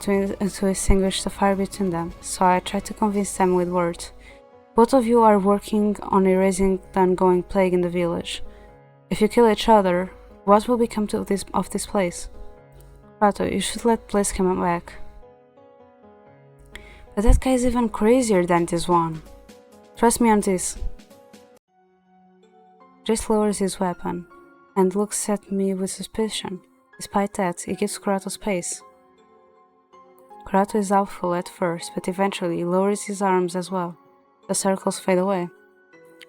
to extinguish the fire between them, so I try to convince them with words. Both of you are working on erasing the ongoing plague in the village. If you kill each other, what will become of this place? Kurato, you should let Blaze come back. But that guy is even crazier than this one. Trust me on this. Jace lowers his weapon and looks at me with suspicion. Despite that, he gives Kurato space. Kurato is doubtful at first, but eventually he lowers his arms as well. The circles fade away.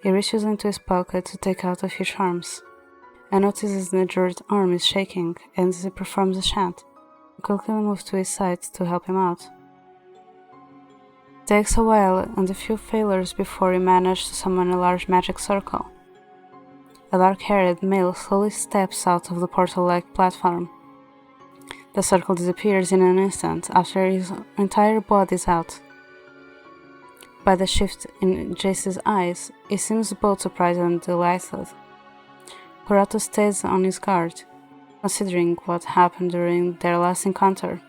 He reaches into his pocket to take out a few charms. I notice his injured arm is shaking, and as he performs a chant, I quickly move to his side to help him out. It takes a while and a few failures before he manages to summon a large magic circle. A dark-haired male slowly steps out of the portal-like platform. The circle disappears in an instant after his entire body is out. By the shift in Jace's eyes, he seems both surprised and delighted. Kurato stays on his guard, considering what happened during their last encounter.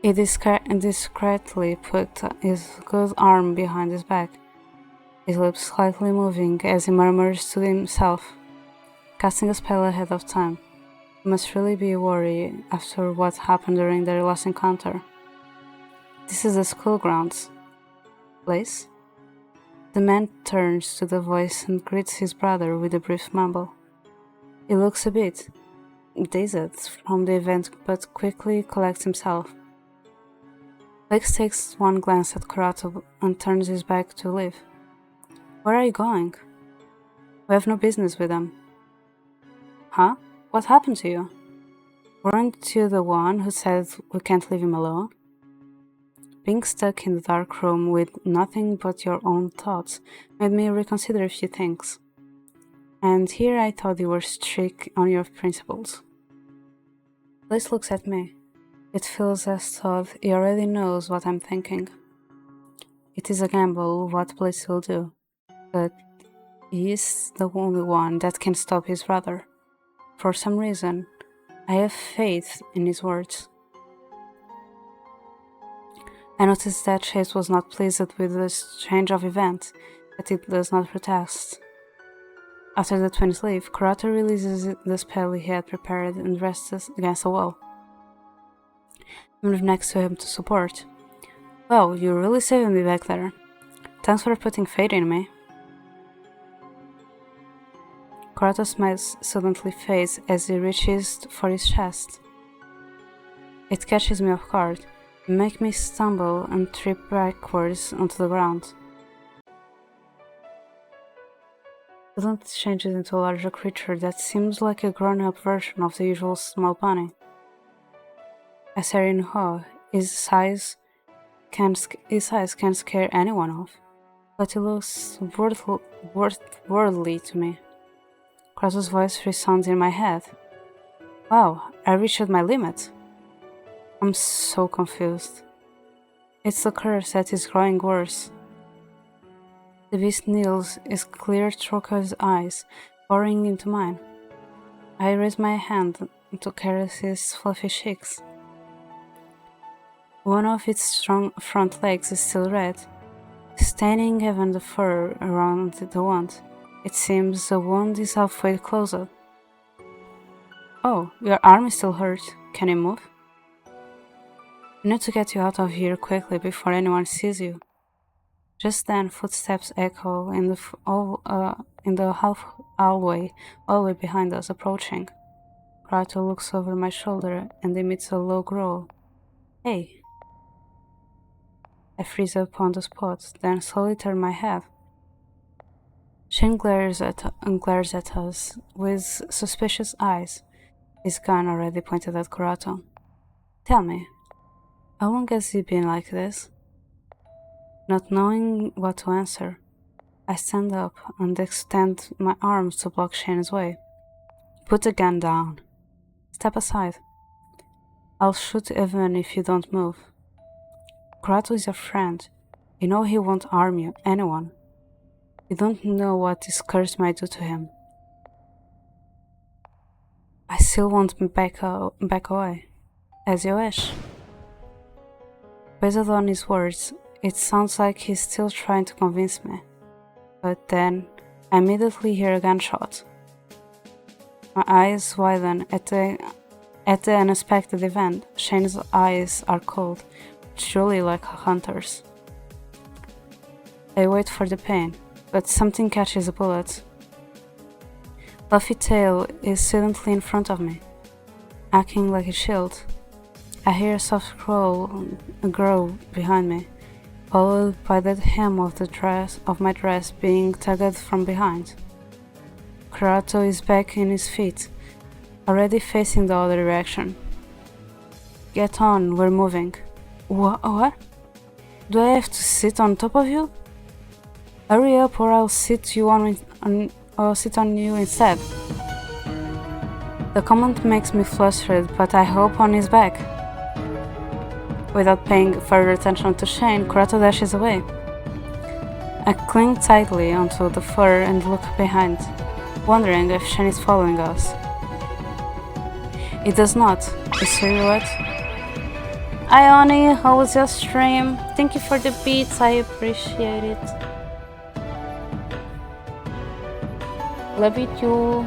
He discreetly put his good arm behind his back, his lips slightly moving as he murmurs to himself, casting a spell ahead of time. He must really be worried after what happened during their last encounter. This is the school grounds. Blaze? The man turns to the voice and greets his brother with a brief mumble. He looks a bit dazed from the event but quickly collects himself. Blaze takes one glance at Kurato and turns his back to leave. Where are you going? We have no business with them. Huh? What happened to you? Weren't you the one who said we can't leave him alone? Being stuck in the dark room with nothing but your own thoughts made me reconsider a few things. And here I thought you were strict on your principles. Bliss looks at me. It feels as though he already knows what I'm thinking. It is a gamble what Bliss will do, but he is the only one that can stop his brother. For some reason, I have faith in his words. I noticed that Chase was not pleased with this change of events, but it does not protest. After the twins leave, Kurato releases the spell he had prepared and rests against the wall. I move next to him to support. Wow, you're really saving me back there. Thanks for putting faith in me. Kurato's smile suddenly fades as he reaches for his chest. It catches me off guard, and makes me stumble and trip backwards onto the ground. Suddenly changes into a larger creature that seems like a grown-up version of the usual small bunny. I stare in awe. His size can scare anyone off, but he looks worldly to me. Kurato's voice resounds in my head. Wow, I reached my limit. I'm so confused. It's the curse that is growing worse. The beast kneels, his clear turquoise eyes boring into mine. I raise my hand to caress his fluffy cheeks. One of its strong front legs is still red, staining even the fur around the wound. It seems the wound is halfway closed. Oh, your arm is still hurt. Can you move? I need to get you out of here quickly before anyone sees you. Just then, footsteps echo in the half hallway behind us, approaching. Kurato looks over my shoulder and emits a low growl. Hey. I freeze up on the spot, then slowly turn my head. Shin glares at us with suspicious eyes, his gun already pointed at Kurato. Tell me, how long has he been like this? Not knowing what to answer, I stand up and extend my arms to block Shane's way. Put the gun down. Step aside. I'll shoot even if you don't move. Kurato is your friend. You know he won't harm anyone. You don't know what this curse might do to him. I still won't back away. As you wish. Based on his words, it sounds like he's still trying to convince me. But then, I immediately hear a gunshot. My eyes widen at the unexpected event. Shane's eyes are cold, truly like a hunter's. I wait for the pain, but something catches a bullet. Fluffy tail is suddenly in front of me, acting like a shield. I hear a soft growl behind me, followed by the hem of my dress being tugged from behind. Kurato is back in his feet, already facing the other direction. Get on, we're moving. What? Do I have to sit on top of you? Hurry up or I'll sit on you instead. The comment makes me flustered, but I hope on his back. Without paying further attention to Shane, Kurato dashes away. I cling tightly onto the fur and look behind, wondering if Shane is following us. It does not. A silhouette. Hi Oni, how was your stream? Thank you for the beats, I appreciate it. Love you too.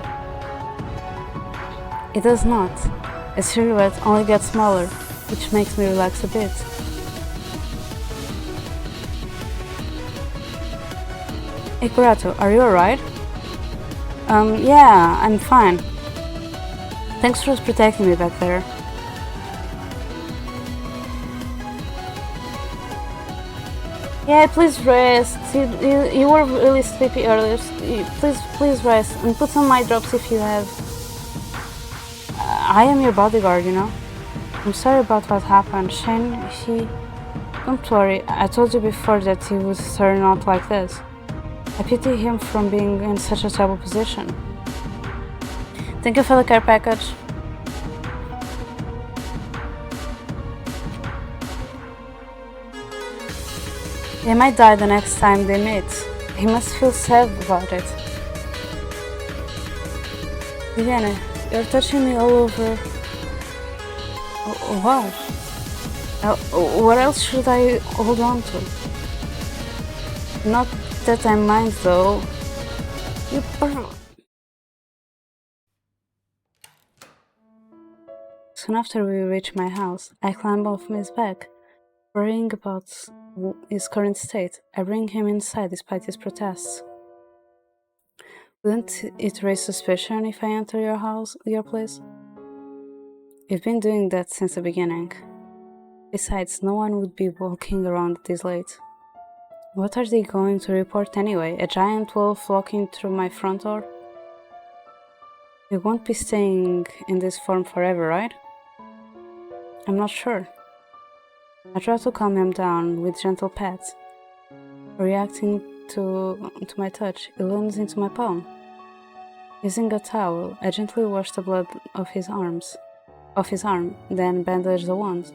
It does not. A silhouette only gets smaller, which makes me relax a bit. Hey Kurato, are you alright? Yeah, I'm fine. Thanks for protecting me back there. Yeah, please rest. You were really sleepy earlier. Please rest and put some eye drops if you have. I am your bodyguard, you know. I'm sorry about what happened. Shane, Don't worry, I told you before that he would turn out like this. I pity him from being in such a terrible position. Thank you for the care package. He might die the next time they meet. He must feel sad about it. Viviane, you're touching me all over. Wow. What else should I hold on to? Not that I mind though. You Soon after we reach my house, I climb off his back, worrying about his current state. I bring him inside despite his protests. Wouldn't it raise suspicion if I enter your place? You've been doing that since the beginning. Besides, no one would be walking around this late. What are they going to report anyway? A giant wolf walking through my front door? You won't be staying in this form forever, right? I'm not sure. I try to calm him down with gentle pats. Reacting to my touch, he leans into my palm. Using a towel, I gently wash the blood off his arm, then bandage the wound.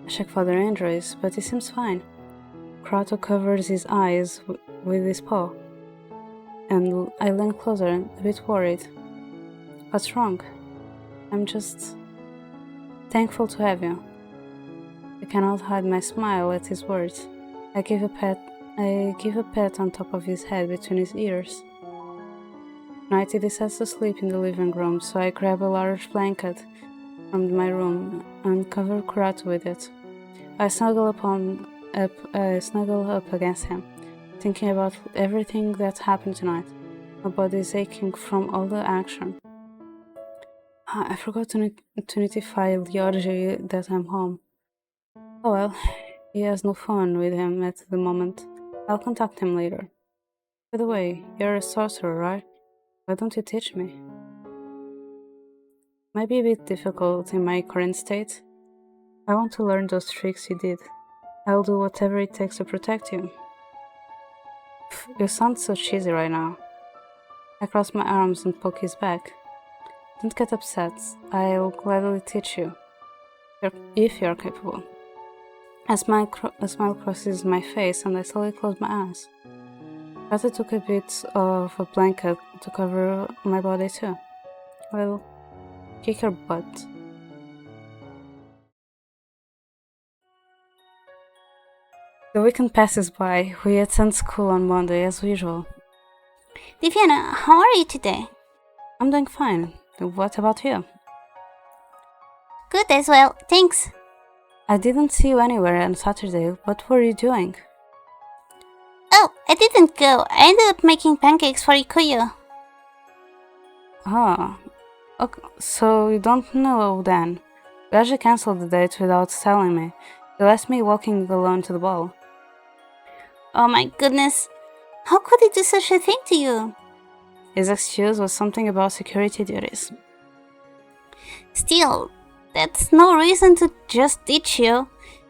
I check for other injuries, but he seems fine. Kurato covers his eyes with his paw, and I lean closer, a bit worried. What's wrong? I'm just thankful to have you. I cannot hide my smile at his words. I give a pat on top of his head between his ears. Night he decides to sleep in the living room, so I grab a large blanket from my room and cover Kurato with it. I snuggle up against him, thinking about everything that happened tonight. My body is aching from all the action. I forgot to notify Georgi that I'm home. Oh well, he has no phone with him at the moment. I'll contact him later. By the way, you're a sorcerer, right? Why don't you teach me? Might be a bit difficult in my current state. I want to learn those tricks you did. I'll do whatever it takes to protect you. You sound so cheesy right now. I cross my arms and poke his back. Don't get upset. I'll gladly teach you, if you're capable. A smile crosses my face and I slowly close my eyes. Kurato took a bit of a blanket to cover my body too. Well, kick your butt. The weekend passes by. We attend school on Monday as usual. Viviana, how are you today? I'm doing fine. What about you? Good as well, thanks. I didn't see you anywhere on Saturday. What were you doing? Oh, I didn't go. I ended up making pancakes for Ikuyo. Ah, okay. So you don't know then. You actually cancelled the date without telling me. You left me walking alone to the ball. Oh my goodness. How could he do such a thing to you? His excuse was something about security duties. Still, that's no reason to just ditch you.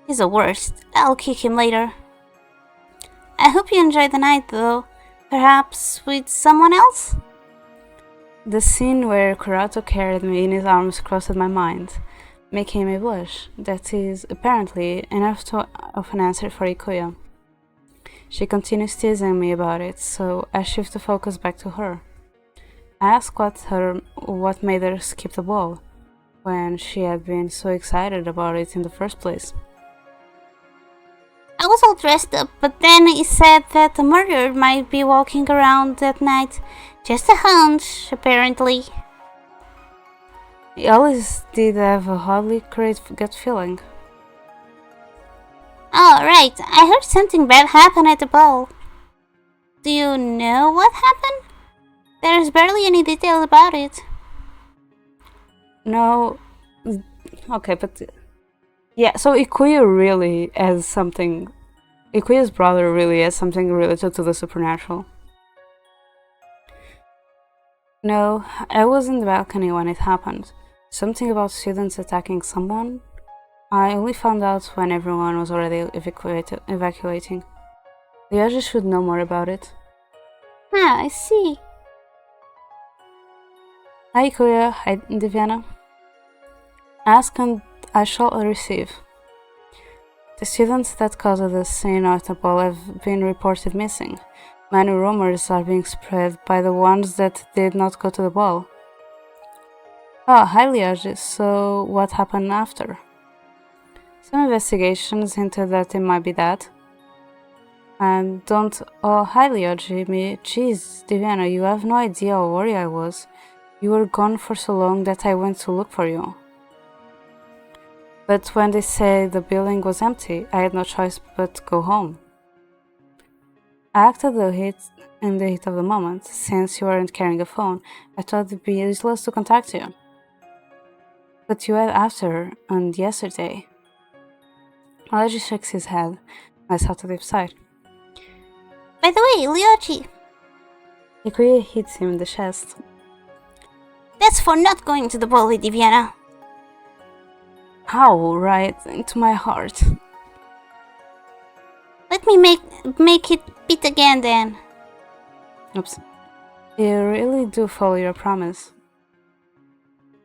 He's the worst. I'll kick him later. I hope you enjoyed the night though. Perhaps with someone else? The scene where Kurato carried me in his arms crossed my mind, making me blush. That is apparently enough of an answer for Ikuya. She continues teasing me about it, so I shift the focus back to her. I ask what made her skip the ball, when she had been so excited about it in the first place. I was all dressed up, but then he said that the murderer might be walking around that night. Just a hunch, apparently. He always did have a oddly great gut feeling. Oh, right, I heard something bad happen at the ball. Do you know what happened? There's barely any detail about it. No. Okay, but yeah, so Ikuya really has something. Ikuya's brother really has something related to the supernatural. No, I was in the balcony when it happened. Something about students attacking someone. I only found out when everyone was already evacuating. Ryoji should know more about it. Ah, I see. Hi Kuya, hi Divyana. Ask and I shall receive. The students that caused the scene at the ball have been reported missing. Many rumors are being spread by the ones that did not go to the ball. Ah, hi Ryoji, so what happened after? Some investigations hinted that it might be that. And don't. Oh, hi Ryoji, me. Jeez, Divyana, you have no idea how worried I was. You were gone for so long that I went to look for you. But when they said the building was empty, I had no choice but to go home. I acted in the heat of the moment. Since you weren't carrying a phone, I thought it'd be useless to contact you. But you had after, and yesterday. Alaji shakes his head. I saw to the side. By the way, Ryoji, Ikuya hits him in the chest. that's for not going to the ball with Divyana. How? Right into my heart. Let me make it beat again then. Oops. You really do follow your promise.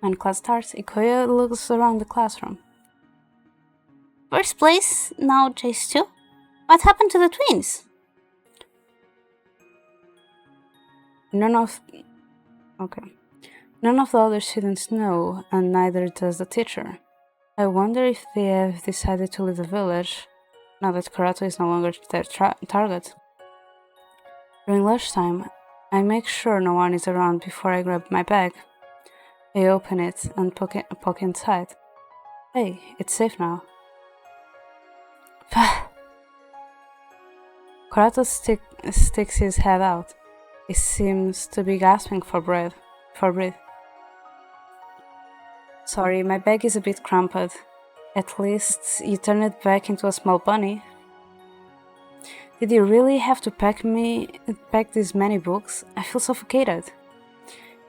When class starts, Ikoya looks around the classroom. First place, now Chase 2. What happened to the twins? None of the other students know, and neither does the teacher. I wonder if they have decided to leave the village, now that Kurato is no longer their target. During lunchtime, I make sure no one is around before I grab my bag. I open it and poke inside. Hey, it's safe now. Kurato sticks his head out. He seems to be gasping for breath. Sorry, my bag is a bit crumpled. At least you turn it back into a small bunny. Did you really have to pack these many books? I feel suffocated.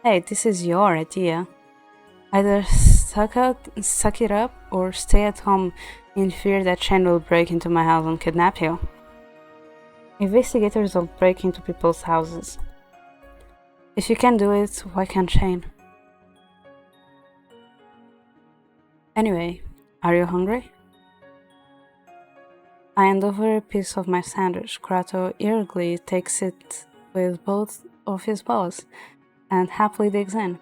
Hey, this is your idea. Either suck it up or stay at home in fear that Shane will break into my house and kidnap you. Investigators don't break into people's houses. If you can do it, why can't Shane? Anyway, are you hungry? I hand over a piece of my sandwich. Kurato eagerly takes it with both of his paws and happily digs in.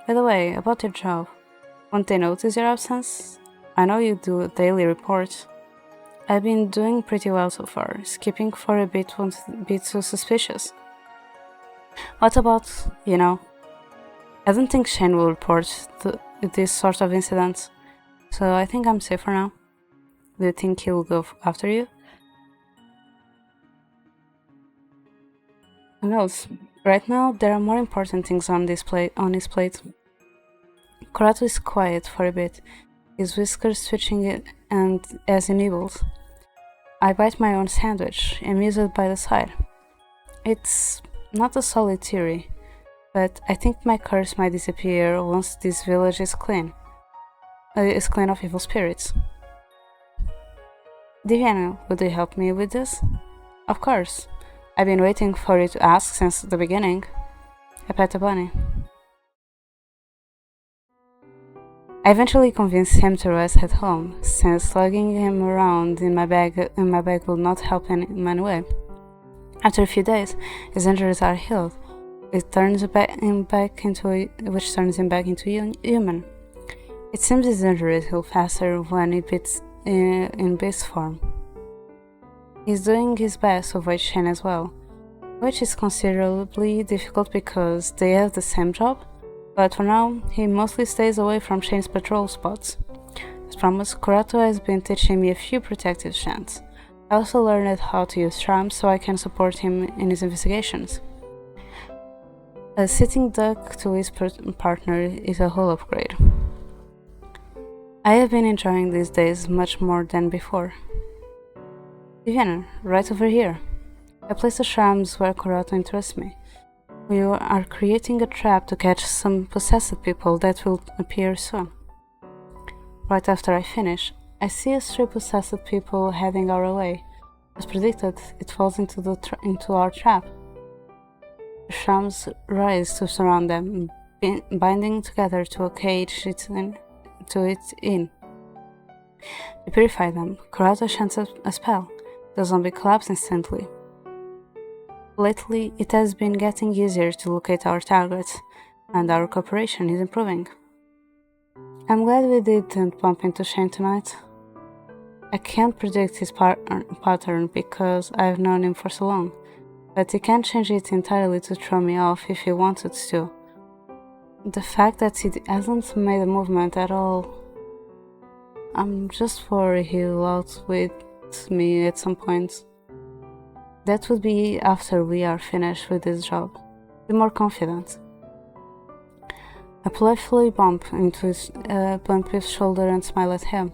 By the way, about your job, won't they notice your absence? I know you do daily reports. I've been doing pretty well so far. Skipping for a bit won't be too suspicious. What about, I don't think Shane will report this sort of incidents, so I think I'm safe for now. Do you think he will go after you? Who knows? Right now, there are more important things on his plate. Kurato is quiet for a bit, his whiskers twitching and as he nibbles. I bite my own sandwich, amused by the sight. It's not a solid theory, but I think my curse might disappear once this village is clean. Is clean of evil spirits. Divyana, would you help me with this? Of course. I've been waiting for you to ask since the beginning. I pet the bunny. I eventually convinced him to rest at home, since lugging him around in my bag will not help in any way. After a few days, his injuries are healed, which turns him back into human. It seems his injuries heal faster when he beats in beast form. He's doing his best to avoid Shane as well, which is considerably difficult because they have the same job, but for now, he mostly stays away from Shane's patrol spots. As promised, Kurato has been teaching me a few protective chants. I also learned how to use charms so I can support him in his investigations. A sitting duck to his partner is a whole upgrade. I have been enjoying these days much more than before. Divyana, right over here. I place the charms where Kurato interests me. We are creating a trap to catch some possessed people that will appear soon. Right after I finish, I see a stray possessed people heading our way. As predicted, it falls into our trap. The shams rise to surround them, binding together to a cage to it in. To purify them, Kurato chants a spell. The zombie collapse instantly. Lately, it has been getting easier to locate our targets, and our cooperation is improving. I'm glad we didn't bump into Shane tonight. I can't predict his pattern because I've known him for so long, but he can change it entirely to throw me off if he wanted to. The fact that he hasn't made a movement at all, I'm just worried he'll outwit me at some point. That would be after we are finished with this job. Be more confident. I playfully bump his shoulder and smile at him.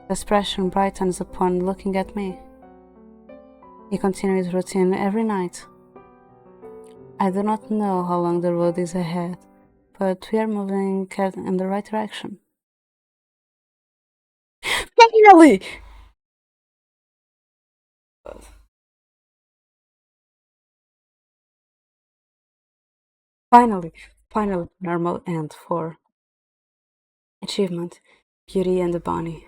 The expression brightens upon looking at me. He continues routine every night. I do not know how long the road is ahead, but we are moving in the right direction. Finally! Finally, normal end for achievement, Beauty and the Bunny.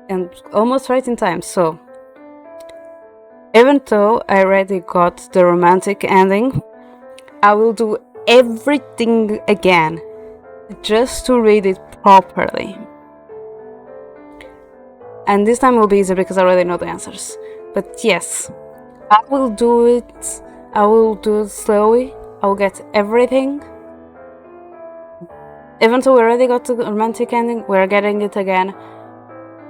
And almost right in time, so even though I already got the romantic ending, I will do everything again just to read it properly. And this time will be easier because I already know the answers. But yes, I will do it. I will do it slowly. I will get everything. Even though we already got the romantic ending, we're getting it again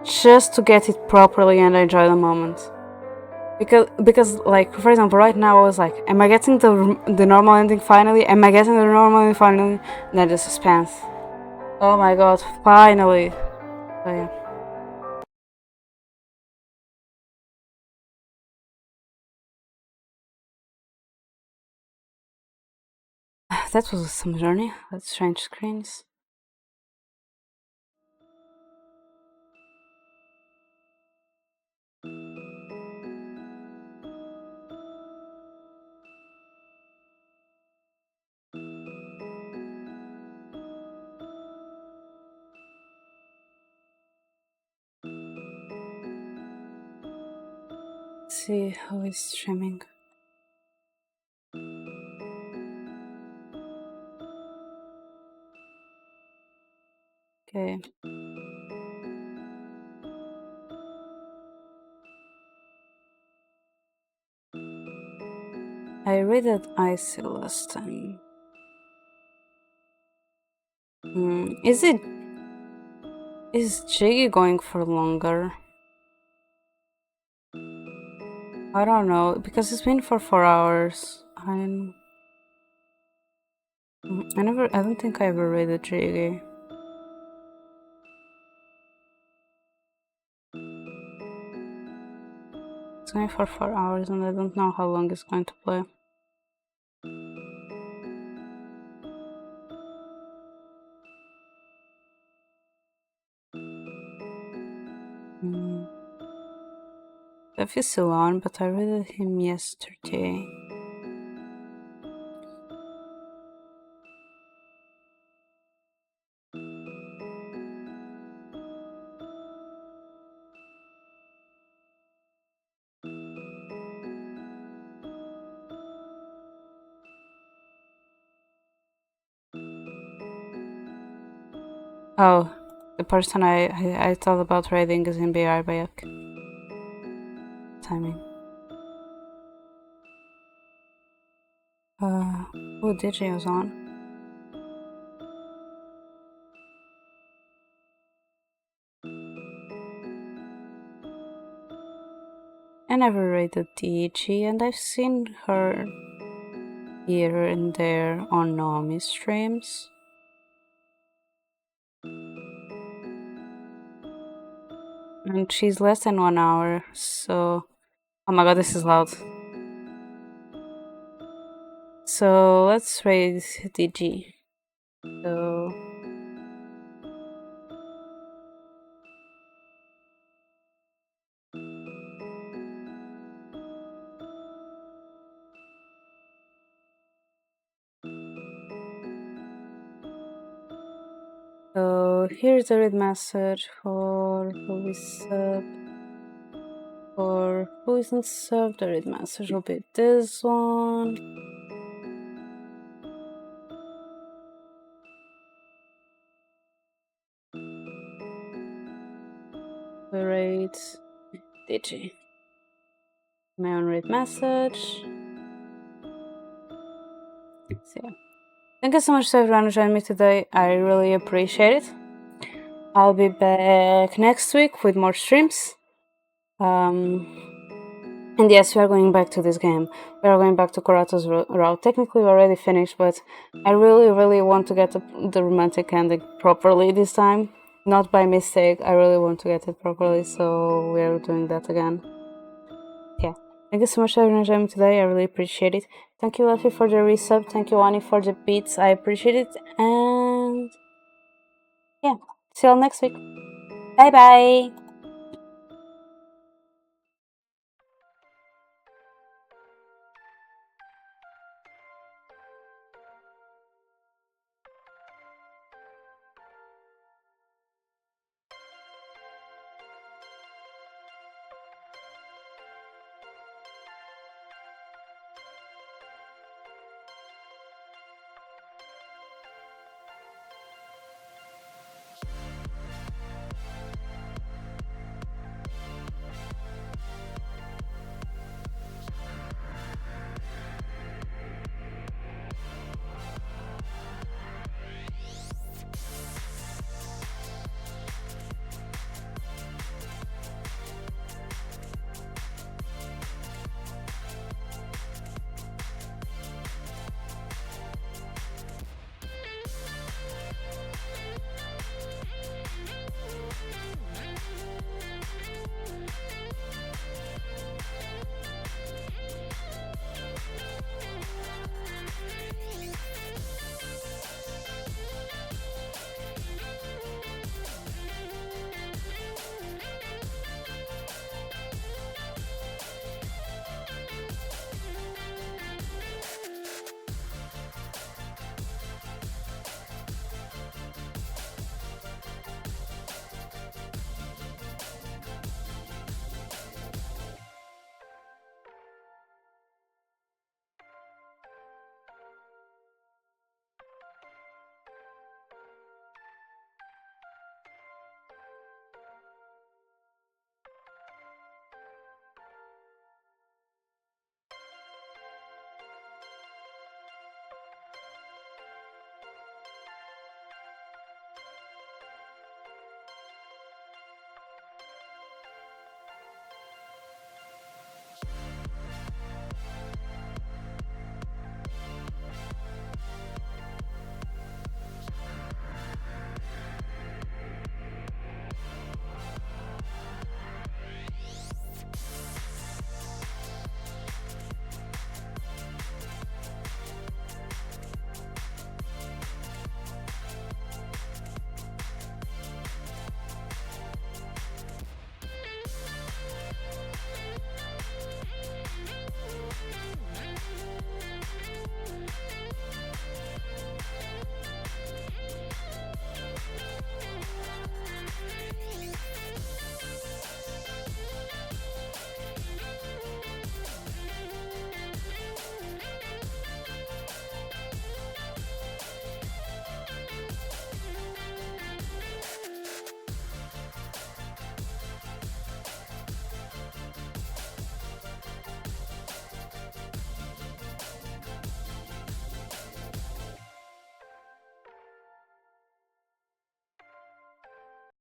just to get it properly and enjoy the moment. Because like, for example, right now I was like, am I getting the normal ending finally? Am I getting the normal ending finally? And then the suspense. Oh my god, finally. So yeah. That was some journey. Let's change screens. Let's see how it's streaming. Okay. I read that Icy last time. Is Jiggy going for longer? I don't know, because it's been for 4 hours. I don't think I ever read a Jiggy. It's going for 4 hours and I don't know how long it's going to play. Jeff is still on, but I read him yesterday. Oh, the person I thought about reading is in BR by timing. Oh, DJ was on. I never rated DG, and I've seen her here and there on Naomi streams. And she's less than 1 hour, so... Oh my god, this is loud. So let's raise DG. So... So here's the read message for who is sub. For who isn't sub, the read message will be this one. Rate DG. My own read message. So yeah. Thank you so much to everyone who joined me today. I really appreciate it. I'll be back next week with more streams. And yes, we are going back to this game. We are going back to Kurato's route. Technically, we already finished, but I really want to get the romantic ending properly this time. Not by mistake, I really want to get it properly, so we are doing that again. Yeah. Thank you so much for joining me today. I really appreciate it. Thank you, Elfie, for the resub. Thank you, Ani, for the beats. I appreciate it. And yeah, see you all next week. Bye bye.